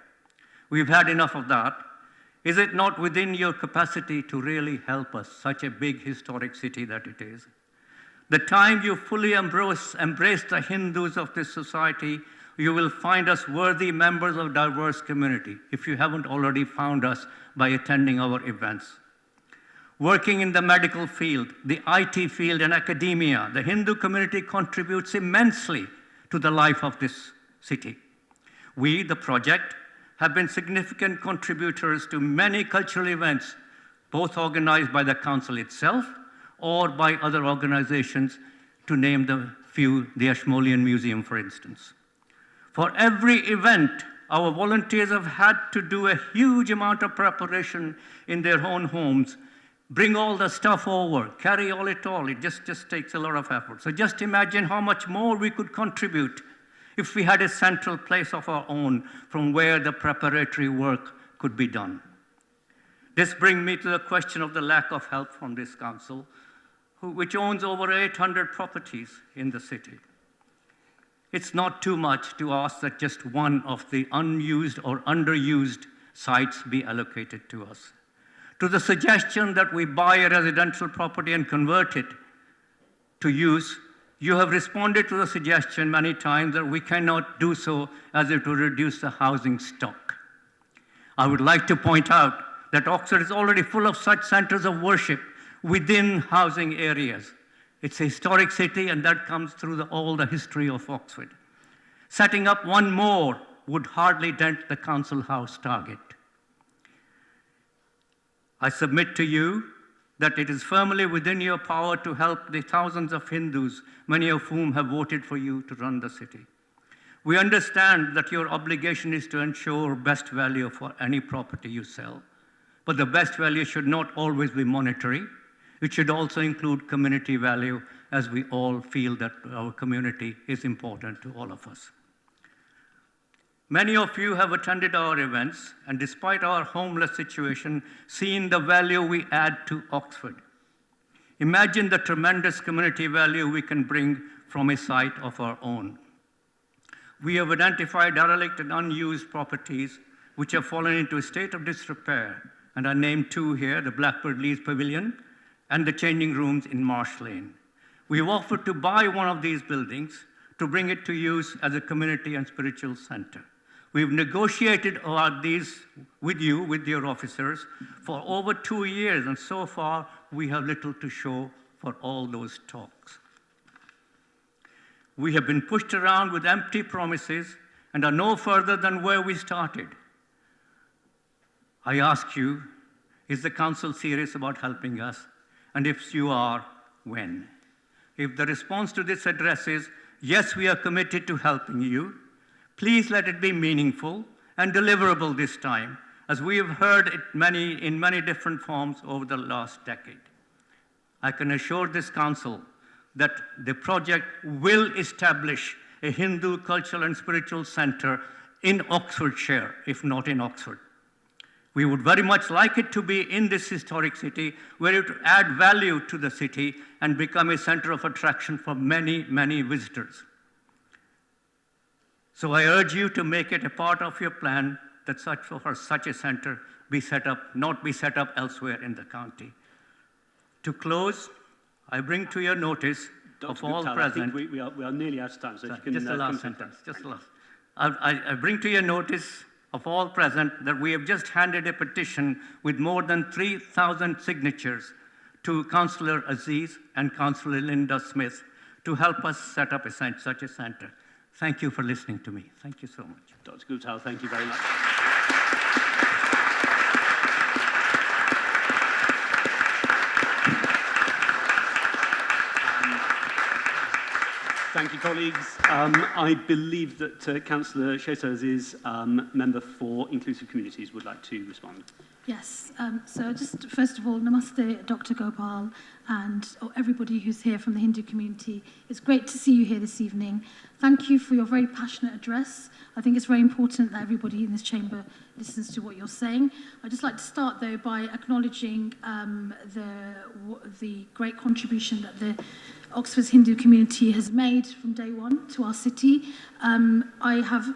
We've had enough of that. Is it not within your capacity to really help us, such a big historic city that it is? The time you fully embrace the Hindus of this society, you will find us worthy members of diverse community, if you haven't already found us by attending our events. Working in the medical field, the IT field, and academia, the Hindu community contributes immensely to the life of this city. We, the project, have been significant contributors to many cultural events, both organized by the council itself or by other organizations, to name the few, the Ashmolean Museum, for instance. For every event, our volunteers have had to do a huge amount of preparation in their own homes, bring all the stuff over, carry all. It just takes a lot of effort. So just imagine how much more we could contribute if we had a central place of our own from where the preparatory work could be done. This brings me to the question of the lack of help from this council, which owns over 800 properties in the city. It's not too much to ask that just one of the unused or underused sites be allocated to us. To the suggestion that we buy a residential property and convert it to use, You have responded to the suggestion many times that we cannot do so as it would reduce the housing stock. I would like to point out that Oxford is already full of such centers of worship within housing areas. It's a historic city, and that comes through all the history of Oxford. Setting up one more would hardly dent the council house target. I submit to you that it is firmly within your power to help the thousands of Hindus, many of whom have voted for you to run the city. We understand that your obligation is to ensure best value for any property you sell, but the best value should not always be monetary. It should also include community value, as we all feel that our community is important to all of us. Many of you have attended our events, and despite our homeless situation, seen the value we add to Oxford. Imagine the tremendous community value we can bring from a site of our own. We have identified derelict and unused properties which have fallen into a state of disrepair, and I named two here, the Blackbird Leys Pavilion and the changing rooms in Marsh Lane. We have offered to buy one of these buildings to bring it to use as a community and spiritual center. We've negotiated about these with you, with your officers, for over 2 years, and so far we have little to show for all those talks. We have been pushed around with empty promises and are no further than where we started. I ask you, is the council serious about helping us? And if you are, when? If the response to this address is, yes, we are committed to helping you, please let it be meaningful and deliverable this time, as we have heard it in many different forms over the last decade. I can assure this council that the project will establish a Hindu cultural and spiritual center in Oxfordshire, if not in Oxford. We would very much like it to be in this historic city, where it would add value to the city and become a center of attraction for many, many visitors. So I urge you to make it a part of your plan that such a center be set up, not be set up elsewhere in the county. To close, I bring to your notice of all present. I think we are nearly out of time, so if you can just the last sentence. Just the last. I bring to your notice of all present that we have just handed a petition with more than 3,000 signatures to Councillor Aziz and Councillor Linda Smith to help us set up such a center. Thank you for listening to me. Thank you so much. Dr. Guptal, thank you very much. Thank you, colleagues. I believe that Councillor Shoters is member for Inclusive Communities would like to respond. Yes, so just first of all, namaste, Dr. Gopal, and everybody who's here from the Hindu community. It's great to see you here this evening. Thank you for your very passionate address. I think it's very important that everybody in this chamber listens to what you're saying. I'd just like to start, though, by acknowledging the great contribution that the Oxford's Hindu community has made from day one to our city. I have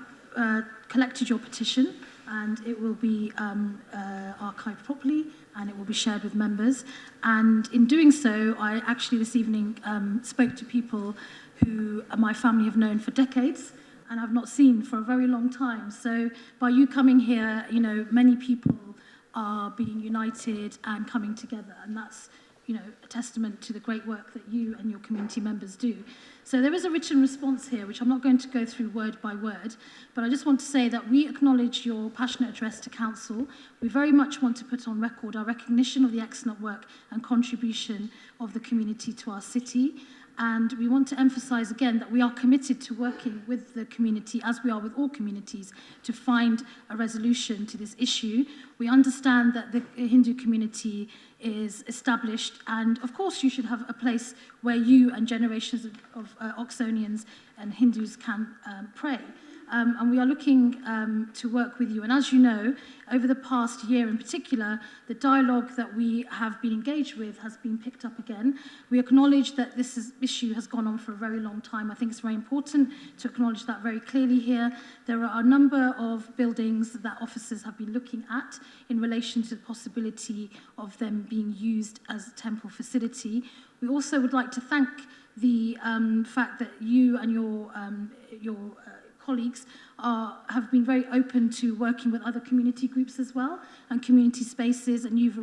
collected your petition, and it will be archived properly, and it will be shared with members. And in doing so, I actually this evening spoke to people who my family have known for decades and I've not seen for a very long time. So by you coming here, you know, many people are being united and coming together, and that's, you know, a testament to the great work that you and your community members do. So there is a written response here, which I'm not going to go through word by word, but I just want to say that we acknowledge your passionate address to Council. We very much want to put on record our recognition of the excellent work and contribution of the community to our city. And we want to emphasize again that we are committed to working with the community, as we are with all communities, to find a resolution to this issue. We understand that the Hindu community is established, and of course you should have a place where you and generations of Oxonians and Hindus can pray. and we are looking to work with you. And as you know, over the past year in particular, the dialogue that we have been engaged with has been picked up again. We acknowledge that this issue has gone on for a very long time. I think it's very important to acknowledge that very clearly here. There are a number of buildings that officers have been looking at in relation to the possibility of them being used as a temple facility. We also would like to thank the fact that you and your colleagues have been very open to working with other community groups as well and community spaces, and you've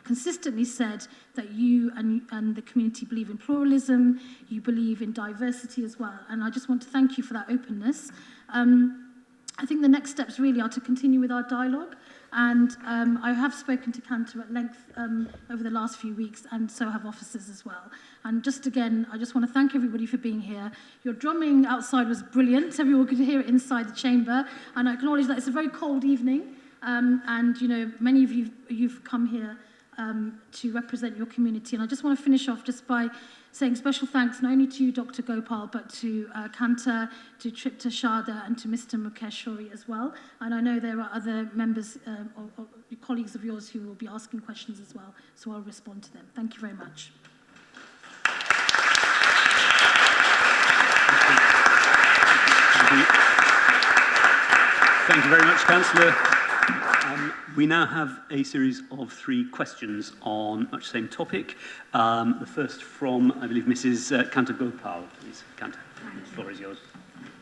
consistently said that you and the community believe in pluralism, you believe in diversity as well, and I just want to thank you for that openness. I think the next steps really are to continue with our dialogue, and I have spoken to Cantor at length over the last few weeks, and so have officers as well. And just again, I just want to thank everybody for being here. Your drumming outside was brilliant. Everyone could hear it inside the chamber, and I acknowledge that it's a very cold evening, and you know, many of you've come here to represent your community. And I just want to finish off just by saying special thanks not only to you, Dr. Gopal, but to Cantor, to Tripta Sharda, and to Mr. Mukesh Shori as well. And I know there are other members or colleagues of yours who will be asking questions as well, so I'll respond to them. Thank you very much. Thank you very much, Councillor. We now have a series of 3 questions on much the same topic. The first from, I believe, Mrs. Cantor Gopal. Please, Cantor, the floor is yours.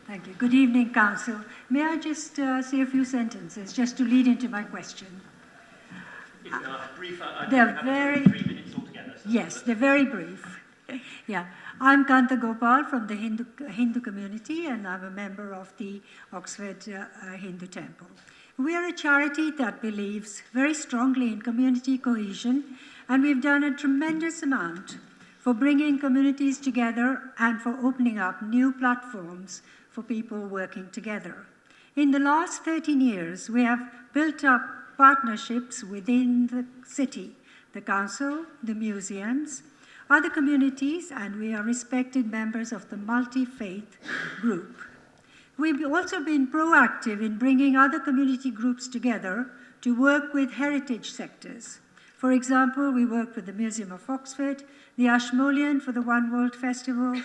Thank you. Good evening, Council. May I just say a few sentences just to lead into my question? If they are brief, they're very 3 minutes altogether. So yes, they're very brief. Yeah, I'm Kanta Gopal from the Hindu community, and I'm a member of the Oxford Hindu Temple. We are a charity that believes very strongly in community cohesion, and we've done a tremendous amount for bringing communities together and for opening up new platforms for people working together. In the last 13 years, we have built up partnerships within the city, the council, the museums, other communities, and we are respected members of the multi-faith group. We've also been proactive in bringing other community groups together to work with heritage sectors. For example, we work with the Museum of Oxford, the Ashmolean for the One World Festival,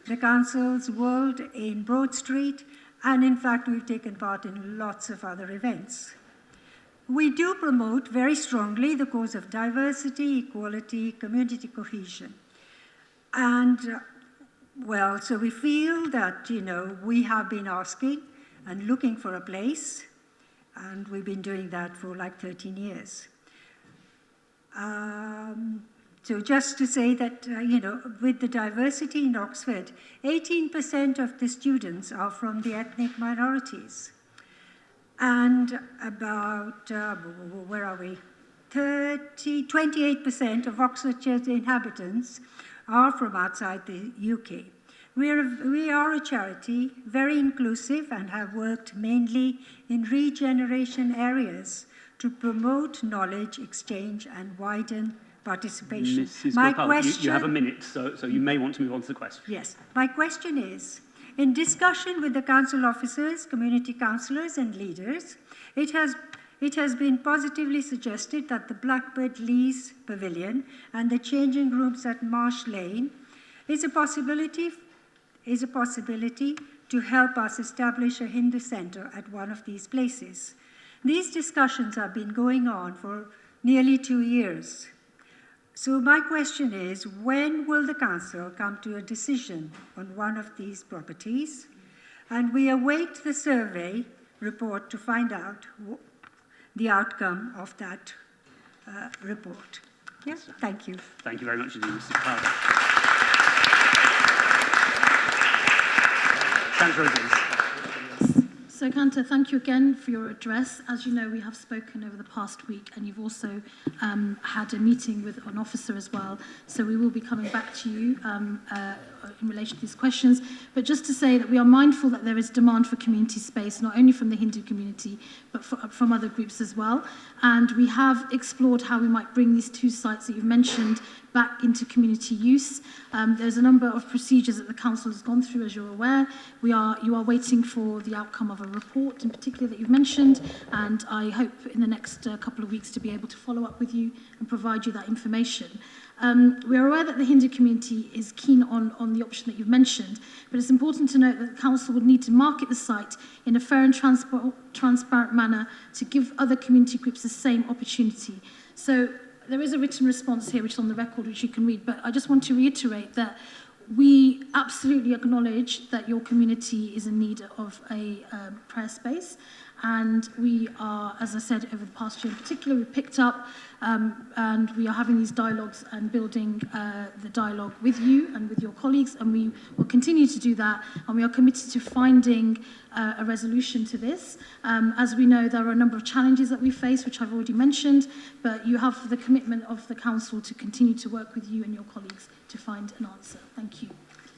the Council's World in Broad Street, and in fact, we've taken part in lots of other events. We do promote very strongly the cause of diversity, equality, community cohesion. And well, so we feel that, you know, we have been asking and looking for a place, and we've been doing that for like 13 years. So just to say that, you know, with the diversity in Oxford, 18% of the students are from the ethnic minorities. And about, where are we? 28% of Oxfordshire's inhabitants are from outside the UK. We are a charity, very inclusive, and have worked mainly in regeneration areas to promote knowledge exchange and widen participation. Mrs. My Gopal, question, you have a minute, so you may want to move on to the question. Yes. My question is, in discussion with the council officers, community councillors and leaders, it has been positively suggested that the Blackbird Leys Pavilion and the changing rooms at Marsh Lane is a possibility to help us establish a Hindu centre at one of these places. These discussions have been going on for nearly 2 years. So my question is, when will the council come to a decision on one of these properties? And we await the survey report to find out the outcome of that report. Yes, thank you. Thank you very much indeed, Mrs. Carter. So, Kanta, thank you again for your address. As you know, we have spoken over the past week, and you've also had a meeting with an officer as well. So we will be coming back to you in relation to these questions. But just to say that we are mindful that there is demand for community space, not only from the Hindu community, but from other groups as well. And we have explored how we might bring these two sites that you've mentioned back into community use. There's a number of procedures that the council has gone through, as you're aware. You are waiting for the outcome of a report in particular that you've mentioned, and I hope in the next couple of weeks to be able to follow up with you and provide you that information. We are aware that the Hindu community is keen on the option that you've mentioned, but it's important to note that the council would need to market the site in a fair and transparent manner to give other community groups the same opportunity. So there is a written response here, which is on the record, which you can read, but I just want to reiterate that we absolutely acknowledge that your community is in need of a prayer space, and we are, as I said, over the past year in particular, we picked up and we are having these dialogues and building the dialogue with you and with your colleagues, and we will continue to do that, and we are committed to finding a resolution to this. As we know, there are a number of challenges that we face, which I've already mentioned, but you have the commitment of the council to continue to work with you and your colleagues to find an answer. Thank you.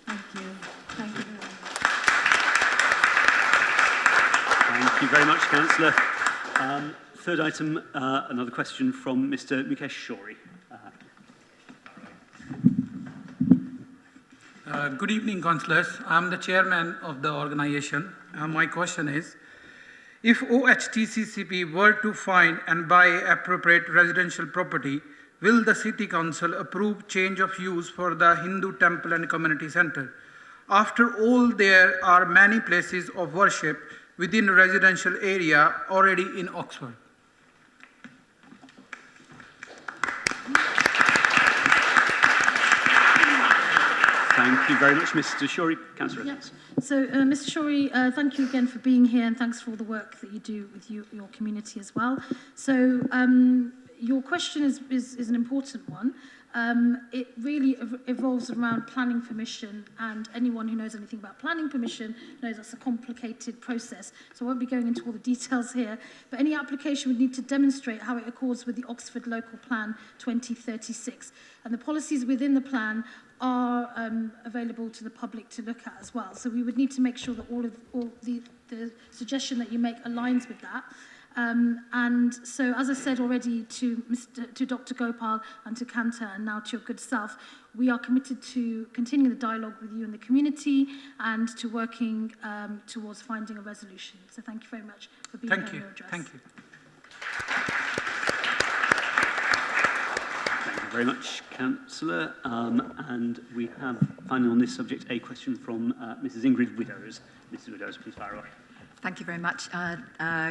Thank you. Thank you very much. Thank you very much, Councillor. Third item, another question from Mr. Mukesh Shori. Good evening, councillors. I'm the chairman of the organisation. My question is, if OHTCCP were to find and buy appropriate residential property, will the City Council approve change of use for the Hindu Temple and Community Centre? After all, there are many places of worship within a residential area already in Oxford. Thank you very much, Mr. Shori. Councillor Evans. So, Mr. Shori, thank you again for being here, and thanks for all the work that you do with your community as well. So, your question is an important one. It really evolves around planning permission, and anyone who knows anything about planning permission knows that's a complicated process. So I won't be going into all the details here, but any application would need to demonstrate how it accords with the Oxford Local Plan 2036. And the policies within the plan are available to the public to look at as well. So we would need to make sure that all the suggestion that you make aligns with that. And so, as I said already to Dr. Gopal and to Kanta and now to your good self, we are committed to continuing the dialogue with you and the community and to working towards finding a resolution. So thank you very much for being here on your address. Thank you. Thank you very much, Councillor. And we have finally on this subject a question from Mrs. Ingrid Widows. Mrs. Widows, please fire away. Thank you very much.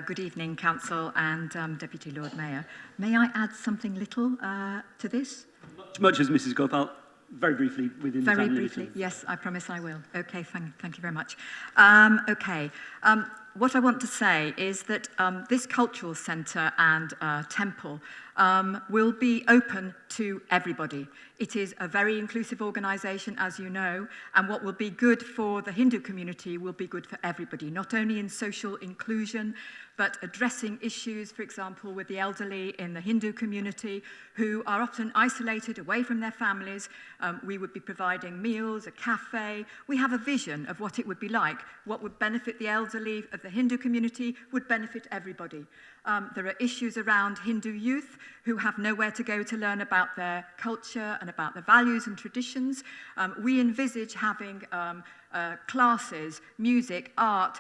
Good evening, Council and Deputy Lord Mayor. May I add something little to this? Much as Mrs. Gopal, very briefly within the time limit. Very briefly, yes, I promise I will. Okay, thank you very much. What I want to say is that this cultural centre and temple will be open to everybody. It is a very inclusive organisation, as you know, and what will be good for the Hindu community will be good for everybody, not only in social inclusion, but addressing issues, for example, with the elderly in the Hindu community who are often isolated away from their families. We would be providing meals, a cafe. We have a vision of what it would be like. What would benefit the elderly of the Hindu community would benefit everybody. There are issues around Hindu youth who have nowhere to go to learn about their culture and about their values and traditions. We envisage having classes, music, art,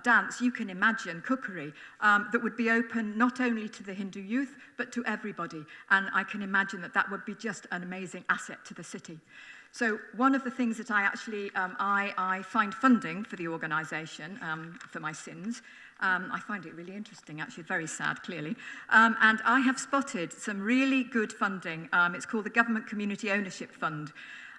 dance, you can imagine, cookery, that would be open not only to the Hindu youth, but to everybody. And I can imagine that that would be just an amazing asset to the city. So one of the things that I find funding for the organisation, for my sins, I find it really interesting, actually, very sad, clearly. And I have spotted some really good funding. It's called the Government Community Ownership Fund.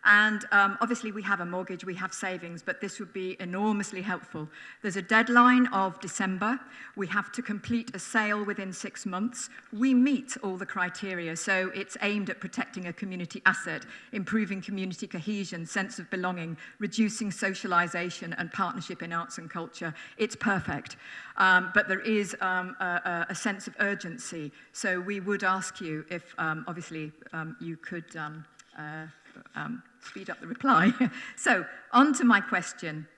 And obviously we have a mortgage, we have savings, but this would be enormously helpful. There's a deadline of December. We have to complete a sale within 6 months. We meet all the criteria, so it's aimed at protecting a community asset, improving community cohesion, sense of belonging, reducing socialisation and partnership in arts and culture. It's perfect. But there is a sense of urgency. So we would ask you if, obviously, you could speed up the reply. So, on to my question.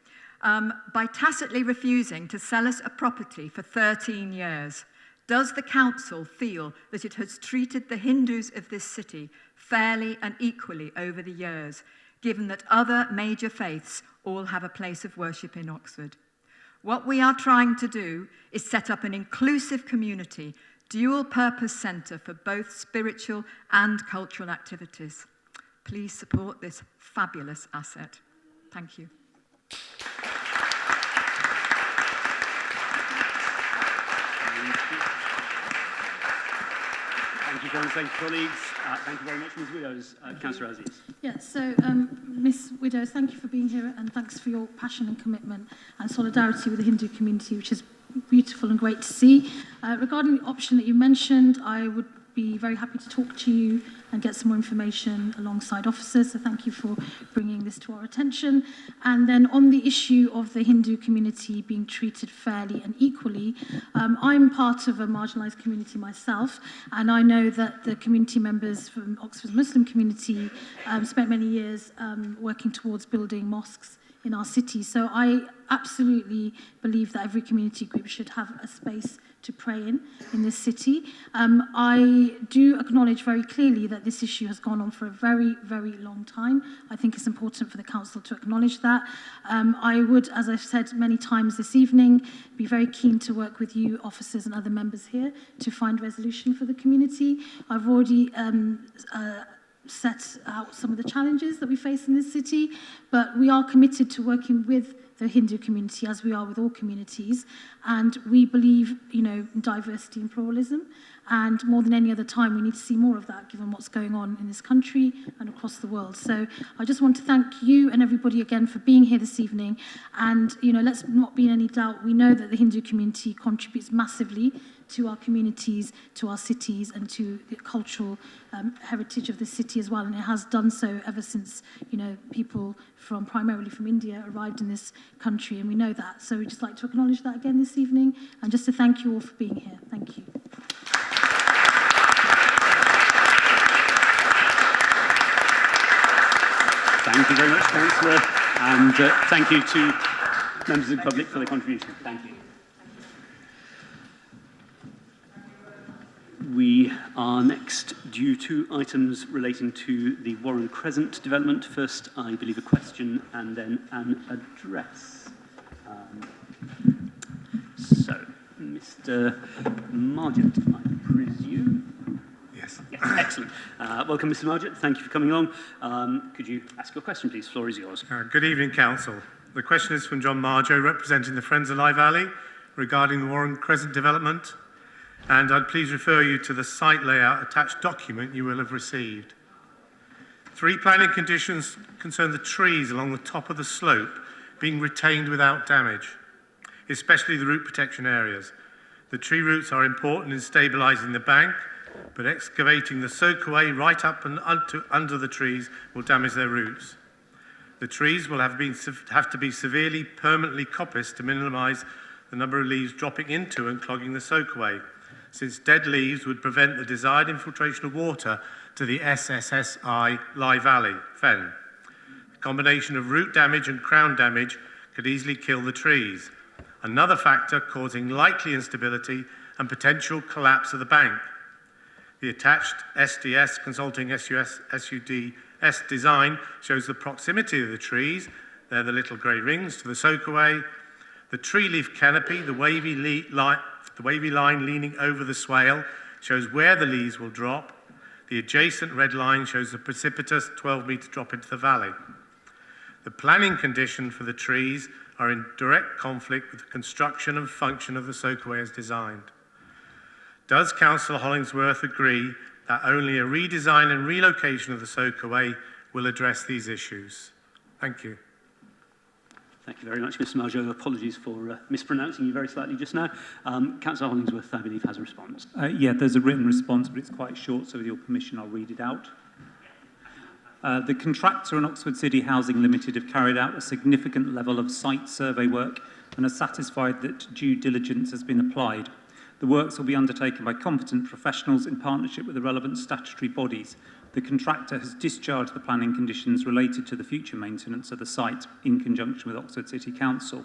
By tacitly refusing to sell us a property for 13 years, does the council feel that it has treated the Hindus of this city fairly and equally over the years, given that other major faiths all have a place of worship in Oxford? What we are trying to do is set up an inclusive community, dual-purpose centre for both spiritual and cultural activities. Please support this fabulous asset. Thank you. Thank you, John. Thank you, colleagues. Thank you very much, Ms. Widows. Councillor Aziz. Yeah, so Ms. Widows, thank you for being here and thanks for your passion and commitment and solidarity with the Hindu community, which is beautiful and great to see. Regarding the option that you mentioned, I would be very happy to talk to you and get some more information alongside officers, so thank you for bringing this to our attention. And then on the issue of the Hindu community being treated fairly and equally, I'm part of a marginalised community myself, and I know that the community members from Oxford's Muslim community spent many years working towards building mosques in our city. So I absolutely believe that every community group should have a space to pray in this city. I do acknowledge very clearly that this issue has gone on for a very, very long time. I think it's important for the council to acknowledge that. I would, as I've said many times this evening, be very keen to work with you, officers and other members here, to find resolution for the community. I've already set out some of the challenges that we face in this city, but we are committed to working with the Hindu community, as we are with all communities, and we believe, in diversity and pluralism, and more than any other time we need to see more of that given what's going on in this country and across the world. So I just want to thank you and everybody again for being here this evening, and let's not be in any doubt, we know that the Hindu community contributes massively to our communities, to our cities, and to the cultural heritage of the city as well. And it has done so ever since, people primarily from India arrived in this country, and we know that. So we'd just like to acknowledge that again this evening, and just to thank you all for being here. Thank you. Thank you very much, Councillor, and thank you to members of the public for their contribution. Thank you. We are next due to items relating to the Warren Crescent development. First, I believe, a question and then an address. So, Mr. Margett, I presume? Yes. Yes, excellent. Welcome, Mr. Margett. Thank you for coming on. Could you ask your question, please? The floor is yours. Good evening, Council. The question is from John Marjo, representing the Friends of Lye Valley, regarding the Warren Crescent development. And I'd please refer you to the site layout attached document you will have received. 3 planning conditions concern the trees along the top of the slope being retained without damage, especially the root protection areas. The tree roots are important in stabilising the bank, but excavating the soakaway right up and under the trees will damage their roots. The trees will have to be severely permanently coppiced to minimise the number of leaves dropping into and clogging the soakaway, since dead leaves would prevent the desired infiltration of water to the SSSI Lye Valley, Fen. The combination of root damage and crown damage could easily kill the trees, another factor causing likely instability and potential collapse of the bank. The attached SDS Consulting SUDS design shows the proximity of the trees, they're the little grey rings, to the soakaway, the tree leaf canopy, the wavy line leaning over the swale shows where the leaves will drop. The adjacent red line shows the precipitous 12-metre drop into the valley. The planning condition for the trees are in direct conflict with the construction and function of the soakaway as designed. Does Councillor Hollingsworth agree that only a redesign and relocation of the soakaway will address these issues. Thank you. Thank you very much, Mr. Marjo. Apologies for mispronouncing you very slightly just now. Councillor Hollingsworth, I believe, has a response. Yeah, there's a written response, but it's quite short, so with your permission, I'll read it out. The contractor and Oxford City Housing Limited have carried out a significant level of site survey work and are satisfied that due diligence has been applied. The works will be undertaken by competent professionals in partnership with the relevant statutory bodies. The contractor has discharged the planning conditions related to the future maintenance of the site in conjunction with Oxford City Council.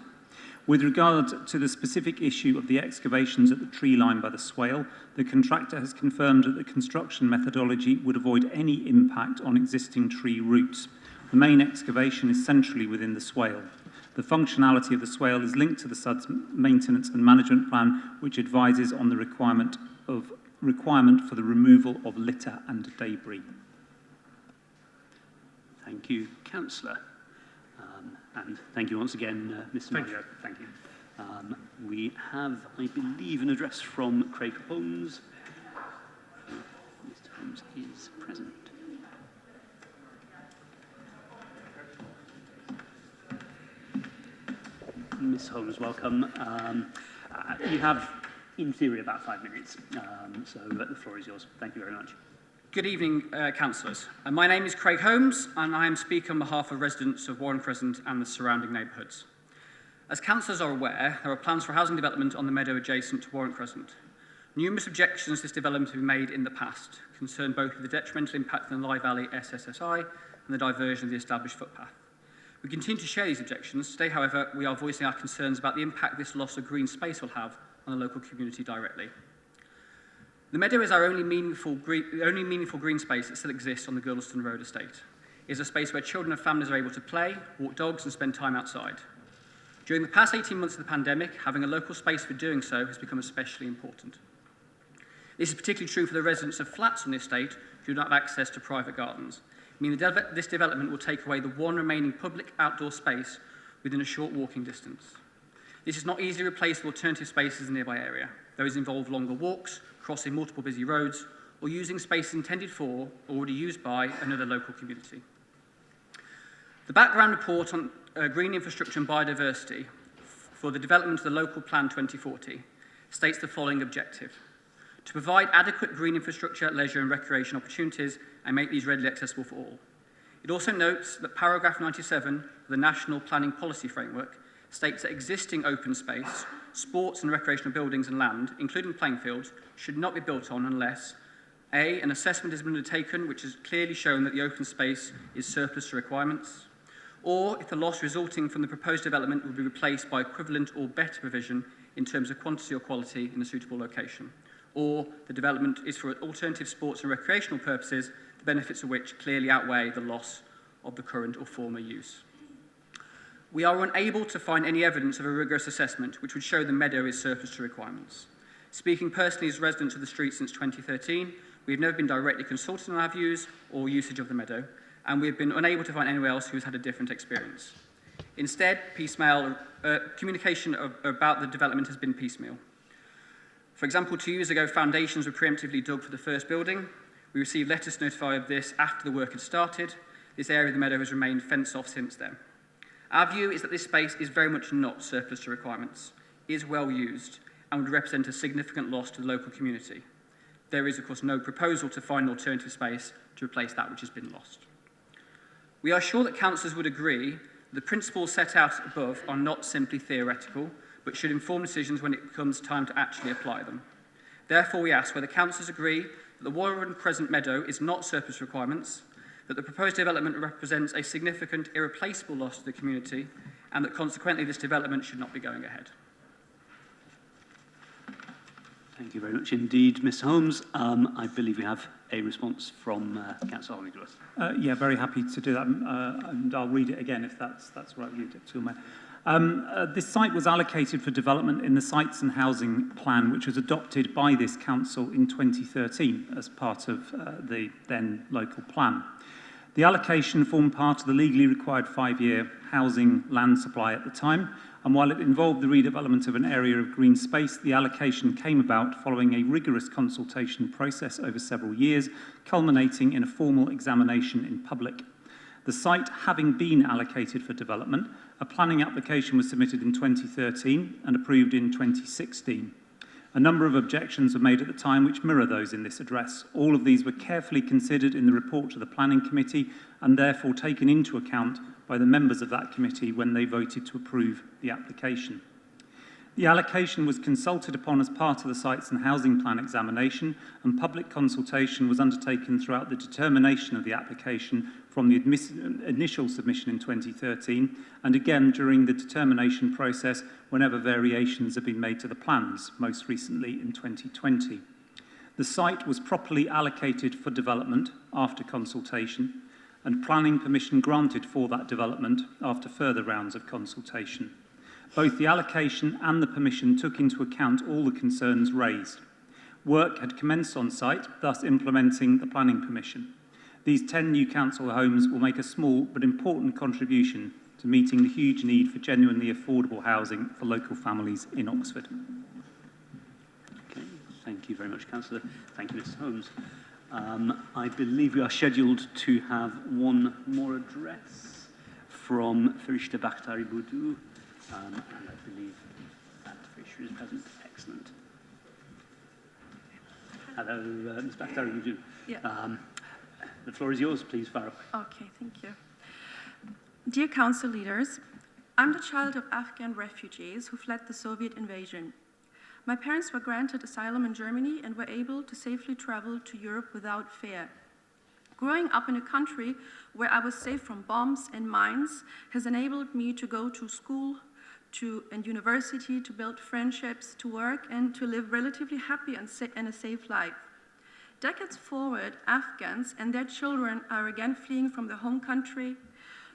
With regard to the specific issue of the excavations at the tree line by the swale, the contractor has confirmed that the construction methodology would avoid any impact on existing tree roots. The main excavation is centrally within the swale. The functionality of the swale is linked to the SUD's maintenance and management plan, which advises on the requirement for the removal of litter and debris. Thank you, Councillor. And thank you once again, Mr. Marjo. Thank you. We have, I believe, an address from Craig Holmes. Mr. Holmes is present. Ms. Holmes, welcome. You have, in theory, about 5 minutes, so the floor is yours. Thank you very much. Good evening, councillors. My name is Craig Holmes, and I am speaking on behalf of residents of Warren Crescent and the surrounding neighbourhoods. As councillors are aware, there are plans for housing development on the meadow adjacent to Warren Crescent. Numerous objections to this development have been made in the past, concerned both with the detrimental impact on the Lye Valley SSSI and the diversion of the established footpath. We continue to share these objections. Today, however, we are voicing our concerns about the impact this loss of green space will have on the local community directly. The meadow is our only meaningful green space that still exists on the Girdleston Road estate. It is a space where children and families are able to play, walk dogs and spend time outside. During the past 18 months of the pandemic, having a local space for doing so has become especially important. This is particularly true for the residents of flats on the estate who do not have access to private gardens, meaning this development will take away the one remaining public outdoor space within a short walking distance. This is not easily replaced with alternative spaces in the nearby area. Those involve longer walks, crossing multiple busy roads, or using spaces intended for or already used by another local community. The background report on green infrastructure and biodiversity for the development of the local plan 2040 states the following objective: to provide adequate green infrastructure, leisure and recreation opportunities and make these readily accessible for all. It also notes that paragraph 97 of the National Planning Policy Framework states that existing open space, sports and recreational buildings and land, including playing fields, should not be built on unless A, an assessment has been undertaken which has clearly shown that the open space is surplus to requirements, or if the loss resulting from the proposed development will be replaced by equivalent or better provision in terms of quantity or quality in a suitable location, or the development is for alternative sports and recreational purposes, the benefits of which clearly outweigh the loss of the current or former use. We are unable to find any evidence of a rigorous assessment which would show the meadow is surplus to requirements. Speaking personally as residents of the street since 2013, we have never been directly consulted on our views or usage of the meadow, and we have been unable to find anyone else who has had a different experience. Instead, communication about the development has been piecemeal. For example, 2 years ago, foundations were preemptively dug for the first building. We received letters to notify of this after the work had started. This area of the meadow has remained fenced off since then. Our view is that this space is very much not surplus to requirements, is well used, and would represent a significant loss to the local community. There is, of course, no proposal to find an alternative space to replace that which has been lost. We are sure that councillors would agree that the principles set out above are not simply theoretical, but should inform decisions when it comes time to actually apply them. Therefore, we ask whether councillors agree that the Warren Crescent Meadow is not surplus requirements, that the proposed development represents a significant, irreplaceable loss to the community, and that consequently this development should not be going ahead. Thank you very much indeed, Mr. Holmes. I believe we have a response from Councillor Hollingsworth. Yeah, very happy to do that, and I'll read it again if that's right with you, Deputy Mayor. This site was allocated for development in the Sites and Housing Plan, which was adopted by this council in 2013 as part of the then local plan. The allocation formed part of the legally required 5-year housing land supply at the time, and while it involved the redevelopment of an area of green space, the allocation came about following a rigorous consultation process over several years, culminating in a formal examination in public. The site having been allocated for development, a planning application was submitted in 2013 and approved in 2016. A number of objections were made at the time which mirror those in this address. All of these were carefully considered in the report to the Planning Committee and therefore taken into account by the members of that committee when they voted to approve the application. The allocation was consulted upon as part of the Sites and Housing Plan examination, and public consultation was undertaken throughout the determination of the application from the initial submission in 2013, and again during the determination process whenever variations have been made to the plans, most recently in 2020. The site was properly allocated for development after consultation, and planning permission granted for that development after further rounds of consultation. Both the allocation and the permission took into account all the concerns raised. Work had commenced on site, thus implementing the planning permission. These 10 new council homes will make a small but important contribution to meeting the huge need for genuinely affordable housing for local families in Oxford. Okay, thank you very much, Councillor. Thank you, Mr. Holmes. I believe we are scheduled to have one more address from Farishta Bakhtari Boudou. And I believe that Fisher is present. Excellent. Hello, Ms. Bakhtari. Yeah. The floor is yours. Please fire away. Okay, thank you. Dear council leaders, I'm the child of Afghan refugees who fled the Soviet invasion. My parents were granted asylum in Germany and were able to safely travel to Europe without fear. Growing up in a country where I was safe from bombs and mines has enabled me to go to school, and university, to build friendships, to work, and to live relatively happy and a safe life. Decades forward, Afghans and their children are again fleeing from their home country,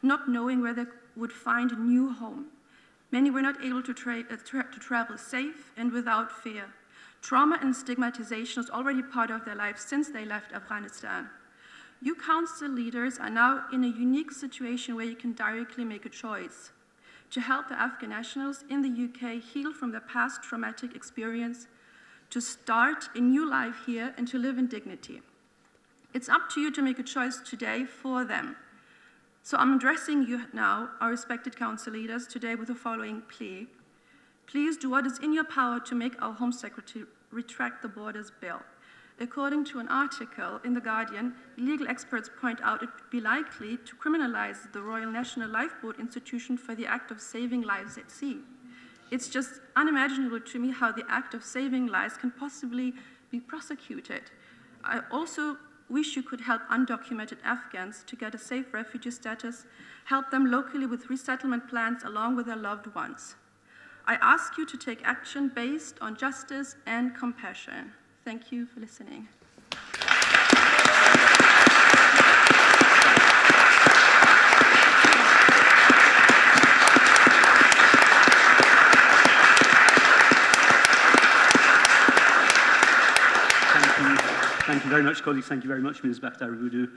not knowing where they would find a new home. Many were not able to travel safe and without fear. Trauma and stigmatization is already part of their lives since they left Afghanistan. You council leaders are now in a unique situation where you can directly make a choice to help the Afghan nationals in the UK heal from their past traumatic experience, to start a new life here and to live in dignity. It's up to you to make a choice today for them. So I'm addressing you now, our respected council leaders, today with the following plea. Please do what is in your power to make our Home Secretary retract the Borders Bill. According to an article in The Guardian, legal experts point out it would be likely to criminalize the Royal National Lifeboat Institution for the act of saving lives at sea. It's just unimaginable to me how the act of saving lives can possibly be prosecuted. I also wish you could help undocumented Afghans to get a safe refugee status, help them locally with resettlement plans along with their loved ones. I ask you to take action based on justice and compassion. Thank you for listening. Thank you very much, colleagues. Thank you very much, Ms. Bakhtari Boudou.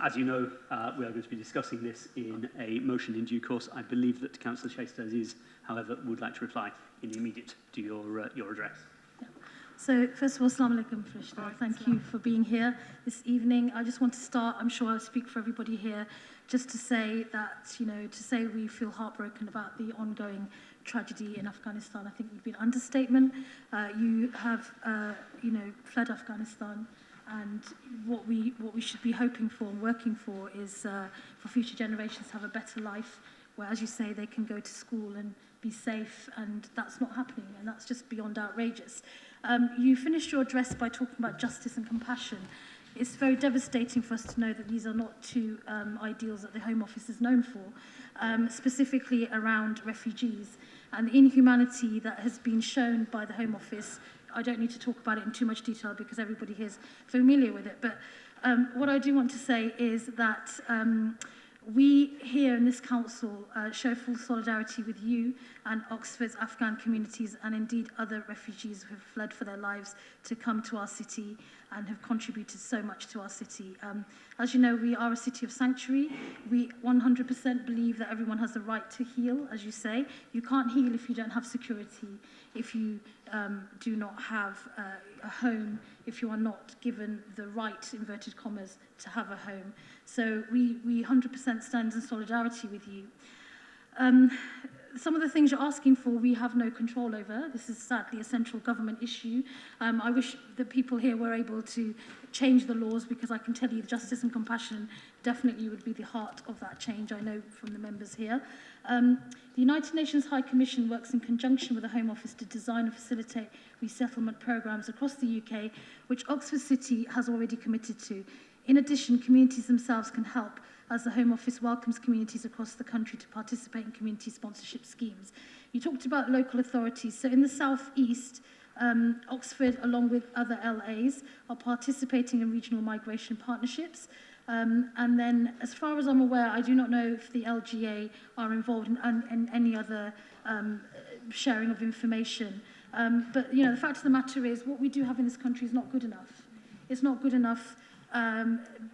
As you know, we are going to be discussing this in a motion in due course. I believe that Councillor Chasez, however, would like to reply in the immediate to your address. So first of all, Assalamu alaikum, Farishta. Thank you for being here this evening. I just want to start, I'm sure I speak for everybody here, just to say that, to say we feel heartbroken about the ongoing tragedy in Afghanistan, I think would be an understatement. You have, fled Afghanistan, and what we should be hoping for and working for is for future generations to have a better life, where, as you say, they can go to school and be safe, and that's not happening, and that's just beyond outrageous. You finished your address by talking about justice and compassion. It's very devastating for us to know that these are not two ideals that the Home Office is known for, specifically around refugees. And the inhumanity that has been shown by the Home Office, I don't need to talk about it in too much detail because everybody here is familiar with it. But what I do want to say is that we here in this council show full solidarity with you and Oxford's Afghan communities and indeed other refugees who have fled for their lives to come to our city. and have contributed so much to our city. As you know, we are a city of sanctuary. We 100% believe that everyone has the right to heal, as you say. You can't heal if you don't have security, if you do not have a home, if you are not given the right, inverted commas, to have a home. So we 100% stand in solidarity with you. Some of the things you're asking for, we have no control over. This is sadly a central government issue. I wish the people here were able to change the laws, because I can tell you justice and compassion definitely would be the heart of that change, I know from the members here. The United Nations High Commission works in conjunction with the Home Office to design and facilitate resettlement programs across the UK, which Oxford City has already committed to. In addition, communities themselves can help, as the Home Office welcomes communities across the country to participate in community sponsorship schemes. You talked about local authorities. So in the South East, Oxford, along with other LAs, are participating in regional migration partnerships. And then, as far as I'm aware, I do not know if the LGA are involved in any other sharing of information. But, you know, the fact of the matter is, what we do have in this country is not good enough. It's not good enough.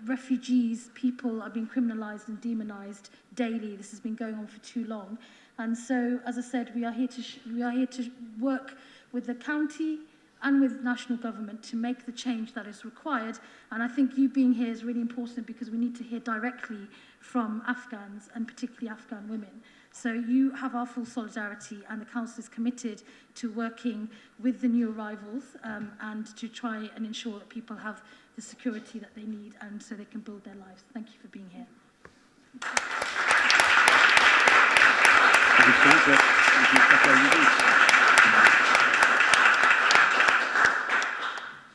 Refugees, people are being criminalised and demonised daily. This has been going on for too long. And so, as I said, we are here to work with the county and with national government to make the change that is required. And I think you being here is really important, because we need to hear directly from Afghans, and particularly Afghan women. So you have our full solidarity, and the Council is committed to working with the new arrivals and to try and ensure that people have the security that they need, and so they can build their lives. Thank you for being here.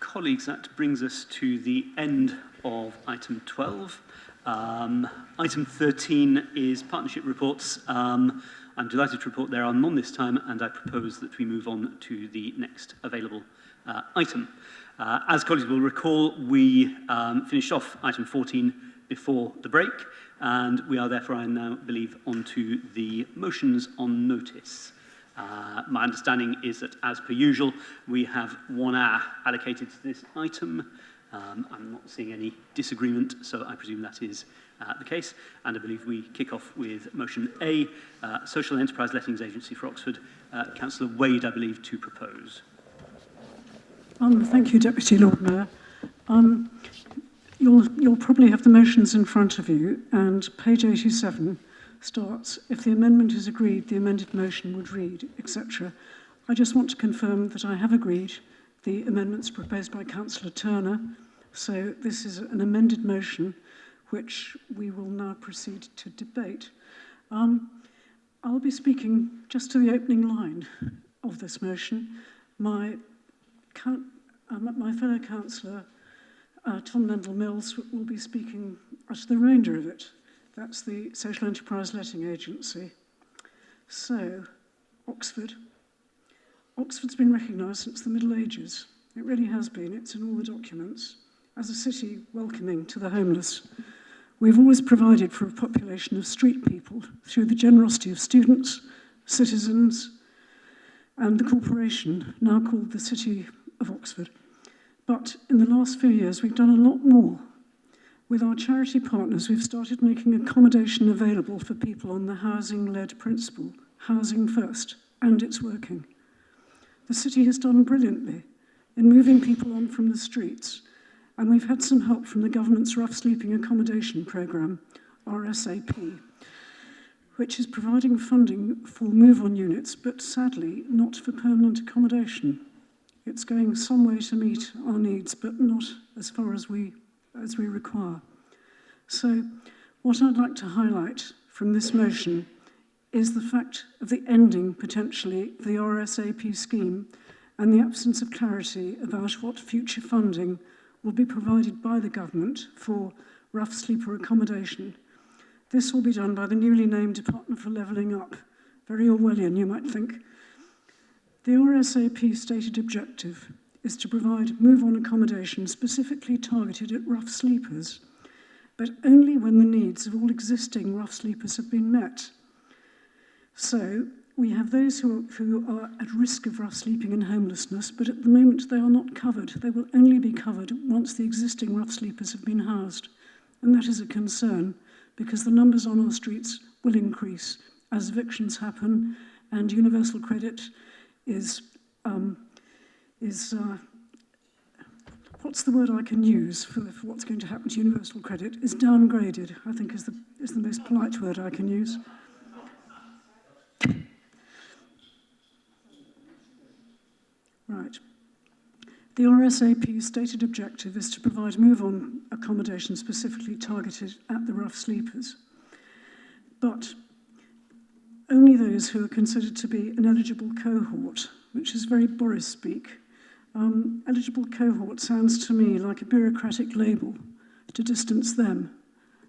Colleagues, that brings us to the end of item 12. Item 13 is partnership reports. I'm delighted to report there are none this time, and I propose that we move on to the next available item. As colleagues will recall, we finished off item 14 before the break, and we are therefore, I now believe, on to the motions on notice. My understanding is that, as per usual, we have 1 hour allocated to this item. I'm not seeing any disagreement, so I presume that is the case. And I believe we kick off with motion A, Social Enterprise Lettings Agency for Oxford. Councillor Wade, I believe, to propose. Thank you, Deputy Lord Mayor. You'll probably have the motions in front of you, and page 87 starts, if the amendment is agreed, the amended motion would read, etc. I just want to confirm that I have agreed the amendments proposed by Councillor Turner. So this is an amended motion, which we will now proceed to debate. I'll be speaking just to the opening line of this motion. My fellow councillor, Tom Mendel-Mills, will be speaking to the remainder of it. That's the Social Enterprise Letting Agency. So, Oxford. Oxford's been recognised since the Middle Ages. It really has been. It's in all the documents. As a city welcoming to the homeless. We've always provided for a population of street people through the generosity of students, citizens, and the corporation, now called the City of Oxford. But in the last few years, we've done a lot more. With our charity partners, we've started making accommodation available for people on the housing-led principle, housing first, and it's working. The city has done brilliantly in moving people on from the streets, and we've had some help from the government's rough sleeping accommodation programme, RSAP, which is providing funding for move-on units, but sadly not for permanent accommodation. It's going some way to meet our needs, but not as far as we require. So what I'd like to highlight from this motion is the fact of the ending, potentially, of the RSAP scheme and the absence of clarity about what future funding will be provided by the government for rough sleeper accommodation. This will be done by the newly named Department for Levelling Up. Very Orwellian, you might think. The RSAP stated objective is to provide move-on accommodation specifically targeted at rough sleepers, but only when the needs of all existing rough sleepers have been met. So, We have those who are at risk of rough sleeping and homelessness, but at the moment they are not covered. They will only be covered once the existing rough sleepers have been housed. And that is a concern, because the numbers on our streets will increase as evictions happen, and universal credit is what's the word I can use for what's going to happen to universal credit, is downgraded, I think is the most polite word I can use. Right. The RSAP's stated objective is to provide move-on accommodation specifically targeted at the rough sleepers, but only those who are considered to be an eligible cohort, which is very Boris speak. Eligible cohort sounds to me like a bureaucratic label to distance them,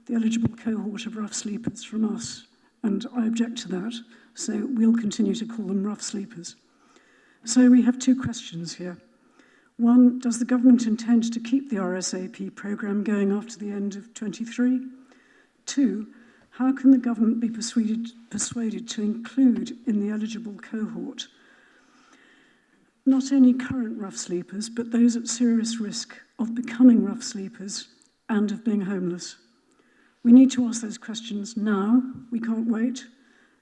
the eligible cohort of rough sleepers, from us, and I object to that, so we'll continue to call them rough sleepers. So we have two questions here. One, does the government intend to keep the RSAP programme going after the end of 23? Two, how can the government be persuaded to include in the eligible cohort not only current rough sleepers, but those at serious risk of becoming rough sleepers and of being homeless? We need to ask those questions now. We can't wait.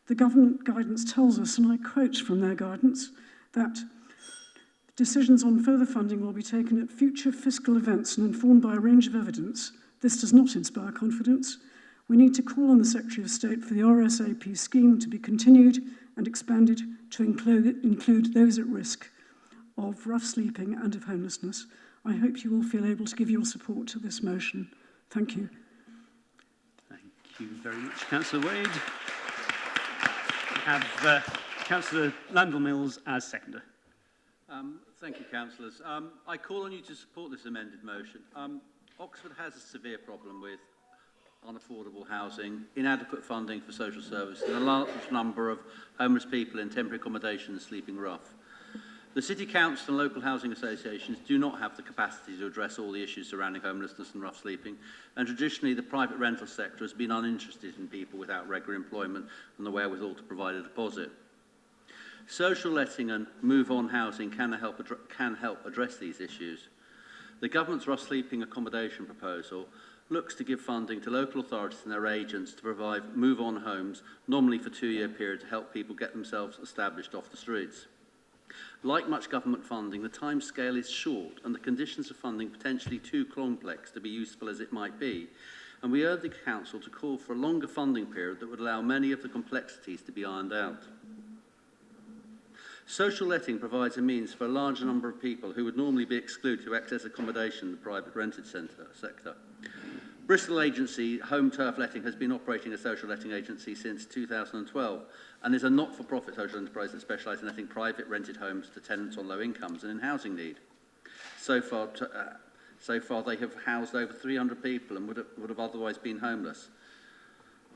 The government guidance tells us, and I quote from their guidance, that decisions on further funding will be taken at future fiscal events and informed by a range of evidence. This does not inspire confidence. We need to call on the Secretary of State for the RSAP scheme to be continued and expanded to include those at risk of rough sleeping and of homelessness. I hope you will feel able to give your support to this motion. Thank you. Thank you very much, Councillor Wade. We have Councillor Landell-Mills as seconder. Thank you, councillors. I call on you to support this amended motion. Oxford has a severe problem with unaffordable housing, inadequate funding for social services, and a large number of homeless people in temporary accommodation and sleeping rough. The City Council and local housing associations do not have the capacity to address all the issues surrounding homelessness and rough sleeping, and traditionally the private rental sector has been uninterested in people without regular employment and the wherewithal to provide a deposit. Social letting and move-on housing can help address these issues. The government's rough sleeping accommodation proposal looks to give funding to local authorities and their agents to provide move-on homes, normally for a 2-year period, to help people get themselves established off the streets. Like much government funding, the timescale is short and the conditions of funding potentially too complex to be useful as it might be. And we urge the Council to call for a longer funding period that would allow many of the complexities to be ironed out. Social letting provides a means for a large number of people who would normally be excluded to access accommodation in the private rented sector. Bristol agency Home Turf Letting has been operating a social letting agency since 2012 and is a not-for-profit social enterprise that specialises in letting private rented homes to tenants on low incomes and in housing need. So far they have housed over 300 people and would have otherwise been homeless.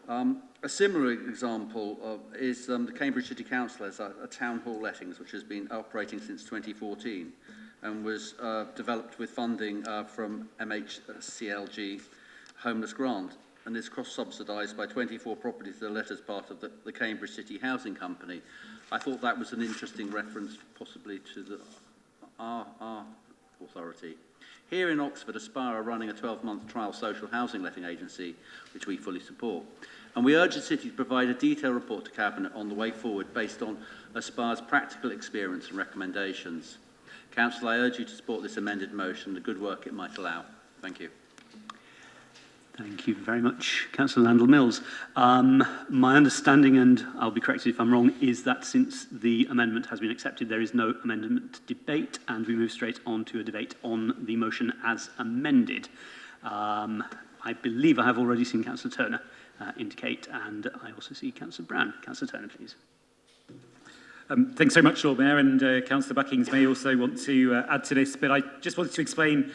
A similar example is the Cambridge City Council has a town hall lettings which has been operating since 2014 and was developed with funding from MHCLG Homeless Grant and is cross-subsidised by 24 properties that are let as part of the Cambridge City Housing Company. I thought that was an interesting reference possibly to our authority. Here in Oxford, Aspire are running a 12-month trial social housing letting agency, which we fully support. And we urge the City to provide a detailed report to Cabinet on the way forward based on Aspire's practical experience and recommendations. Council, I urge you to support this amended motion and the good work it might allow. Thank you. Thank you very much, Councillor Landell-Mills. My understanding, and I'll be corrected if I'm wrong, is that since the amendment has been accepted, there is no amendment debate, and we move straight on to a debate on the motion as amended. I believe I have already seen Councillor Turner indicate, and I also see Councillor Brown. Councillor Turner, please. Thanks so much, Lord Mayor, and Councillor Buckings may also want to add to this, but I just wanted to explain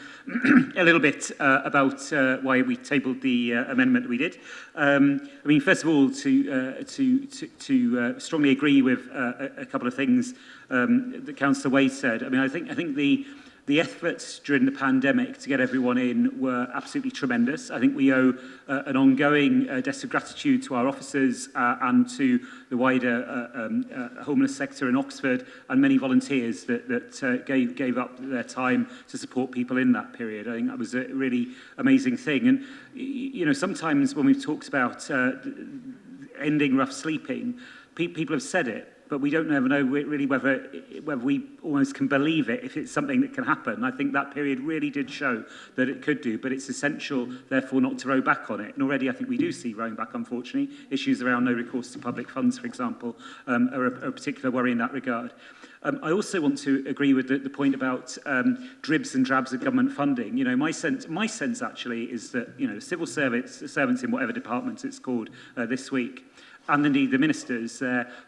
a little bit about why we tabled the amendment that we did. I mean, first of all, to strongly agree with a couple of things that Councillor Wade said. I mean, I think the The efforts during the pandemic to get everyone in were absolutely tremendous. I think we owe an ongoing debt of gratitude to our officers and to the wider homeless sector in Oxford and many volunteers that gave up their time to support people in that period. I think that was a really amazing thing. And, you know, sometimes when we've talked about ending rough sleeping, people have said it, but we don't ever know really whether we almost can believe it if it's something that can happen. I think that period really did show that it could do, but it's essential, therefore, not to row back on it. And already I think we do see rowing back, unfortunately. Issues around no recourse to public funds, for example, are a particular worry in that regard. I also want to agree with the point about dribs and drabs of government funding. You know, my sense actually is that, you know, civil servants in whatever department it's called this week, and indeed the ministers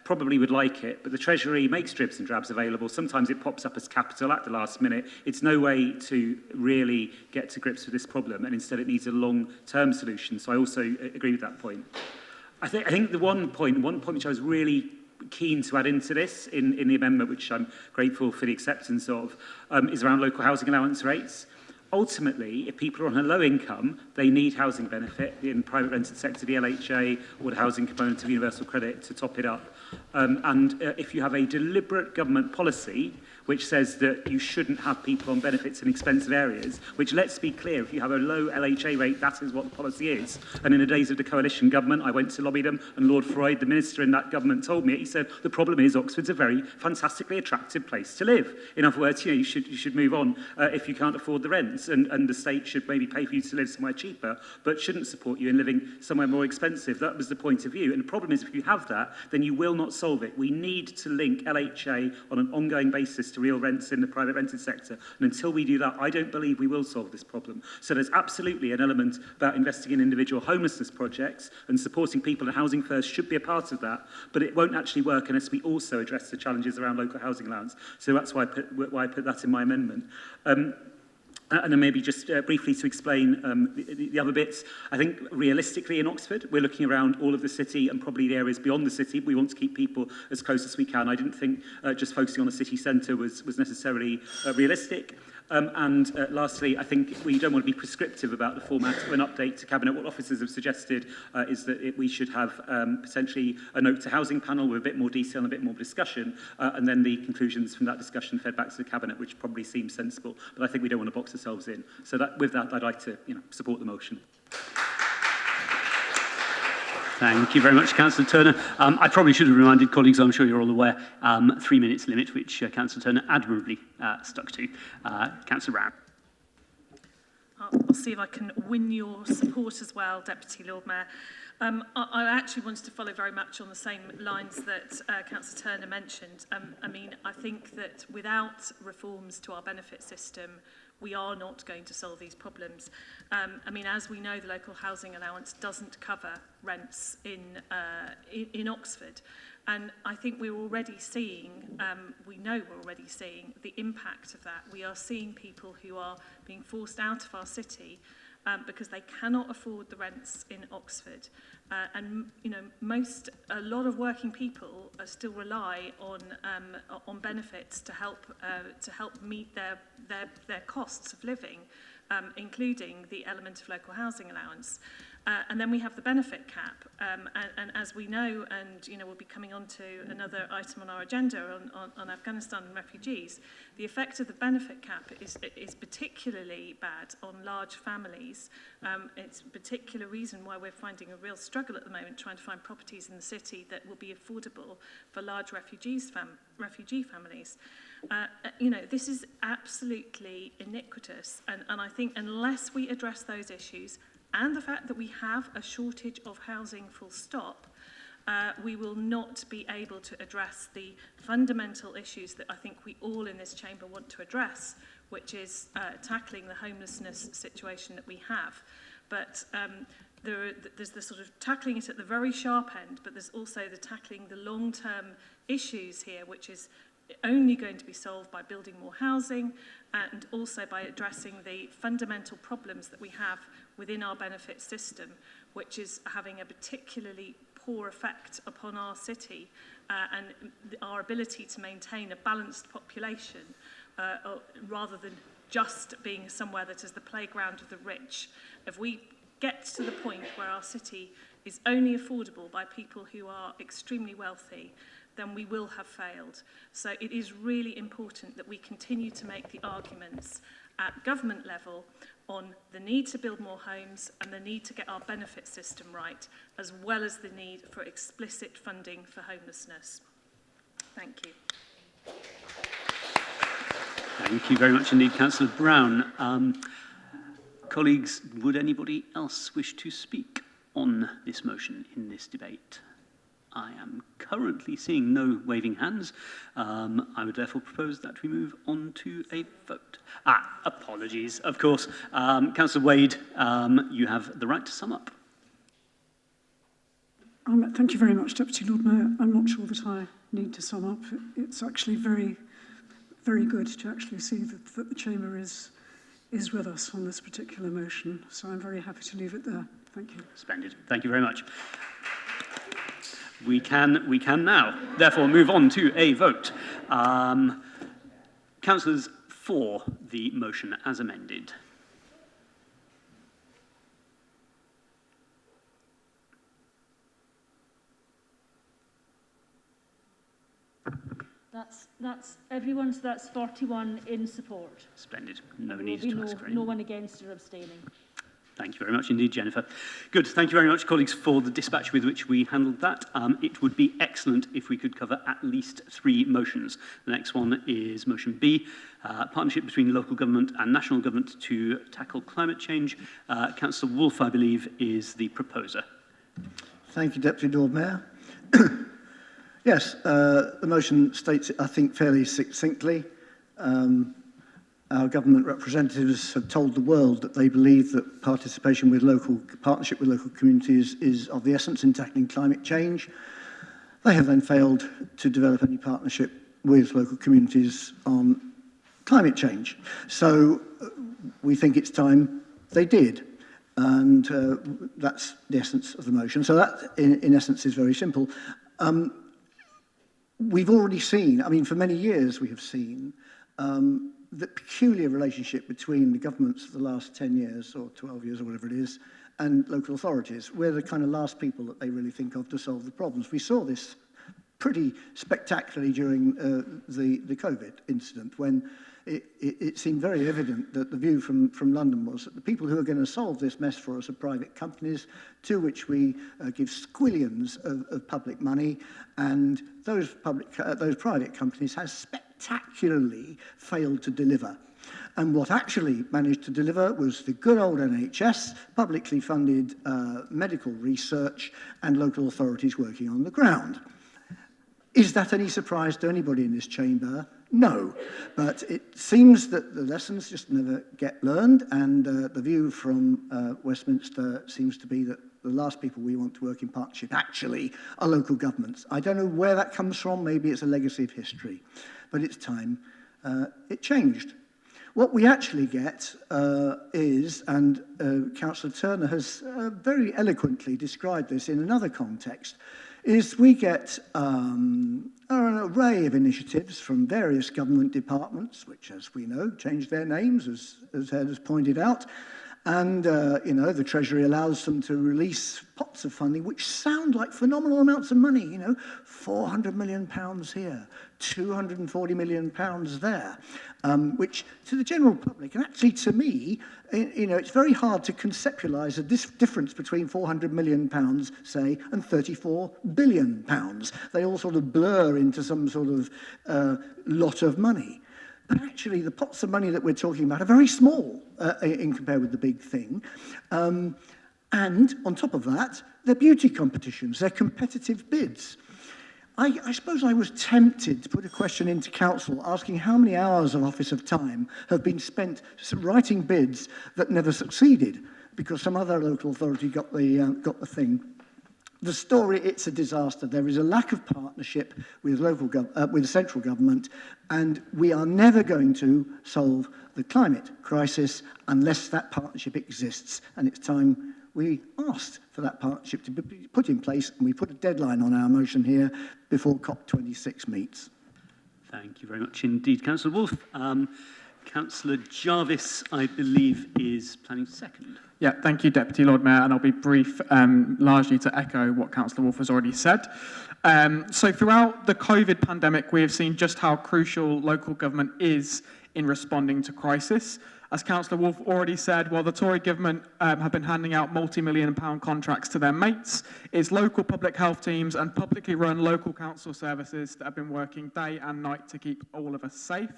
probably would like it, but the Treasury makes dribs and drabs available. Sometimes it pops up as capital at the last minute. It's no way to really get to grips with this problem, and instead it needs a long-term solution. So I also agree with that point. I think the one point which I was really keen to add into this in the amendment, which I'm grateful for the acceptance of, is around local housing allowance rates. Ultimately, if people are on a low income, they need housing benefit in private rented sector, the LHA, or the housing component of universal credit to top it up. If you have a deliberate government policy which says that you shouldn't have people on benefits in expensive areas, which, let's be clear, if you have a low LHA rate, that is what the policy is. And in the days of the coalition government, I went to lobby them, and Lord Freud, the minister in that government, told me, he said, the problem is Oxford's a very fantastically attractive place to live. In other words, you know, you should move on if you can't afford the rents, and the state should maybe pay for you to live somewhere cheaper, but shouldn't support you in living somewhere more expensive. That was the point of view. And the problem is, if you have that, then you will not solve it. We need to link LHA on an ongoing basis to real rents in the private rented sector. And until we do that, I don't believe we will solve this problem. So there's absolutely an element about investing in individual homelessness projects, and supporting people in Housing First should be a part of that, but it won't actually work unless we also address the challenges around local housing allowance. So that's why I put that in my amendment. And then maybe just briefly to explain the other bits. I think realistically in Oxford, we're looking around all of the city and probably the areas beyond the city. We want to keep people as close as we can. I didn't think just focusing on the city centre was necessarily realistic. Lastly, I think we don't want to be prescriptive about the format of an update to Cabinet. What officers have suggested is that we should have potentially a note to housing panel with a bit more detail and a bit more discussion, and then the conclusions from that discussion fed back to the Cabinet, which probably seems sensible. But I think we don't want to box ourselves in. So with that, I'd like to support the motion. Thank you very much, Councillor Turner. I probably should have reminded colleagues, I'm sure you're all aware, 3 minutes limit, which Councillor Turner admirably stuck to. Councillor Brown. I'll see if I can win your support as well, Deputy Lord Mayor. I actually wanted to follow very much on the same lines that Councillor Turner mentioned. I mean, I think that without reforms to our benefit system, we are not going to solve these problems. I mean, as we know, the local housing allowance doesn't cover rents in Oxford. And I think we're already seeing, we know we're already seeing the impact of that. We are seeing people who are being forced out of our city because they cannot afford the rents in Oxford. And you know, a lot of working people still rely on benefits to help meet their costs of living, including the element of local housing allowance. And then we have the benefit cap, and as we know, and you know, we'll be coming on to another item on our agenda on Afghanistan and refugees. The effect of the benefit cap is particularly bad on large families. It's a particular reason why we're finding a real struggle at the moment trying to find properties in the city that will be affordable for large refugee families. You know, this is absolutely iniquitous, and I think unless we address those issues, and the fact that we have a shortage of housing full stop, we will not be able to address the fundamental issues that I think we all in this chamber want to address, which is tackling the homelessness situation that we have. But there's the sort of tackling it at the very sharp end, but there's also the tackling the long-term issues here, which is only going to be solved by building more housing and also by addressing the fundamental problems that we have within our benefit system, which is having a particularly poor effect upon our city and our ability to maintain a balanced population rather than just being somewhere that is the playground of the rich. If we get to the point where our city is only affordable by people who are extremely wealthy, then we will have failed. So it is really important that we continue to make the arguments at government level on the need to build more homes and the need to get our benefit system right, as well as the need for explicit funding for homelessness. Thank you. Thank you very much indeed, Councillor Brown. Colleagues, would anybody else wish to speak on this motion in this debate? I am currently seeing no waving hands. I would therefore propose that we move on to a vote. Apologies, of course. Councillor Wade, you have the right to sum up. Thank you very much, Deputy Lord Mayor. I'm not sure that I need to sum up. It's actually very, very good to actually see that the Chamber is with us on this particular motion. So I'm very happy to leave it there. Thank you. Splendid. Thank you very much. We can now, therefore, move on to a vote. Councillors for the motion as amended. That's everyone, so that's 41 in support. Splendid. No There need will be to ask for any. no one against or abstaining. Thank you very much indeed, Jennifer. Good. Thank you very much, colleagues, for the dispatch with which we handled that. It would be excellent if we could cover at least 3 motions. The next one is motion B, partnership between local government and national government to tackle climate change. Councillor Wolfe, I believe, is the proposer. Thank you, Deputy Lord Mayor. Yes, the motion states it, I think, fairly succinctly. Our government representatives have told the world that they believe that partnership with local communities is of the essence in tackling climate change. They have then failed to develop any partnership with local communities on climate change. So we think it's time they did. And that's the essence of the motion. So that, in essence, is very simple. We've already seen, I mean, for many years we have seen the peculiar relationship between the governments of the last 10 years or 12 years or whatever it is and local authorities. We're the kind of last people that they really think of to solve the problems. We saw this pretty spectacularly during the COVID incident when it seemed very evident that the view from London was that the people who are going to solve this mess for us are private companies to which we give squillions of public money, and those private companies have spectacularly failed to deliver. And what actually managed to deliver was the good old NHS, publicly funded medical research, and local authorities working on the ground. Is that any surprise to anybody in this chamber? No, but it seems that the lessons just never get learned, and the view from Westminster seems to be that the last people we want to work in partnership actually are local governments. I don't know where that comes from. Maybe it's a legacy of history, but it's time it changed. What we actually get is, and Councillor Turner has very eloquently described this in another context, is we get an array of initiatives from various government departments, which, as we know, changed their names, as Ed has pointed out. And, the Treasury allows them to release pots of funding, which sound like phenomenal amounts of money, £400 million here, £240 million there, which to the general public, and actually to me, it's very hard to conceptualise the difference between £400 million, say, and £34 billion. They all sort of blur into some sort of lot of money. But actually, the pots of money that we're talking about are very small in compared with the big thing. And on top of that, they're beauty competitions, they're competitive bids. I suppose I was tempted to put a question into council asking how many hours of office of time have been spent writing bids that never succeeded because some other local authority got the thing. The story, it's a disaster. There is a lack of partnership with with central government, and we are never going to solve the climate crisis unless that partnership exists. And it's time we asked for that partnership to be put in place, and we put a deadline on our motion here before COP26 meets. Thank you very much indeed, Councillor Wolfe. Councillor Jarvis, I believe, is planning second. Yeah, thank you, Deputy Lord Mayor, and I'll be brief, largely to echo what Councillor Wolfe has already said. So throughout the COVID pandemic, we have seen just how crucial local government is in responding to crisis. As Councillor Wolfe already said, while the Tory government have been handing out multi-million-pound contracts to their mates, it's local public health teams and publicly run local council services that have been working day and night to keep all of us safe.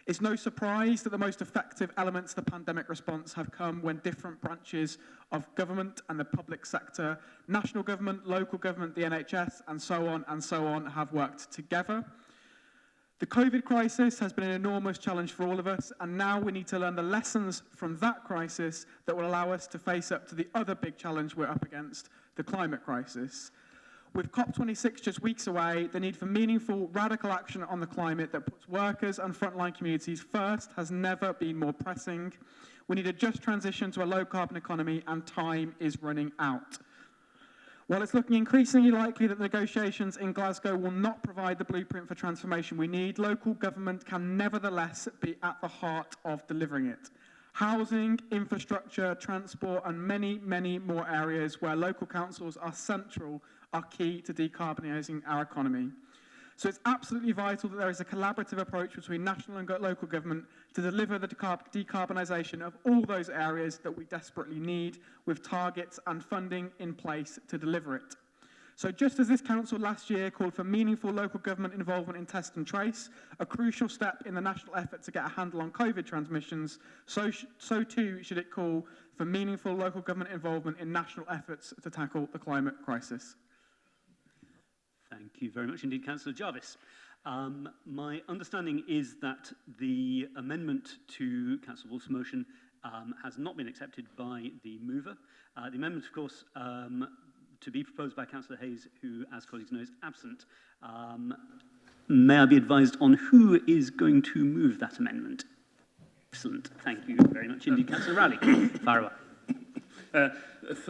It's no surprise that the most effective elements of the pandemic response have come when different branches of government and the public sector, national government, local government, the NHS, and so on, have worked together. The COVID crisis has been an enormous challenge for all of us, and now we need to learn the lessons from that crisis that will allow us to face up to the other big challenge we're up against, the climate crisis. With COP26 just weeks away, the need for meaningful, radical action on the climate that puts workers and frontline communities first has never been more pressing. We need a just transition to a low-carbon economy, and time is running out. While it's looking increasingly likely that negotiations in Glasgow will not provide the blueprint for transformation we need, local government can nevertheless be at the heart of delivering it. Housing, infrastructure, transport, and many, many more areas where local councils are central are key to decarbonising our economy. So it's absolutely vital that there is a collaborative approach between national and local government to deliver the decarbonisation of all those areas that we desperately need, with targets and funding in place to deliver it. So just as this council last year called for meaningful local government involvement in test and trace, a crucial step in the national effort to get a handle on COVID transmissions, so too should it call for meaningful local government involvement in national efforts to tackle the climate crisis. Thank you very much indeed, Councillor Jarvis. My understanding is that the amendment to Councillor Wolfe's motion has not been accepted by the mover. The amendment, of course, to be proposed by Councillor Hayes, who, as colleagues know, is absent. May I be advised on who is going to move that amendment? Excellent. Thank you very much indeed, Councillor Rowley. Fire away.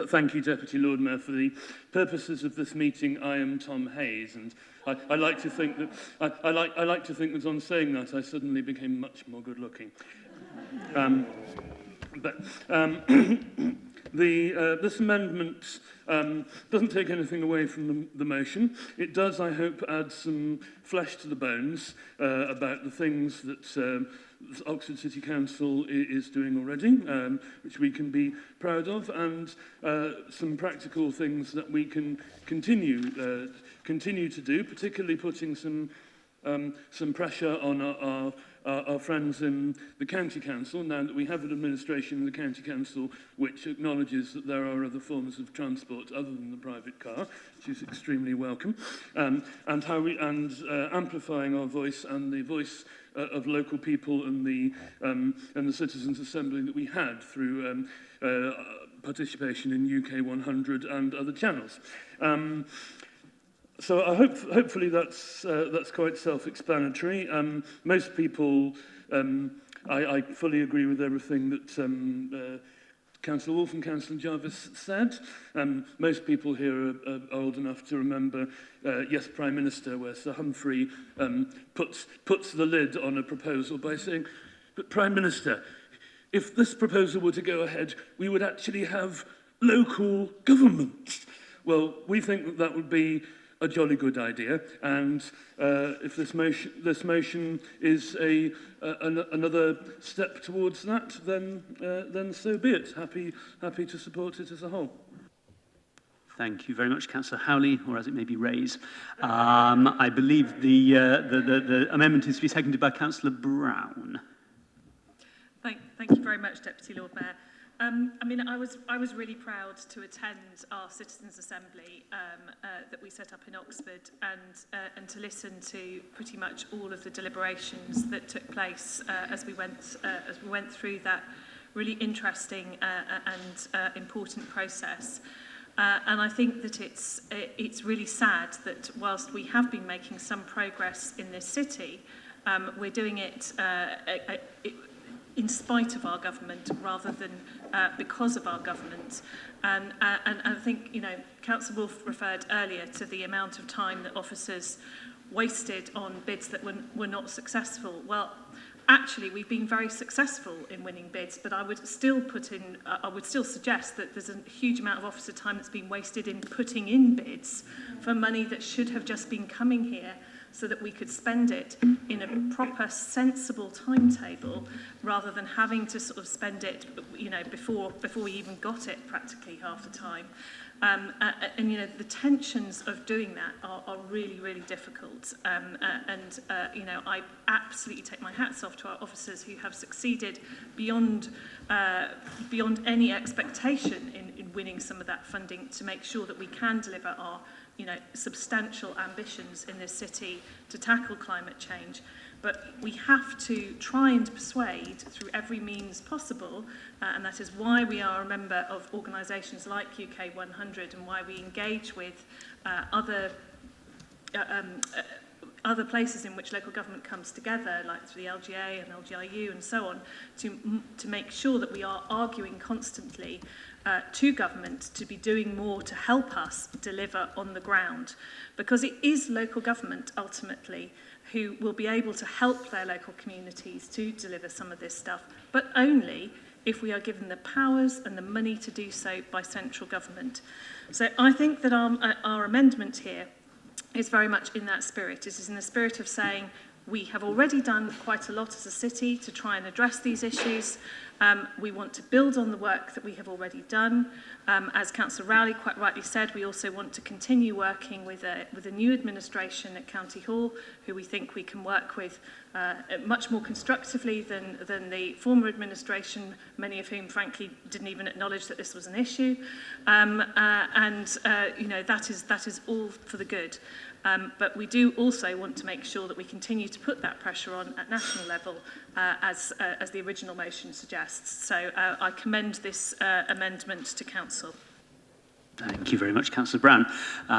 Thank you, Deputy Lord Mayor. For the purposes of this meeting, I am Tom Hayes, and I like to think that I like to think that on saying that I suddenly became much more good-looking. This amendment doesn't take anything away from the motion. It does, I hope, add some flesh to the bones about the things that Oxford City Council is doing already, which we can be proud of, and some practical things that we can continue to do, particularly putting some pressure on our friends in the County Council, now that we have an administration in the County Council which acknowledges that there are other forms of transport other than the private car, which is extremely welcome, and amplifying our voice and the voice of local people and the Citizens' Assembly that we had through participation in UK 100 and other channels. So hopefully that's quite self-explanatory. Most people, I fully agree with everything that Councillor Wolfe and Councillor Jarvis said. Most people here are old enough to remember Yes, Prime Minister, where Sir Humphrey puts the lid on a proposal by saying, "But Prime Minister, if this proposal were to go ahead, we would actually have local government." Well, we think that would be a jolly good idea, and if this motion is another step towards that, then so be it. Happy to support it as a whole. Thank you very much, Councillor Howley, or as it may be, Rayes. I believe the amendment is to be seconded by Councillor Brown. Thank you very much, Deputy Lord Mayor. I mean, I was really proud to attend our Citizens' Assembly that we set up in Oxford, and to listen to pretty much all of the deliberations that took place as we went through that really interesting and important process. And I think that it's really sad that whilst we have been making some progress in this city, we're doing it in spite of our government rather than because of our government. And I think, Councillor Wolfe referred earlier to the amount of time that officers wasted on bids that were not successful. Well, actually, we've been very successful in winning bids, but I would still suggest that there's a huge amount of officer time that's been wasted in putting in bids for money that should have just been coming here so that we could spend it in a proper, sensible timetable, rather than having to sort of spend it, before we even got it, practically half the time. The tensions of doing that are really, really difficult. I absolutely take my hats off to our officers who have succeeded beyond any expectation in winning some of that funding to make sure that we can deliver our substantial ambitions in this city to tackle climate change. But we have to try and persuade through every means possible, and that is why we are a member of organisations like UK 100 and why we engage with other places in which local government comes together, like through the LGA and LGIU and so on, to make sure that we are arguing constantly to government to be doing more to help us deliver on the ground. Because it is local government, ultimately, who will be able to help their local communities to deliver some of this stuff, but only if we are given the powers and the money to do so by central government. So I think that our amendment here is very much in that spirit. It is in the spirit of saying we have already done quite a lot as a city to try and address these issues. We want to build on the work that we have already done. As Councillor Rowley quite rightly said, we also want to continue working with a new administration at County Hall, who we think we can work with much more constructively than the former administration, many of whom, frankly, didn't even acknowledge that this was an issue. That is all for the good. But we do also want to make sure that we continue to put that pressure on at national level, as the original motion suggests. So I commend this amendment to Council. Thank you very much, Councillor Brown.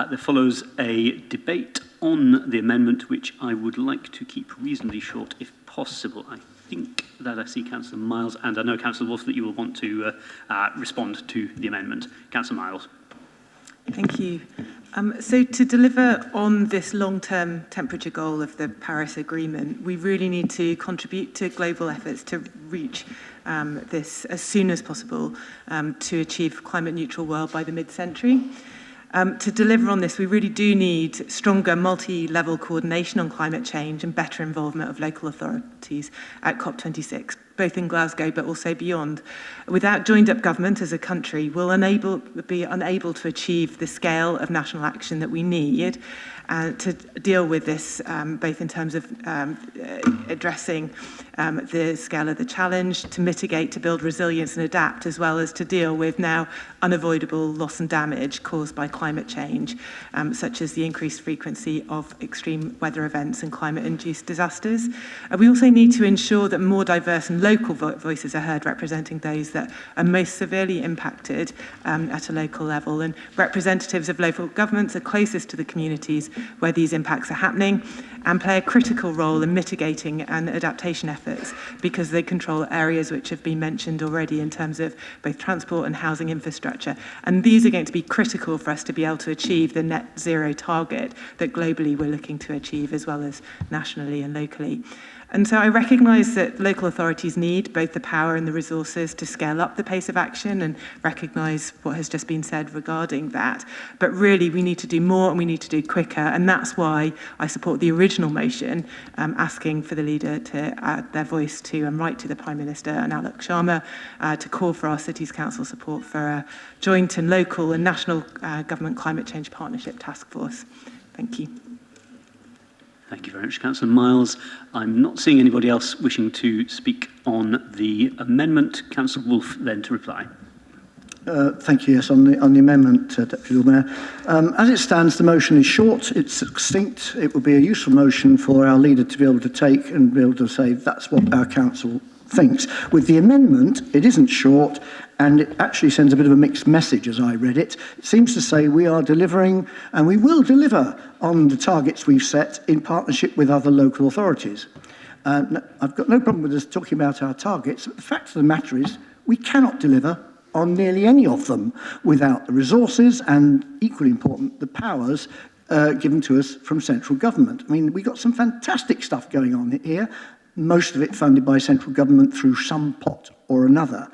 There follows a debate on the amendment, which I would like to keep reasonably short if possible. I think that I see Councillor Miles, and I know, Councillor Wolf, that you will want to respond to the amendment. Councillor Miles. Thank you. So to deliver on this long-term temperature goal of the Paris Agreement, we really need to contribute to global efforts to reach this as soon as possible to achieve a climate-neutral world by the mid-century. To deliver on this, we really do need stronger multi-level coordination on climate change and better involvement of local authorities at COP26, both in Glasgow but also beyond. Without joined-up government as a country, we'll be unable to achieve the scale of national action that we need to deal with this, both in terms of addressing the scale of the challenge, to mitigate, to build resilience and adapt, as well as to deal with now unavoidable loss and damage caused by climate change, such as the increased frequency of extreme weather events and climate-induced disasters. We also need to ensure that more diverse and local voices are heard, representing those that are most severely impacted at a local level. And representatives of local governments are closest to the communities where these impacts are happening and play a critical role in mitigating and adaptation efforts, because they control areas which have been mentioned already in terms of both transport and housing infrastructure. And these are going to be critical for us to be able to achieve the net zero target that globally we're looking to achieve, as well as nationally and locally. And so I recognise that local authorities need both the power and the resources to scale up the pace of action, and recognise what has just been said regarding that. But really, we need to do more and we need to do quicker. And that's why I support the original motion, asking for the leader to add their voice to and write to the Prime Minister and Alok Sharma to call for our Cities Council support for a joint and local and national government climate change partnership task force. Thank you. Thank you very much, Councillor Miles. I'm not seeing anybody else wishing to speak on the amendment. Councillor Wolf, then, to reply. Thank you. Yes, on the amendment, Deputy Lord Mayor. As it stands, the motion is short, it's succinct. It would be a useful motion for our leader to be able to take and be able to say that's what our council thinks. With the amendment, it isn't short, and it actually sends a bit of a mixed message as I read it. It seems to say we are delivering, and we will deliver on the targets we've set in partnership with other local authorities. I've got no problem with us talking about our targets, but the fact of the matter is we cannot deliver on nearly any of them without the resources and, equally important, the powers given to us from central government. I mean, we've got some fantastic stuff going on here, most of it funded by central government through some pot or another.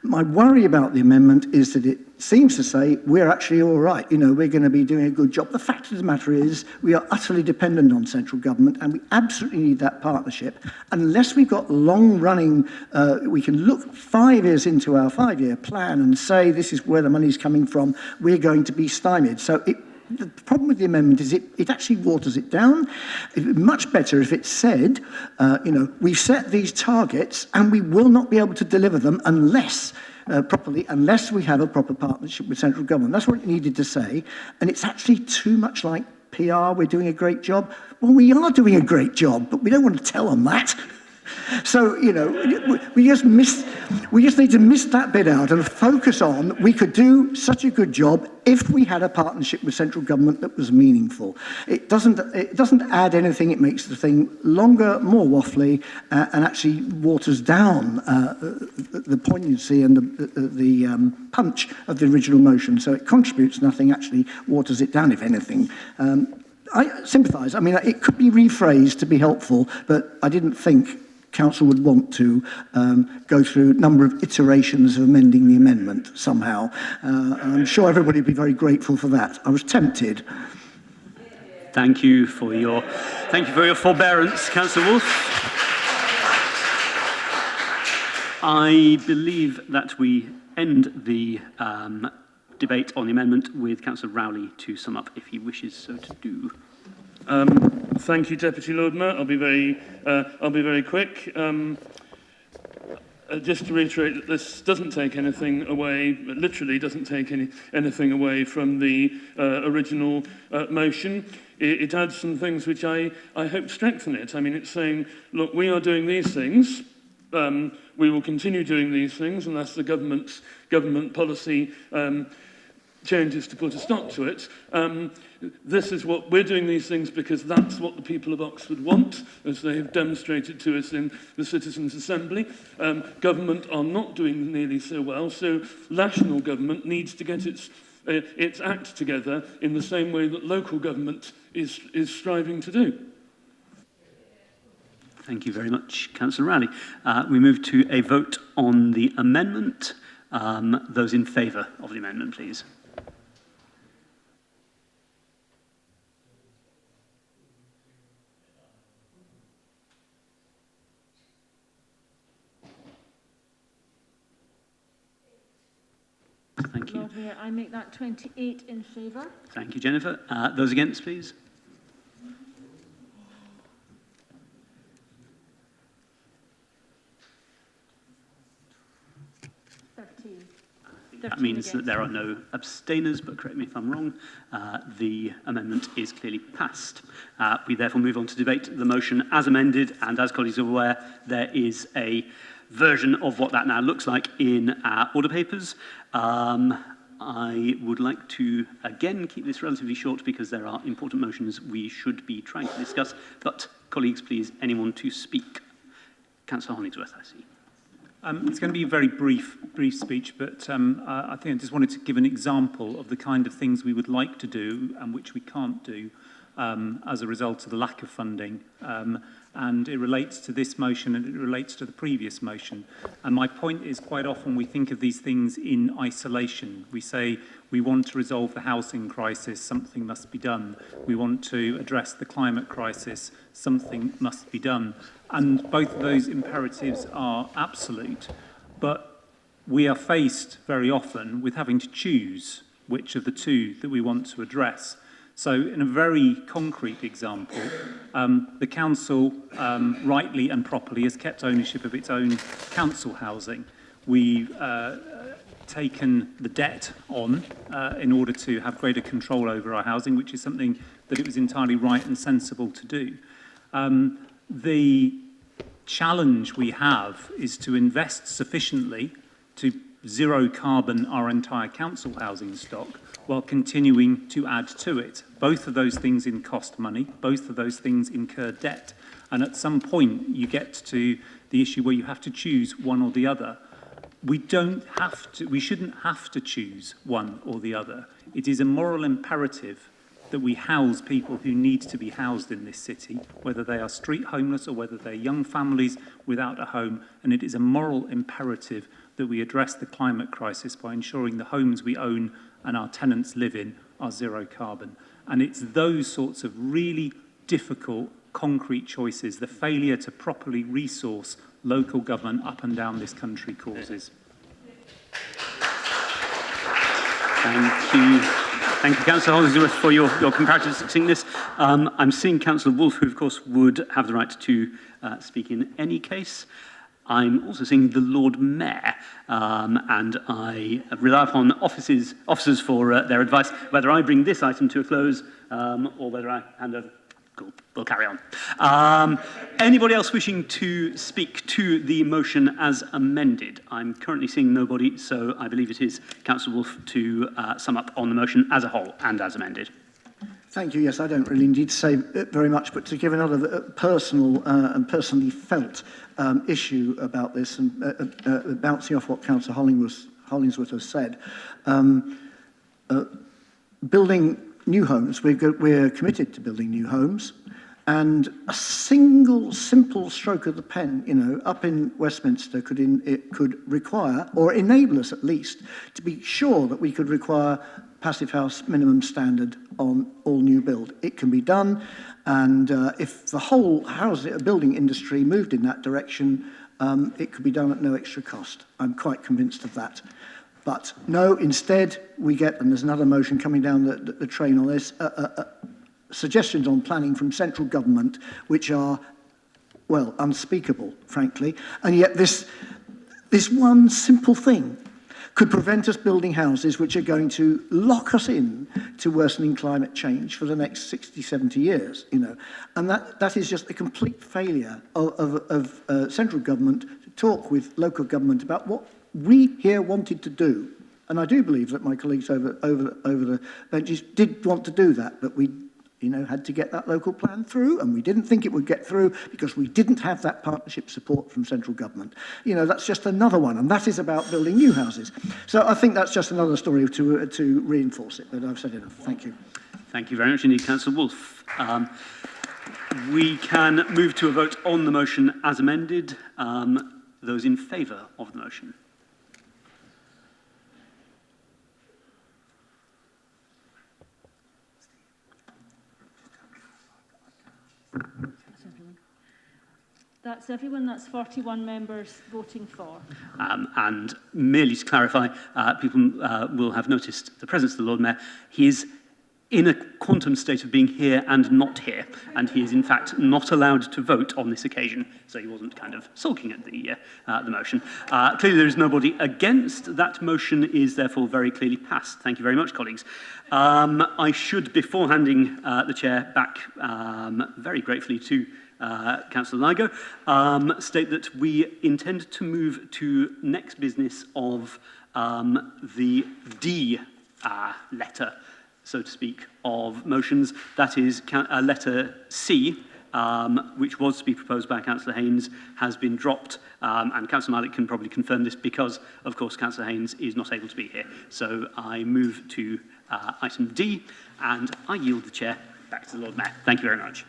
My worry about the amendment is that it seems to say we're actually all right, we're going to be doing a good job. The fact of the matter is we are utterly dependent on central government and we absolutely need that partnership. Unless we've got long-running, we can look 5 years into our 5-year plan and say this is where the money's coming from, we're going to be stymied. So the problem with the amendment is it actually waters it down. It would be much better if it said, we've set these targets and we will not be able to deliver them unless we have a proper partnership with central government. That's what it needed to say. And it's actually too much like PR, we're doing a great job. Well, we are doing a great job, but we don't want to tell them that. So, we just need to miss that bit out and focus on we could do such a good job if we had a partnership with central government that was meaningful. It doesn't add anything, it makes the thing longer, more waffly, and actually waters down the poignancy and the punch of the original motion. So it contributes nothing, actually waters it down, if anything. I sympathise. I mean, it could be rephrased to be helpful, but I didn't think Council would want to go through a number of iterations of amending the amendment somehow. I'm sure everybody would be very grateful for that. I was tempted. Thank you for your forbearance, Councillor Wolf. I believe that we end the debate on the amendment with Councillor Rowley to sum up if he wishes so to do. Thank you, Deputy Lord Mayor. I'll be very quick. Just to reiterate that this doesn't take anything away, literally doesn't take anything away from the original motion. It adds some things which I hope strengthen it. I mean, it's saying, look, we are doing these things. We will continue doing these things unless the government policy changes to put a stop to it. This is what we're doing these things because that's what the people of Oxford want, as they have demonstrated to us in the Citizens' Assembly. Government are not doing nearly so well, so national government needs to get its act together in the same way that local government is striving to do. Thank you very much, Councillor Rowley. We move to a vote on the amendment. Those in favour of the amendment, please. Thank you. Lord Mayor, I make that 28 in favour. Thank you, Jennifer. Those against, please. That means that there are no abstainers, but correct me if I'm wrong. The amendment is clearly passed. We therefore move on to debate the motion as amended, and as colleagues are aware, there is a version of what that now looks like in our order papers. I would like to, again, keep this relatively short because there are important motions we should be trying to discuss. But, colleagues, please, anyone to speak? Councillor Hollingsworth, I see. It's going to be a very brief speech, but I think I just wanted to give an example of the kind of things we would like to do and which we can't do as a result of the lack of funding. And it relates to this motion and it relates to the previous motion. And my point is quite often we think of these things in isolation. We say we want to resolve the housing crisis, something must be done. We want to address the climate crisis, something must be done. And both of those imperatives are absolute, but we are faced very often with having to choose which of the two that we want to address. So in a very concrete example, the council rightly and properly has kept ownership of its own council housing. We've taken the debt on in order to have greater control over our housing, which is something that it was entirely right and sensible to do. The challenge we have is to invest sufficiently to zero carbon our entire council housing stock while continuing to add to it. Both of those things cost money, both of those things incur debt. And at some point you get to the issue where you have to choose one or the other. We shouldn't have to choose one or the other. It is a moral imperative that we house people who need to be housed in this city, whether they are street homeless or whether they're young families without a home. And it is a moral imperative that we address the climate crisis by ensuring the homes we own and our tenants live in are zero carbon. And it's those sorts of really difficult, concrete choices, the failure to properly resource local government up and down this country causes. Thank you. Thank you, Councillor Hollingsworth, for your comparative succinctness. I'm seeing Councillor Wolfe, who, of course, would have the right to speak in any case. I'm also seeing the Lord Mayor, and I rely upon officers for their advice, whether I bring this item to a close or whether I hand over. Cool. We'll carry on. Anybody else wishing to speak to the motion as amended? I'm currently seeing nobody, so I believe it is Councillor Wolfe to sum up on the motion as a whole and as amended. Thank you. Yes, I don't really need to say very much, but to give another personal and personally felt issue about this, and bouncing off what Councillor Hollingsworth has said, building new homes, we're committed to building new homes, and a single simple stroke of the pen, up in Westminster could require, or enable us at least, to be sure that we could require passive house minimum standard on all new build. It can be done, and if the whole building industry moved in that direction, it could be done at no extra cost. I'm quite convinced of that. But no, instead we get, and there's another motion coming down the train on this, suggestions on planning from central government which are, well, unspeakable, frankly. And yet this one simple thing could prevent us building houses which are going to lock us in to worsening climate change for the next 60, 70 years, And that is just a complete failure of central government to talk with local government about what we here wanted to do. And I do believe that my colleagues over the benches did want to do that, but we had to get that local plan through, and we didn't think it would get through because we didn't have that partnership support from central government. That's just another one, and that is about building new houses. So I think that's just another story to reinforce it, but I've said enough. Thank you. Thank you very much indeed, Councillor Wolfe. We can move to a vote on the motion as amended. Those in favour of the motion? That's everyone. That's 41 members voting for. And merely to clarify, people will have noticed the presence of the Lord Mayor. He is in a quantum state of being here and not here, and he is in fact not allowed to vote on this occasion, so he wasn't kind of sulking at the motion. Clearly there is nobody against. That motion is therefore very clearly passed. Thank you very much, colleagues. I should, before handing the chair back very gratefully to Councillor Ligo, state that we intend to move to next business of the D letter, so to speak, of motions. That is letter C, which was to be proposed by Councillor Haynes, has been dropped, and Councillor Malik can probably confirm this because, of course, Councillor Haynes is not able to be here. So I move to item D, and I yield the chair back to the Lord Mayor. Thank you very much.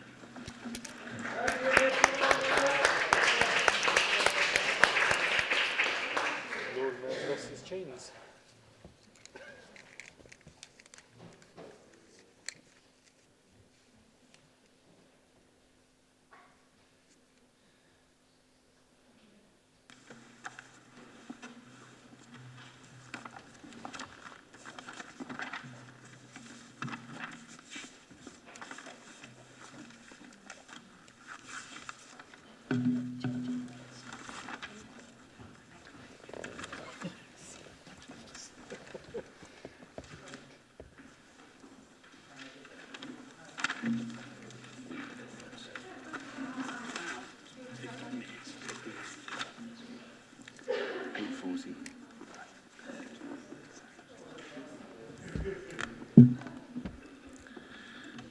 Lord Mayor's lost his chains.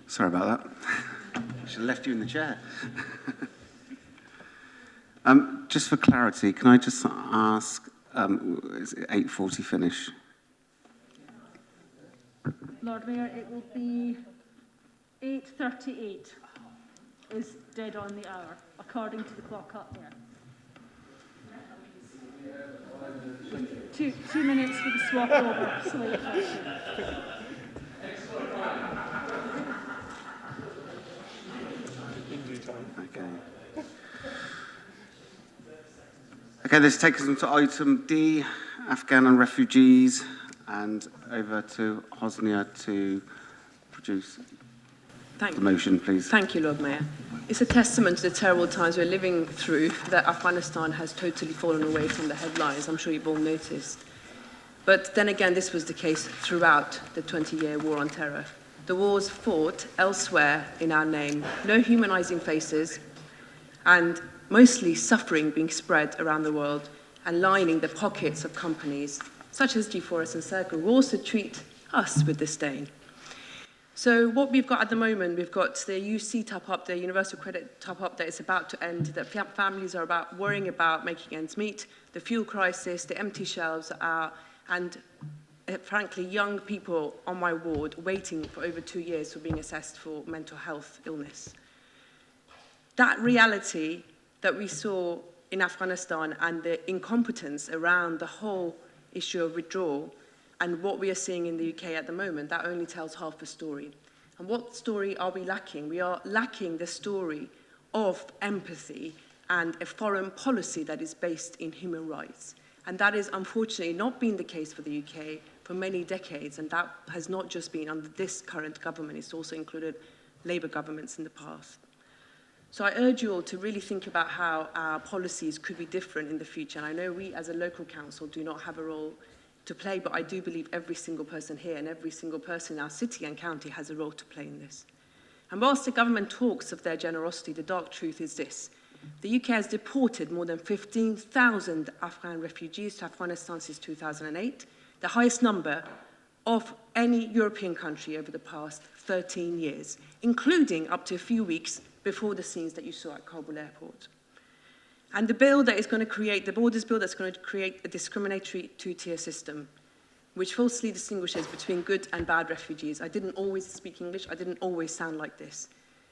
Sorry about that. I should have left you in the chair. Just for clarity, can I just ask, is it 8:40 finish? Lord Mayor, it will be 8:38 is dead on the hour, according to the clock up there. 2 minutes for the swap over. So 8:30. Okay. Okay, this takes us on to item D, Afghan and refugees, and over to Hosnia to produce the motion, please. Thank you, Lord Mayor. It's a testament to the terrible times we're living through that Afghanistan has totally fallen away from the headlines. I'm sure you've all noticed. But then again, this was the case throughout the 20-year war on terror. The wars fought elsewhere in our name, no humanizing faces, and mostly suffering being spread around the world and lining the pockets of companies such as G4S and Circle, who also treat us with disdain. So what we've got at the moment, we've got the UC top-up, the Universal Credit top-up that is about to end, that families are about worrying about making ends meet, the fuel crisis, the empty shelves and frankly, young people on my ward waiting for over 2 years for being assessed for mental health illness. That reality that we saw in Afghanistan and the incompetence around the whole issue of withdrawal and what we are seeing in the UK at the moment, that only tells half the story. And what story are we lacking? We are lacking the story of empathy and a foreign policy that is based in human rights. And that is unfortunately not been the case for the UK for many decades, and that has not just been under this current government, it's also included Labour governments in the past. So I urge you all to really think about how our policies could be different in the future. And I know we as a local council do not have a role to play, but I do believe every single person here and every single person in our city and county has a role to play in this. And whilst the government talks of their generosity, the dark truth is this. The UK has deported more than 15,000 Afghan refugees to Afghanistan since 2008, the highest number of any European country over the past 13 years, including up to a few weeks before the scenes that you saw at Kabul airport. And the bill that is going to create, the borders bill that's going to create a discriminatory two-tier system, which falsely distinguishes between good and bad refugees. I didn't always speak English, I didn't always sound like this.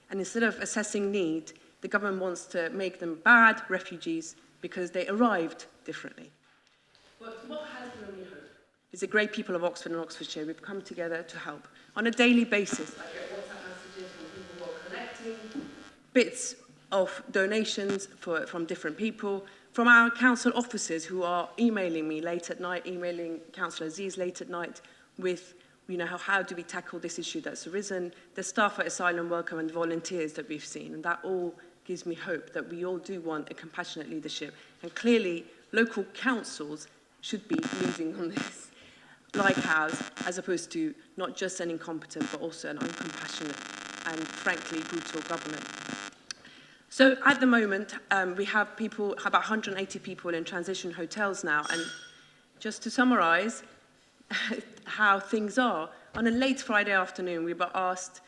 And instead of assessing need, the government wants to make them bad refugees because they arrived differently. But what has given me hope is the great people of Oxford and Oxfordshire. We've come together to help. On a daily basis, I get WhatsApp messages from people who are collecting bits of donations from different people, from our council officers who are emailing me late at night, emailing Councillor Aziz late at night with, how do we tackle this issue that's arisen, the staff at Asylum Welcome and volunteers that we've seen, and that all gives me hope that we all do want a compassionate leadership. And clearly, local councils should be leading on this, like ours, as opposed to not just an incompetent, but also an uncompassionate and frankly brutal government. So at the moment, we have about 180 people in transition hotels now. And just to summarize how things are, on a late Friday afternoon, we were asked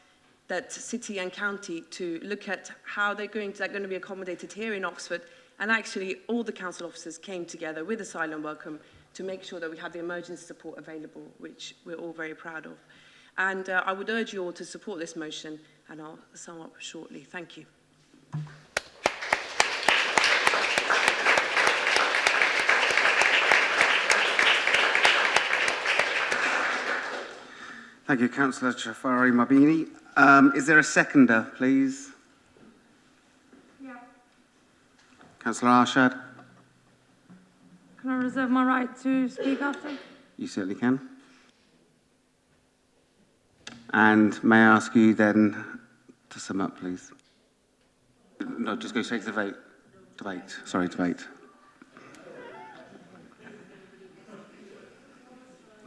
that city and county to look at how they're going to be accommodated here in Oxford. And actually, all the council officers came together with Asylum Welcome to make sure that we have the emergency support available, which we're all very proud of. And I would urge you all to support this motion, and I'll sum up shortly. Thank you. Thank you, Councillor Jafari Mabini. Is there a seconder, please? Yeah. Councillor Arshad? Can I reserve my right to speak after? You certainly can. And may I ask you then to sum up, please? No, just go straight to the vote. Debate.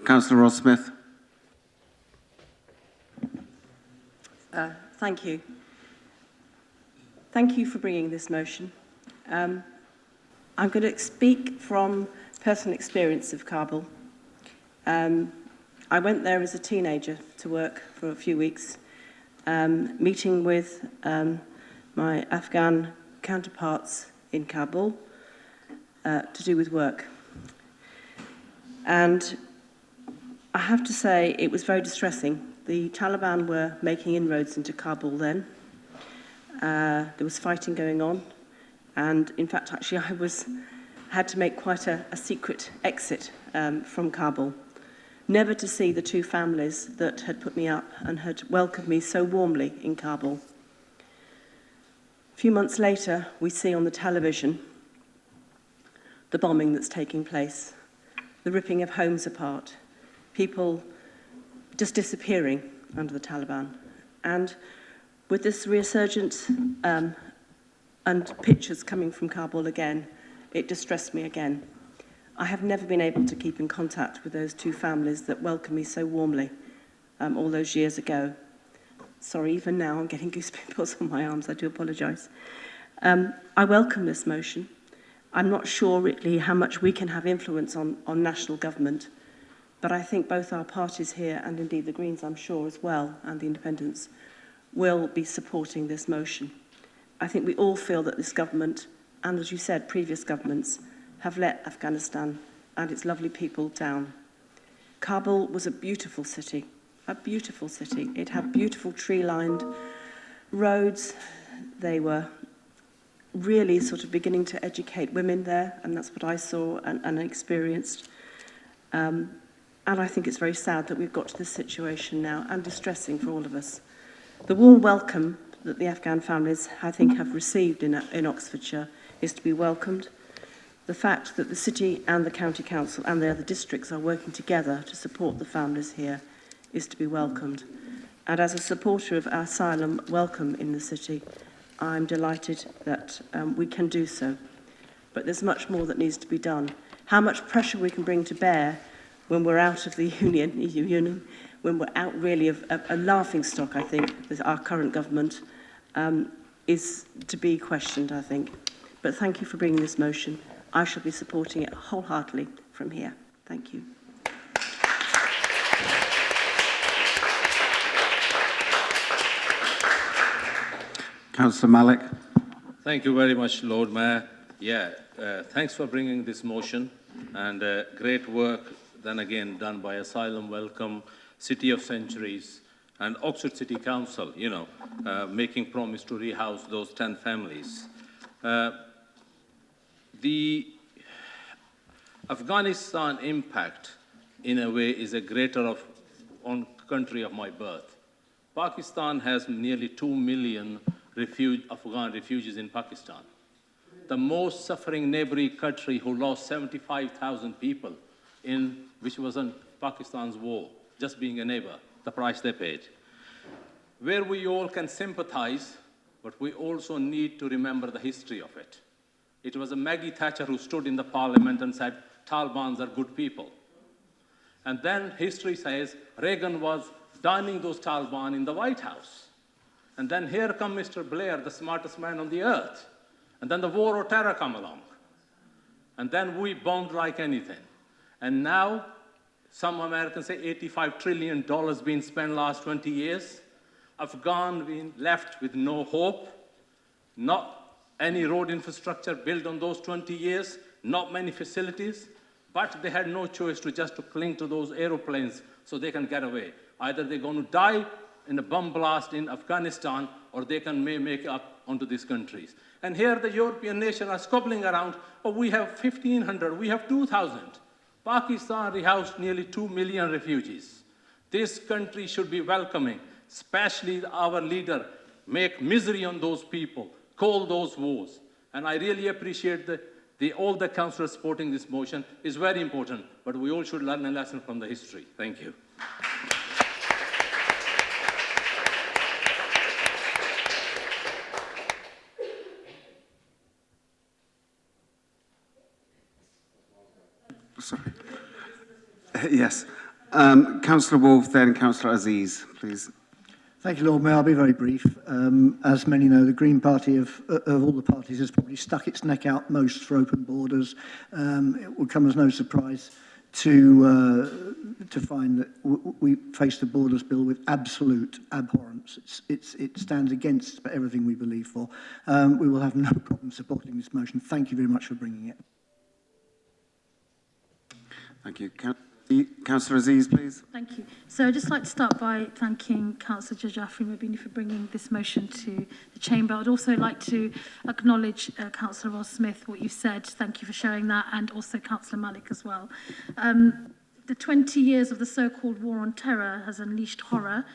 Councillor Ross-Smith. Thank you. Thank you for bringing this motion. I'm going to speak from personal experience of Kabul. I went there as a teenager to work for a few weeks, meeting with my Afghan counterparts in Kabul to do with work. And I have to say it was very distressing The Taliban were making inroads into Kabul then. There was fighting going on. And in fact, actually, had to make quite a secret exit from Kabul, never to see the two families that had put me up and had welcomed me so warmly in Kabul. A few months later, we see on the television the bombing that's taking place, the ripping of homes apart, people just disappearing under the Taliban. And with this resurgence and pictures coming from Kabul again, it distressed me again. I have never been able to keep in contact with those two families that welcomed me so warmly all those years ago. Sorry, even now I'm getting goosebumps on my arms, I do apologise. I welcome this motion. I'm not sure really how much we can have influence on national government, but I think both our parties here, and indeed the Greens I'm sure as well, and the Independents, will be supporting this motion. I think we all feel that this government, and as you said, previous governments, have let Afghanistan and its lovely people down. Kabul was a beautiful city, a beautiful city. It had beautiful tree-lined roads. They were really sort of beginning to educate women there, and that's what I saw and experienced. And I think it's very sad that we've got to this situation now, and distressing for all of us. The warm welcome that the Afghan families, I think, have received in Oxfordshire is to be welcomed. The fact that the city and the county council and the other districts are working together to support the families here is to be welcomed. And as a supporter of asylum welcome in the city, I'm delighted that we can do so. But there's much more that needs to be done. How much pressure we can bring to bear when we're out of the EU Union, when we're out really of a laughingstock, I think, with our current government, is to be questioned, I think. But thank you for bringing this motion. I shall be supporting it wholeheartedly from here. Thank you. Councillor Malik. Thank you very much, Lord Mayor. Thanks for bringing this motion, and great work then again done by Asylum Welcome, City of Sanctuaries, and Oxford City Council, making promise to rehouse those 10 families. The Afghanistan impact, in a way, is a greater on country of my birth. Pakistan has nearly 2 million Afghan refugees in Pakistan. The most suffering neighboring country who lost 75,000 people which was in Pakistan's war, just being a neighbor, the price they paid. Where we all can sympathize, but we also need to remember the history of it. It was a Maggie Thatcher who stood in the parliament and said, Talibans are good people. And then history says Reagan was dining those Taliban in the White House. And then here come Mr. Blair, the smartest man on the earth. And then the war on terror come along. And then we bombed like anything. And now, some Americans say $85 trillion been spent last 20 years. Afghan been left with no hope, not any road infrastructure built on those 20 years, not many facilities, but they had no choice to cling to those aeroplanes so they can get away. Either they're going to die in a bomb blast in Afghanistan, or they may make it up onto these countries. And here the European nations are squabbling around, we have 1,500, we have 2,000. Pakistan rehoused nearly 2 million refugees. This country should be welcoming, especially our leader, make misery on those people, call those wars. And I really appreciate all the councillors supporting this motion. It's very important, but we all should learn a lesson from the history. Thank you. Sorry. Yes. Councillor Wolfe, then Councillor Aziz, please. Thank you, Lord Mayor. I'll be very brief. As many know, the Green Party of all the parties has probably stuck its neck out most for open borders. It will come as no surprise to find that we face the Borders Bill with absolute abhorrence. It stands against everything we believe for. We will have no problem supporting this motion. Thank you very much for bringing it. Thank you. Councillor Aziz, please. Thank you. So I'd just like to start by thanking Councillor Jafri Mabini for bringing this motion to the Chamber. I'd also like to acknowledge Councillor Ross Smith, what you said. Thank you for sharing that, and also Councillor Malik as well. The 20 years of the so-called war on terror has unleashed horror,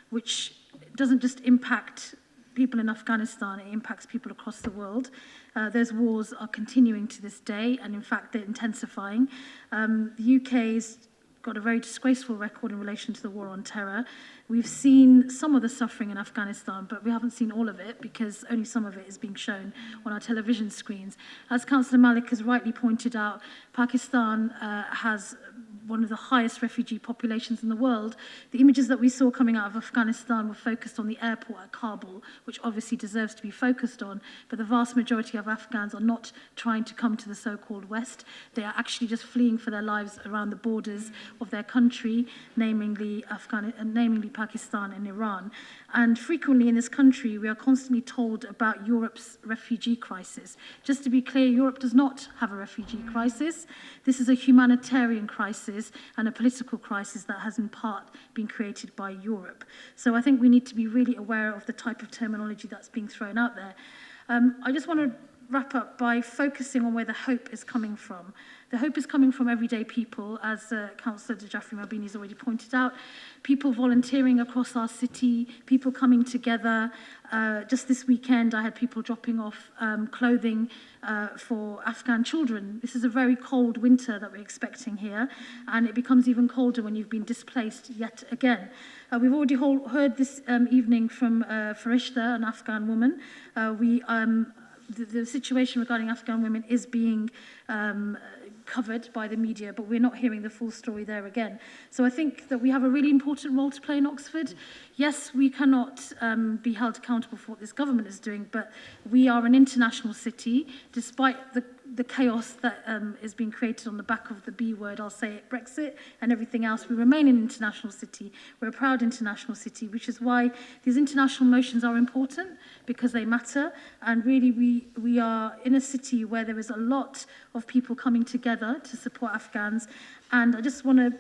which doesn't just impact people in Afghanistan, it impacts people across the world. Those wars are continuing to this day, and in fact, they're intensifying. The UK's got a very disgraceful record in relation to the war on terror. We've seen some of the suffering in Afghanistan, but we haven't seen all of it because only some of it is being shown on our television screens. As Councillor Malik has rightly pointed out, Pakistan has one of the highest refugee populations in the world. The images that we saw coming out of Afghanistan were focused on the airport at Kabul, which obviously deserves to be focused on, but the vast majority of Afghans are not trying to come to the so-called West. They are actually just fleeing for their lives around the borders of their country, namely Pakistan and Iran. And frequently in this country, we are constantly told about Europe's refugee crisis. Just to be clear, Europe does not have a refugee crisis. This is a humanitarian crisis and a political crisis that has in part been created by Europe. So I think we need to be really aware of the type of terminology that's being thrown out there. I just want to wrap up by focusing on where the hope is coming from. The hope is coming from everyday people, as Councillor Jafri Mabini has already pointed out, people volunteering across our city, people coming together. Just this weekend, I had people dropping off clothing for Afghan children. This is a very cold winter that we're expecting here, and it becomes even colder when you've been displaced yet again. We've already heard this evening from Farishta, an Afghan woman. The situation regarding Afghan women is being covered by the media, but we're not hearing the full story there again. So I think that we have a really important role to play in Oxford. Yes, we cannot be held accountable for what this government is doing, but we are an international city, despite the chaos that is being created on the back of the B word, I'll say it, Brexit, and everything else. We remain an international city. We're a proud international city, which is why these international motions are important, because they matter. And really, we are in a city where there is a lot of people coming together to support Afghans. And I just want to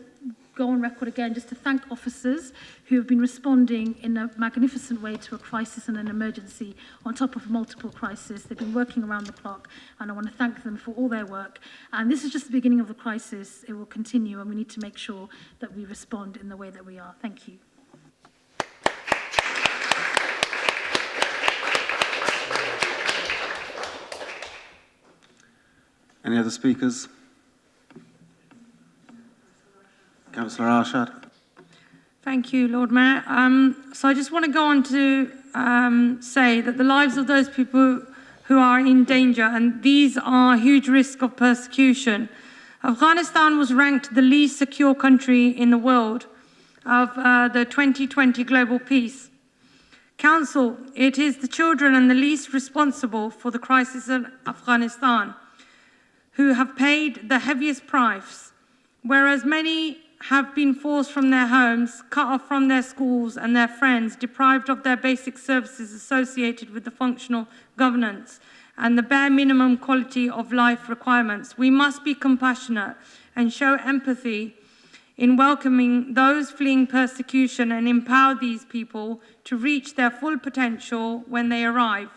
go on record again just to thank officers who have been responding in a magnificent way to a crisis and an emergency on top of multiple crises. They've been working around the clock, and I want to thank them for all their work. And this is just the beginning of the crisis. It will continue, and we need to make sure that we respond in the way that we are. Thank you. Any other speakers? Councillor Arshad. Thank you, Lord Mayor. So I just want to go on to say that the lives of those people who are in danger, and these are huge risk of persecution. Afghanistan was ranked the least secure country in the world of the 2020 Global Peace Council. It is the children and the least responsible for the crisis in Afghanistan who have paid the heaviest price, whereas many have been forced from their homes, cut off from their schools and their friends, deprived of their basic services associated with the functional governance and the bare minimum quality of life requirements. We must be compassionate and show empathy in welcoming those fleeing persecution and empower these people to reach their full potential when they arrive.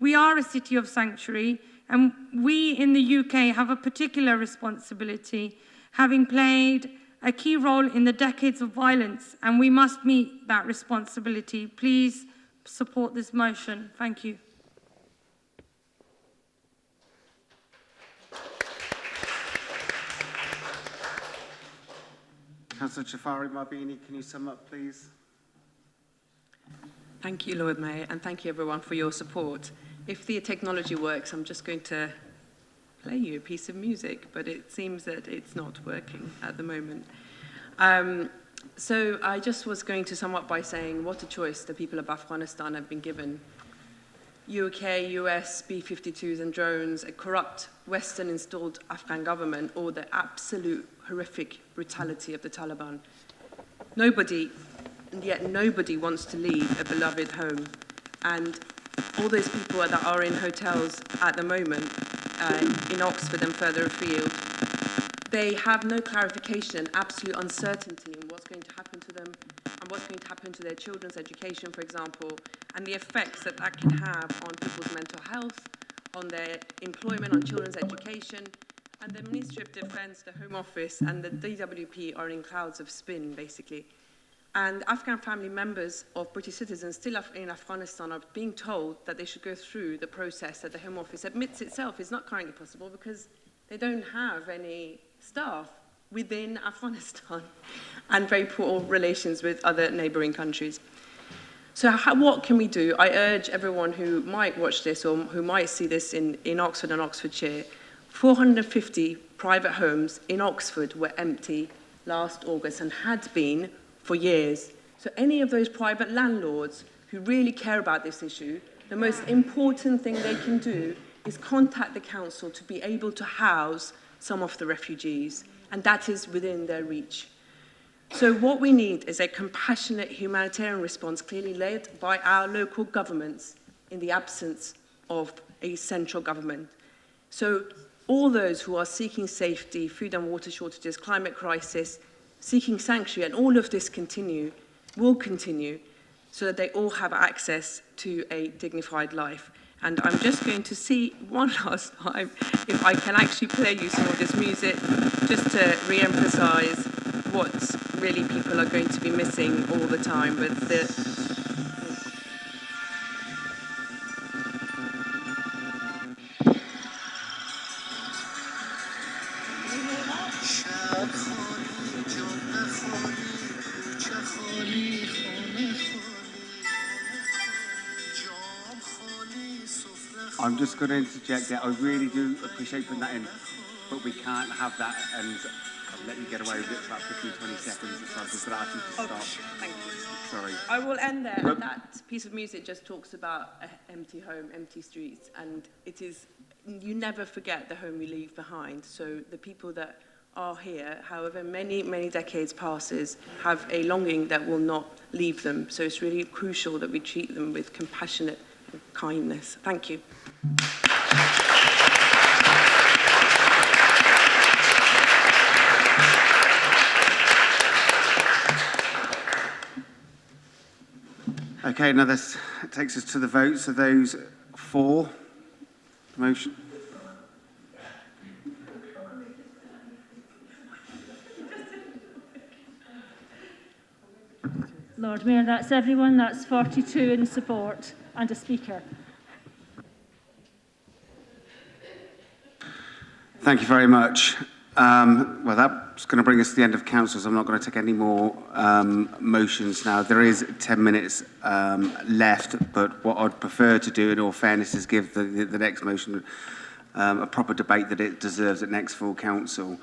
We are a city of sanctuary, and we in the UK have a particular responsibility, having played a key role in the decades of violence, and we must meet that responsibility. Please support this motion. Thank you. Councillor Jafari Mabini, can you sum up, please? Thank you, Lord Mayor, and thank you everyone for your support. If the technology works, I'm just going to play you a piece of music, but it seems that it's not working at the moment. So I just was going to sum up by saying what a choice the people of Afghanistan have been given. UK, US, B-52s and drones, a corrupt Western-installed Afghan government, or the absolute horrific brutality of the Taliban. Nobody, and yet nobody wants to leave a beloved home. And all those people that are in hotels at the moment, in Oxford and further afield, they have no clarification, absolute uncertainty in what's going to happen to them and what's going to happen to their children's education, for example, and the effects that that can have on people's mental health, on their employment, on children's education. And the Ministry of Defense, the Home Office, and the DWP are in clouds of spin, basically. And Afghan family members of British citizens still in Afghanistan are being told that they should go through the process that the Home Office admits itself is not currently possible because they don't have any staff within Afghanistan and very poor relations with other neighbouring countries. So what can we do? I urge everyone who might watch this or who might see this in Oxford and Oxfordshire, 450 private homes in Oxford were empty last August and had been for years. So any of those private landlords who really care about this issue, the most important thing they can do is contact the council to be able to house some of the refugees, and that is within their reach. So what we need is a compassionate humanitarian response clearly led by our local governments in the absence of a central government. So all those who are seeking safety, food and water shortages, climate crisis, seeking sanctuary, and all of this will continue, so that they all have access to a dignified life. And I'm just going to see one last time if I can actually play you some of this music, just to re-emphasize what really people are going to be missing all the time. But I'm just going to interject there. I really do appreciate putting that in, but we can't have that and I'll let you get away with it for about 15, 20 seconds. So I'm just going to ask you to stop. Thank you. Sorry. I will end there. And that piece of music just talks about an empty home, empty streets, and it is, you never forget the home you leave behind. So the people that are here, however many, many decades passes, have a longing that will not leave them. So it's really crucial that we treat them with compassionate kindness. Thank you. Okay, now this takes us to the vote. So those for the motion. Lord Mayor, that's everyone. That's 42 in support and a speaker. Thank you very much. Well, that's going to bring us to the end of council, so I'm not going to take any more motions now. There is 10 minutes left, but what I'd prefer to do, in all fairness, is give the next motion a proper debate that it deserves at next full council.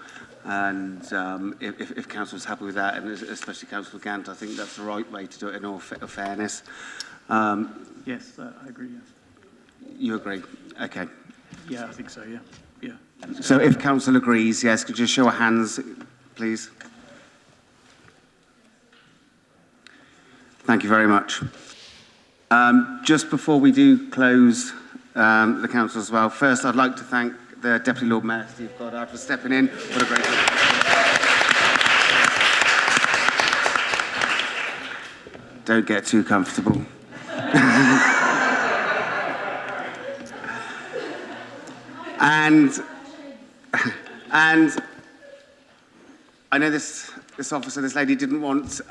And if council is happy with that, and especially Councillor Gant, I think that's the right way to do it in all fairness. Yes, I agree, yeah. You agree? Okay. Yeah, I think so, yeah. Yeah. So if council agrees, yes, could you show of hands, please? Thank you very much. Just before we do close the council as well, first I'd like to thank the Deputy Lord Mayor, Steve Goddard, for stepping in. What a great job. Don't get too comfortable. And I know this officer, this lady, didn't want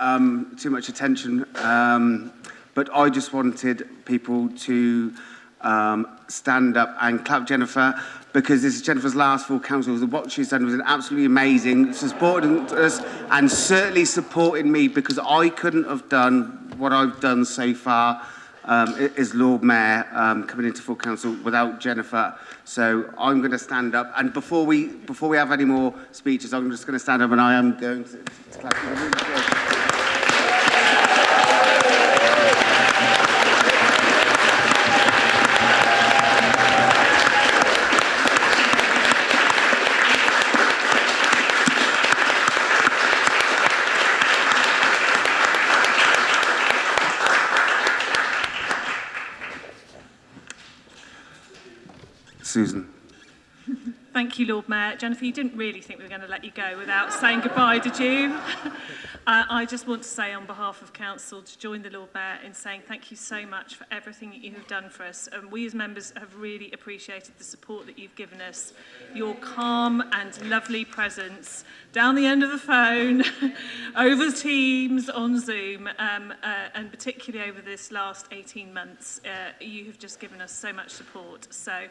too much attention, but I just wanted people to stand up and clap Jennifer, because this is Jennifer's last full council. What she's done was absolutely amazing, supporting us and certainly supporting me, because I couldn't have done what I've done so far as Lord Mayor coming into full council without Jennifer. So I'm going to stand up, and before we have any more speeches, I'm just going to stand up and I am going to clap. Susan. Thank you, Lord Mayor. Jennifer, you didn't really think we were going to let you go without saying goodbye, did you? I just want to say on behalf of Council to join the Lord Mayor in saying thank you so much for everything that you have done for us. And we as members have really appreciated the support that you've given us, your calm and lovely presence down the end of the phone, over Teams, on Zoom, and particularly over this last 18 months. You have just given us so much support. So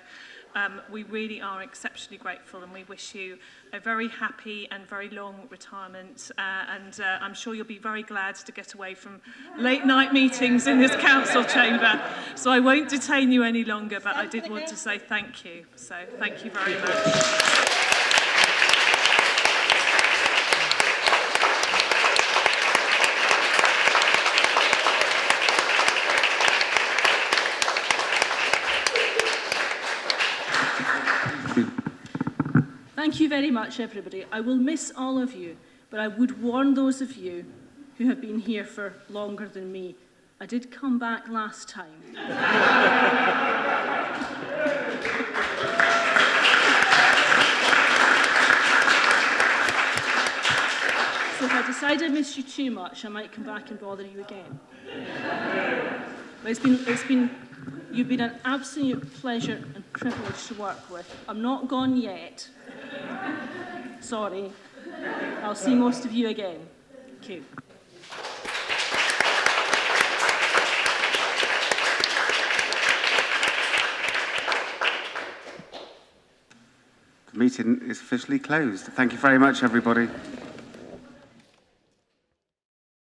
we really are exceptionally grateful, and we wish you a very happy and very long retirement. I'm sure you'll be very glad to get away from late night meetings in this council chamber. So I won't detain you any longer, but I did want to say thank you. So thank you very much. Thank you very much, everybody. I will miss all of you, but I would warn those of you who have been here for longer than me. I did come back last time. So if I decide I missed you too much, I might come back and bother you again. But you've been an absolute pleasure and privilege to work with. I'm not gone yet. Sorry. I'll see most of you again. Thank you. The meeting is officially closed. Thank you very much, everybody.